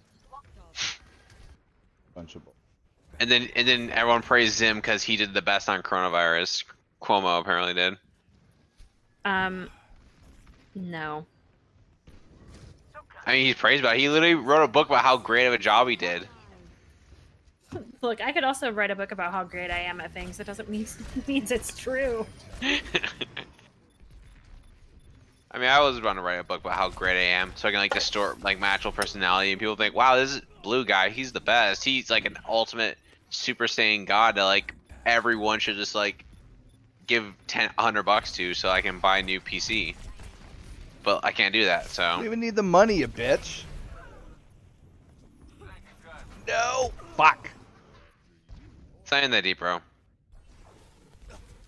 Bunch of bull. And then everyone praised him because he did the best on coronavirus. Cuomo apparently did. No. I mean, he's praised about it. He literally wrote a book about how great of a job he did. Look, I could also write a book about how great I am at things. It doesn't mean means it's true. I mean, I was about to write a book about how great I am, so I can like distort like my actual personality, and people think, "Wow, this is Blue guy. He's the best. He's like an ultimate Super Saiyan God that like everyone should just like give $100 to, so I can buy a new PC." But I can't do that, You so don't even need the money, you bitch. No. Fuck. it's not even that deep, bro.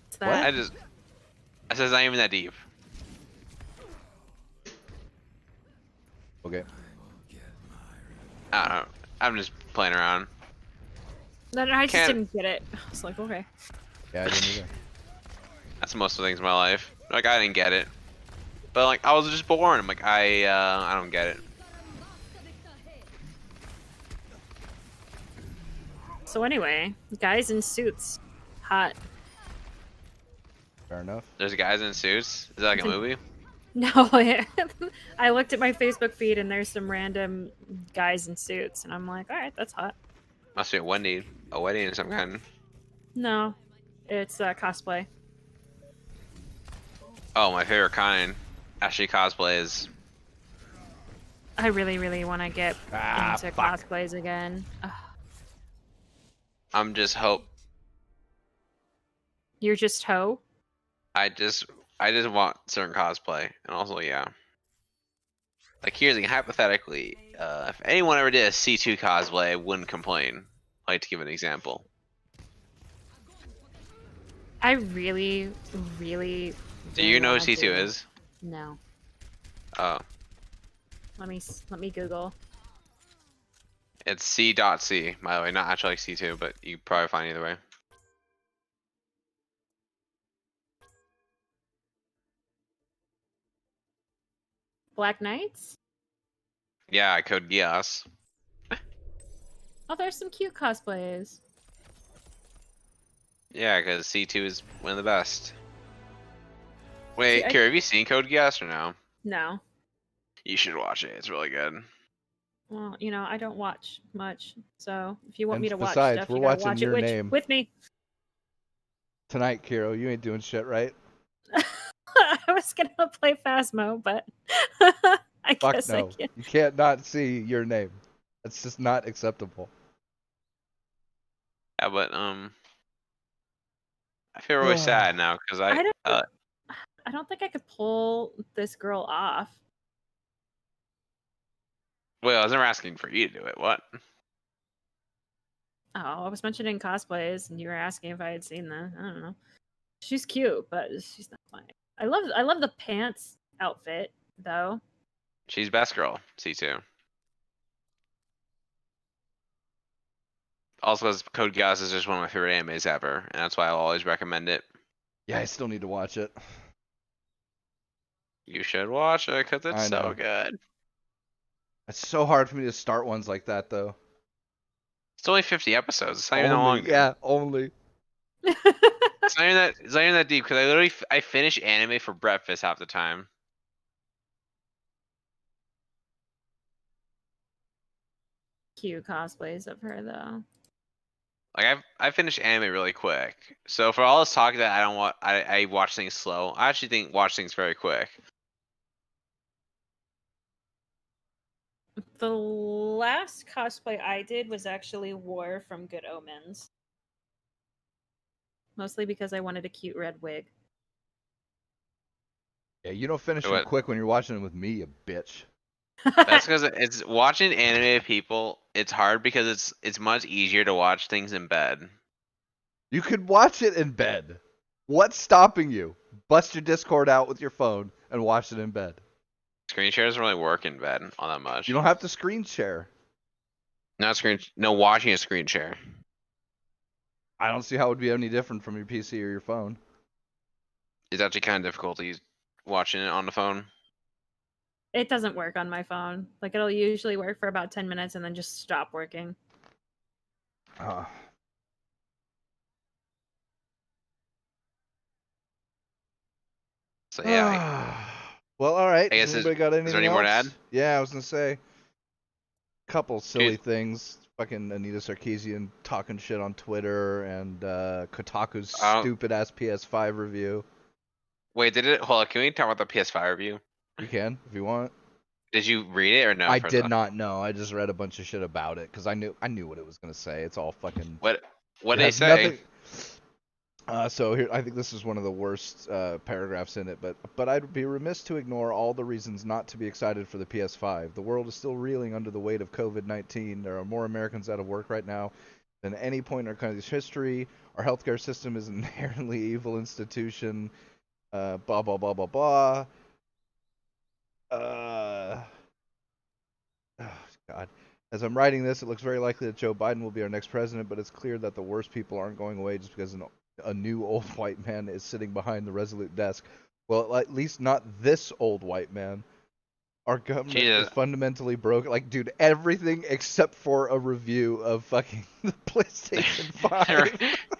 It's that. I said it's not even that deep. Okay. I don't know. I'm just playing around. No, I just Can't- didn't get it. I was like, okay. Yeah, I didn't either. That's most of the things in my life. Like I didn't get it, but like I was just born. I'm like I don't get it. So anyway, guys in suits, hot. Fair enough. There's guys in suits. Is that like a movie? No, I looked at my Facebook feed and there's some random guys in suits, and I'm like, all right, that's hot. Must be a wedding of some kind. No, it's cosplay. Oh, my favorite kind. Actually, cosplay is. I really, really want to get into fuck. cosplays again. Ugh. I'm just hope. You're just hoe? I just want certain cosplay, and also yeah. Like here's the hypothetically, if anyone ever did a C2 cosplay, I wouldn't complain. I'd like to give an example. I really, really. Do you know who wanna C2 do- is? No. Oh, Let me Google. it's C.C. By the way, not actually like C2, but you probably find either way. Black Knights? Yeah, Code Geass. Oh, there's some cute cosplays. Yeah, because C2 is one of the best. Wait, See, I- Kira, have you seen Code Geass or no? No. You should watch it. It's really good. Well, you know, I don't watch much, so if you want And me to watch besides, stuff, we're you gotta watching watch your it name. with me. Tonight, Kiro, you ain't doing shit, right? I was gonna play Phasmo, but I Fuck guess I no. can't. You can't not see your name. That's just not acceptable. Yeah, but I feel really sad now because I don't. uh, I don't think I could pull this girl off. well, I was never asking for you to do it. What? Oh, I was mentioning cosplays, and you were asking if I had seen them. I don't know. She's cute, but she's not funny. I love the pants outfit though. She's best girl, C2. Also, because Code Geass is just one of my favorite animes ever, and that's why I'll always recommend it. Yeah, I still need to watch it. You should watch it because it's I know. so good. It's so hard for me to start ones like that, though. It's only 50 episodes. It's not even that long. Yeah, only. It's not even that. It's not even that deep because I literally I finish anime for breakfast half the time. Cute cosplays of her though. Like I finish anime really quick. So for all this talk that I don't want, I watch things slow. I actually think watch things very quick. The last cosplay I did was actually War from Good Omens. Mostly because I wanted a cute red wig. Yeah, you don't finish So them what- quick when you're watching it with me, you bitch. That's because it's watching anime people. It's hard because it's much easier to watch things in bed. You could watch it in bed. What's stopping you? Bust your Discord out with your phone and watch it in bed. Screen share doesn't really work in bed all that much. You don't have to screen share. No watching a screen share. I don't see how it would be any different from your PC or your phone. It's actually kind of difficult to use watching it on the phone. It doesn't work on my phone. Like it'll usually work for about 10 minutes and then just stop working. So yeah, Well, all right. I guess Has anybody got anything any more to else? add? Yeah, I was gonna say. Couple silly Dude. things. Fucking Anita Sarkeesian talking shit on Twitter and Kotaku's Oh. stupid ass PS5 review. wait, did it? Hold on, can we talk about the PS5 review? You can if you want. Did you read it or no? I for did the- not know. I just read a bunch of shit about it because I knew what it was gonna say. It's all fucking. What it they has say? nothing- So here, I think this is one of the worst paragraphs in it, but I'd be remiss to ignore all the reasons not to be excited for the PS5. The world is still reeling under the weight of COVID-19. There are more Americans out of work right now than any point in our country's history. Our healthcare system is an inherently evil institution. Blah blah blah blah blah. Oh, God. As I'm writing this, it looks very likely that Joe Biden will be our next president, but it's clear that the worst people aren't going away just because a new old white man is sitting behind the Resolute desk. Well, at least not this old white man. Our government is fundamentally broken. Like, dude, everything except for a review of fucking the PlayStation 5.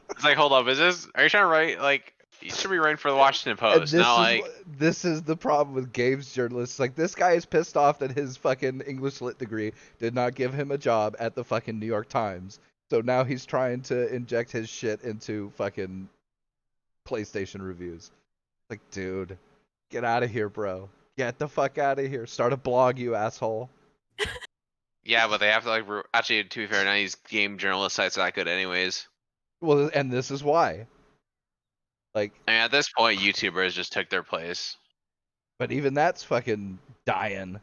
It's like, hold up, are you trying to write, like, you should be writing for the Washington Post, not like... This is the problem with Gabe's journalists. Like, this guy is pissed off that his fucking English lit degree did not give him a job at the fucking New York Times. So now he's trying to inject his shit into fucking PlayStation reviews. Like, dude, get out of here, bro. Get the fuck out of here. Start a blog, you asshole. Yeah, but they have to, like, actually, to be fair, none of these game journalist sites are that good anyways. Well, and this is why. Like, I mean, at this point, YouTubers just took their place. but even that's fucking dying.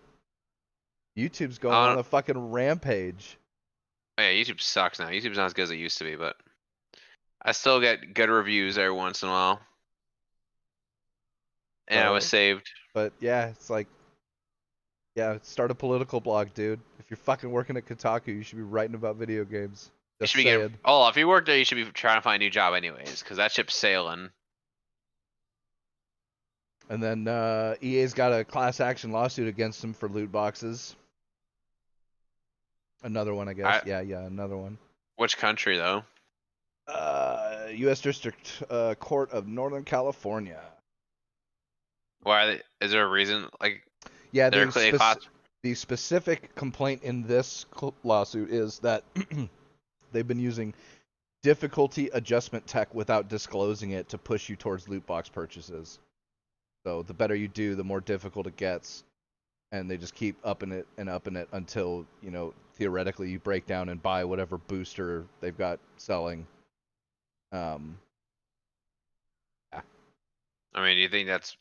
YouTube's going on a fucking rampage. Oh, yeah, YouTube sucks now. YouTube's not as good as it used to be, but I still get good reviews every once in a while. And I was saved. But yeah, it's like, yeah, start a political blog, dude. If you're fucking working at Kotaku, you should be writing about video games. You Just should be saying. getting, oh, if you work there, you should be trying to find a new job anyways, because that ship's sailing. And then EA's got a class action lawsuit against them for loot boxes. Another one, I guess. Yeah, another one. Which country, though? U.S. District Court of Northern California. Why are they, is there a reason? Like, Yeah, they're the specific complaint in this lawsuit is that they've been using difficulty adjustment tech without disclosing it to push you towards loot box purchases. So the better you do, the more difficult it gets. And they just keep upping it until, you know, theoretically you break down and buy whatever booster they've got selling. I mean, do you think that's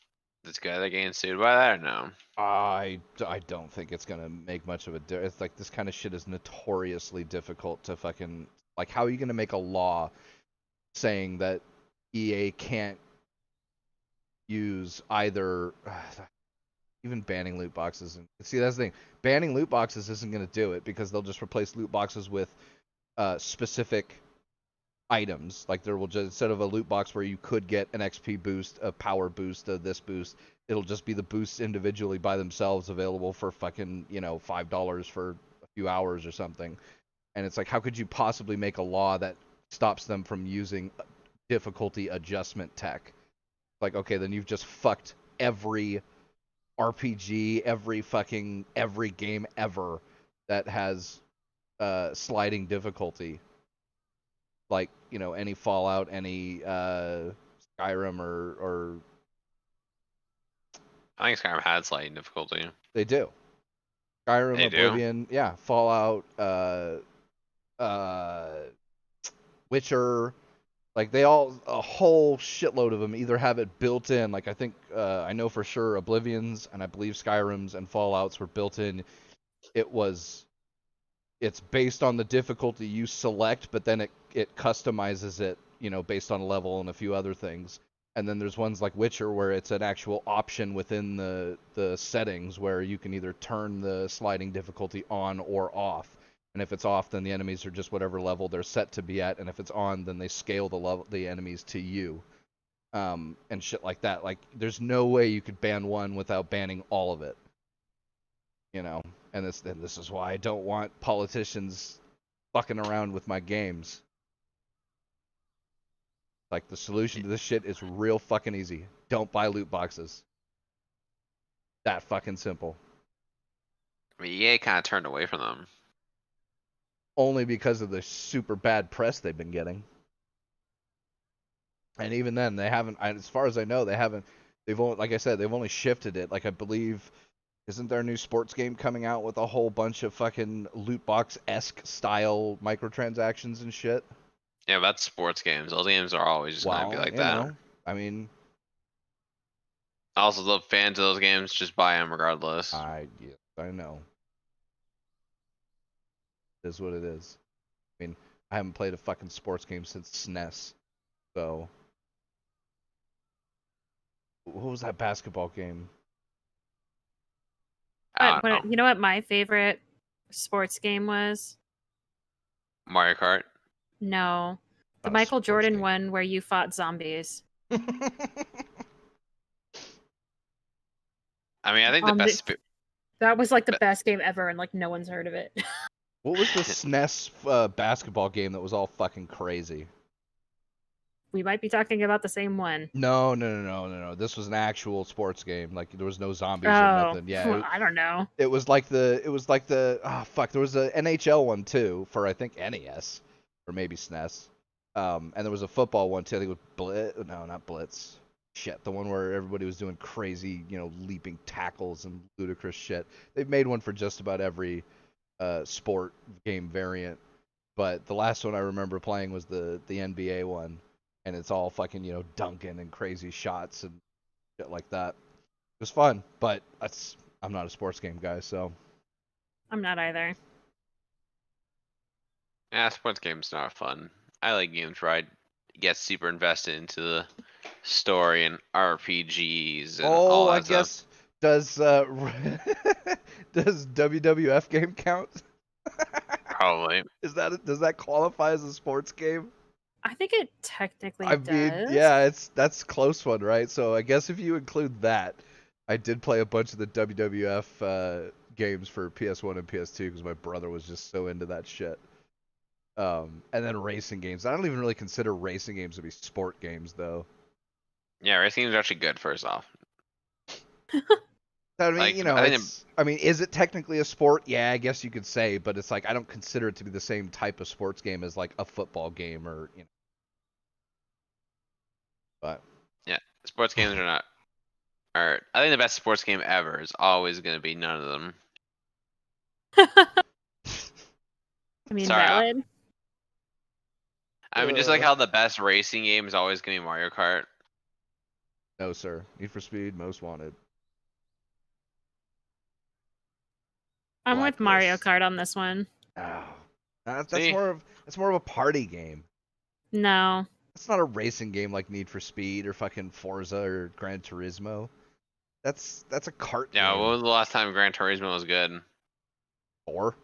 good? They're getting sued by that or no? I don't think it's gonna make much of a difference. It's like this kind of shit is notoriously difficult to fucking, like, how are you gonna make a law saying that EA can't use either even banning loot boxes? And see, that's the thing, banning loot boxes isn't gonna do it because they'll just replace loot boxes with specific items. Like, there will just, instead of a loot box where you could get an XP boost, a power boost, this boost, it'll just be the boosts individually by themselves available for fucking, you know, $5 for a few hours or something. And it's like, how could you possibly make a law that stops them from using difficulty adjustment tech? Like, okay, then you've just fucked every RPG, every game ever that has sliding difficulty. Like, you know, any Fallout, any Skyrim or I think Skyrim had sliding difficulty. they do. Skyrim, They do? Oblivion, yeah, Fallout, Witcher, like they all, a whole shitload of them either have it built in. Like I think I know for sure Oblivions and I believe Skyrims and Fallouts were built in. It's based on the difficulty you select, but then it customizes it, you know, based on level and a few other things. And then there's ones like Witcher where it's an actual option within the settings where you can either turn the sliding difficulty on or off. And if it's off, then the enemies are just whatever level they're set to be at. And if it's on, then they scale the enemies to you. And shit like that. Like, there's no way you could ban one without banning all of it. You know? And this is why I don't want politicians fucking around with my games. Like, the solution to this shit is real fucking easy. Don't buy loot boxes. That fucking simple. I mean, EA kind of turned away from them. Only because of the super bad press they've been getting. And even then, they haven't, as far as I know, they've only, like I said, they've only shifted it. Like, I believe, isn't there a new sports game coming out with a whole bunch of fucking loot box-esque style microtransactions and shit? Yeah, that's sports games. Those games are always just gonna be like that. Know, I mean, Also, the fans of those games just buy them regardless. I know. It is what it is. I mean, I haven't played a fucking sports game since SNES. So, what was that basketball game? I don't know. You know what my favorite sports game was? Mario Kart. No. The Not a Michael sports Jordan game. one where you fought zombies. I mean, I think the best. That was like the best game ever, and like no one's heard of it. What was the SNES basketball game that was all fucking crazy? We might be talking about the same one. No. This was an actual sports game. Like there was no zombies or Oh, nothing. Yeah, I don't know. it was like the oh fuck. There was a NHL one too for I think NES or maybe SNES. And there was a football one too. I think it was Blitz. No, not Blitz. Shit, the one where everybody was doing crazy, you know, leaping tackles and ludicrous shit. They've made one for just about every sport game variant. But the last one I remember playing was the NBA one, and it's all fucking, you know, dunking and crazy shots and shit like that. It was fun, but I'm not a sports game guy, so I'm not either. Yeah, sports games are fun. I like games where I get super invested into the story and RPGs and all that I stuff. guess does does WWF game count? Probably. Does that qualify as a sports game? I think it technically I does. mean, yeah, that's a close one, right? So I guess if you include that, I did play a bunch of the WWF games for PS1 and PS2 because my brother was just so into that shit. And then racing games. I don't even really consider racing games to be sport games, though. Yeah, racing games are actually good. First off, I mean, Like, you know, I think I mean, is it technically a sport? Yeah, I guess you could say, but it's like I don't consider it to be the same type of sports game as like a football game or, you know. But sports games are not. I think the best sports game ever is always going to be none of them. I mean, Sorry, valid. I mean, just like how the best racing game is always going to be Mario Kart. no, sir. Need for Speed, Most Wanted. I'm with Mario Blacklist. Kart on this one. Oh, that's See? more of a party game. No. It's not a racing game like Need for Speed or fucking Forza or Gran Turismo. That's a kart Yeah, game. when was the last time Gran Turismo was good? Or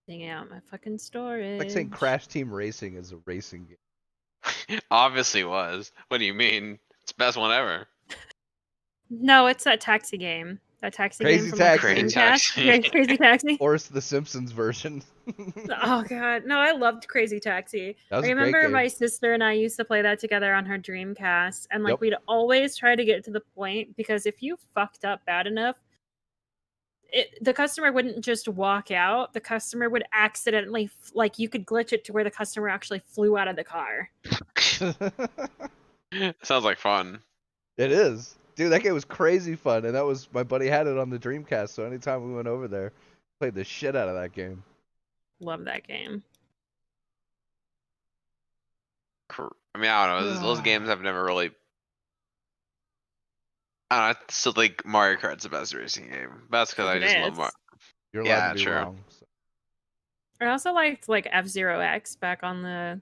Hanging out my fucking storage. like saying Crash Team Racing is a racing game. Obviously was. What do you mean? It's the best one ever. No, it's that taxi game. That taxi Crazy game from Taxi. like, Crazy Dreamcast. Taxi. Crazy Taxi. Or it's the Simpsons version. Oh god, no, I loved Crazy Taxi. That was I a great remember game. my sister and I used to play that together on her Dreamcast, and like Yep. we'd always try to get to the point because if you fucked up bad enough, the customer wouldn't just walk out. The customer would accidentally, like, you could glitch it to where the customer actually flew out of the car. Sounds like fun. It is. Dude, that game was crazy fun, and that was my buddy had it on the Dreamcast, so anytime we went over there, played the shit out of that game. Love that game. I mean, I don't know. Those games have never really. I don't know. I still think Mario Kart's the best racing game. That's because I It just love is. Mario. You're allowed Yeah, to be true. wrong. So. I also liked like F-Zero X back on the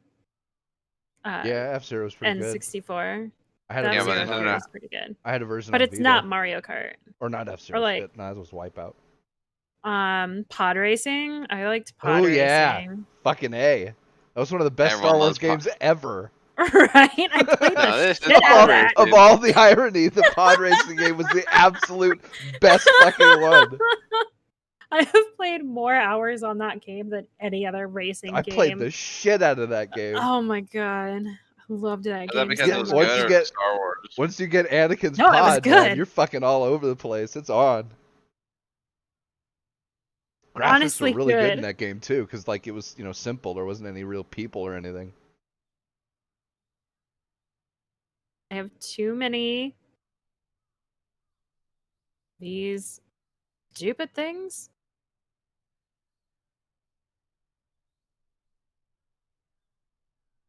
Yeah, F-Zero's pretty good. N64. I had a That Yeah, version but on it's not- is pretty good. I had a version But on it's Vita. not Mario Kart. Or not F-Zero. or like- shit. No, that was Wipeout. Pod racing. I liked pod Oh, yeah. racing. Fucking A. That was one of the best Everyone Star Wars loves games ever. Right? I played No, the this- shit this out of pod that. race- Of all the irony, the pod racing game was the absolute best fucking one. I have played more hours on that game than any other racing I game. played the shit out of that game. Oh my god. I loved that Is game. that because Yeah, it was so once much. you good or get- Star Wars? Once you get Anakin's No, it was pod, man, good. you're fucking all over the place. It's on. Graphics Honestly were really good in good. that game too, because like it was simple. There wasn't any real people or anything. I have too many these stupid things.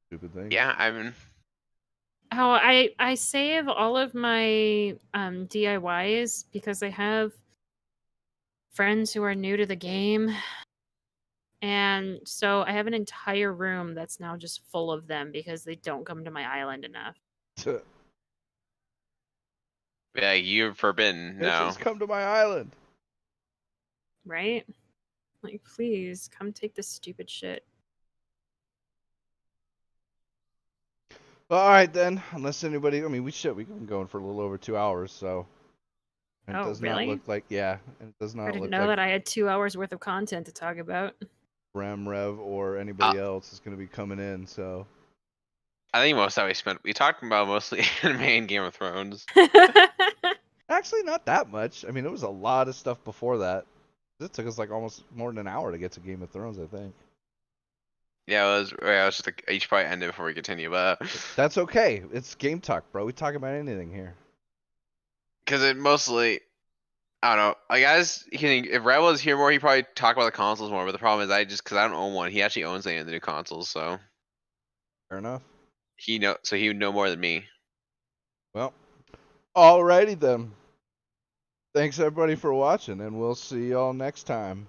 Stupid thing. Yeah, I mean, Oh, I save all of my DIYs because I have friends who are new to the game. And so I have an entire room that's now just full of them because they don't come to my island enough. yeah, you're forbidden. No. Bitches, come to my island. Right? Like, please come take this stupid shit. Well, all right then. Unless anybody, I mean, we've been going for a little over 2 hours, so. And it Oh, does really? not look like, yeah, and it does not I didn't look know like that I had 2 hours worth of content to talk about. Ram Rev or anybody else is going to be coming in. So I think most of we talked about mostly anime and Game of Thrones. actually, not that much. I mean, there was a lot of stuff before that. It took us like almost more than an hour to get to Game of Thrones, I think. Yeah, it was just like, each probably end it before we continue, but That's okay. It's game talk, bro. We talk about anything here. because it mostly, I don't know. Like if Red was here more, he'd probably talk about the consoles more. But the problem is, because I don't own one. He actually owns any of the new consoles, so Fair enough. he would know more than me. Well, alrighty then. Thanks everybody for watching, and we'll see y'all next time.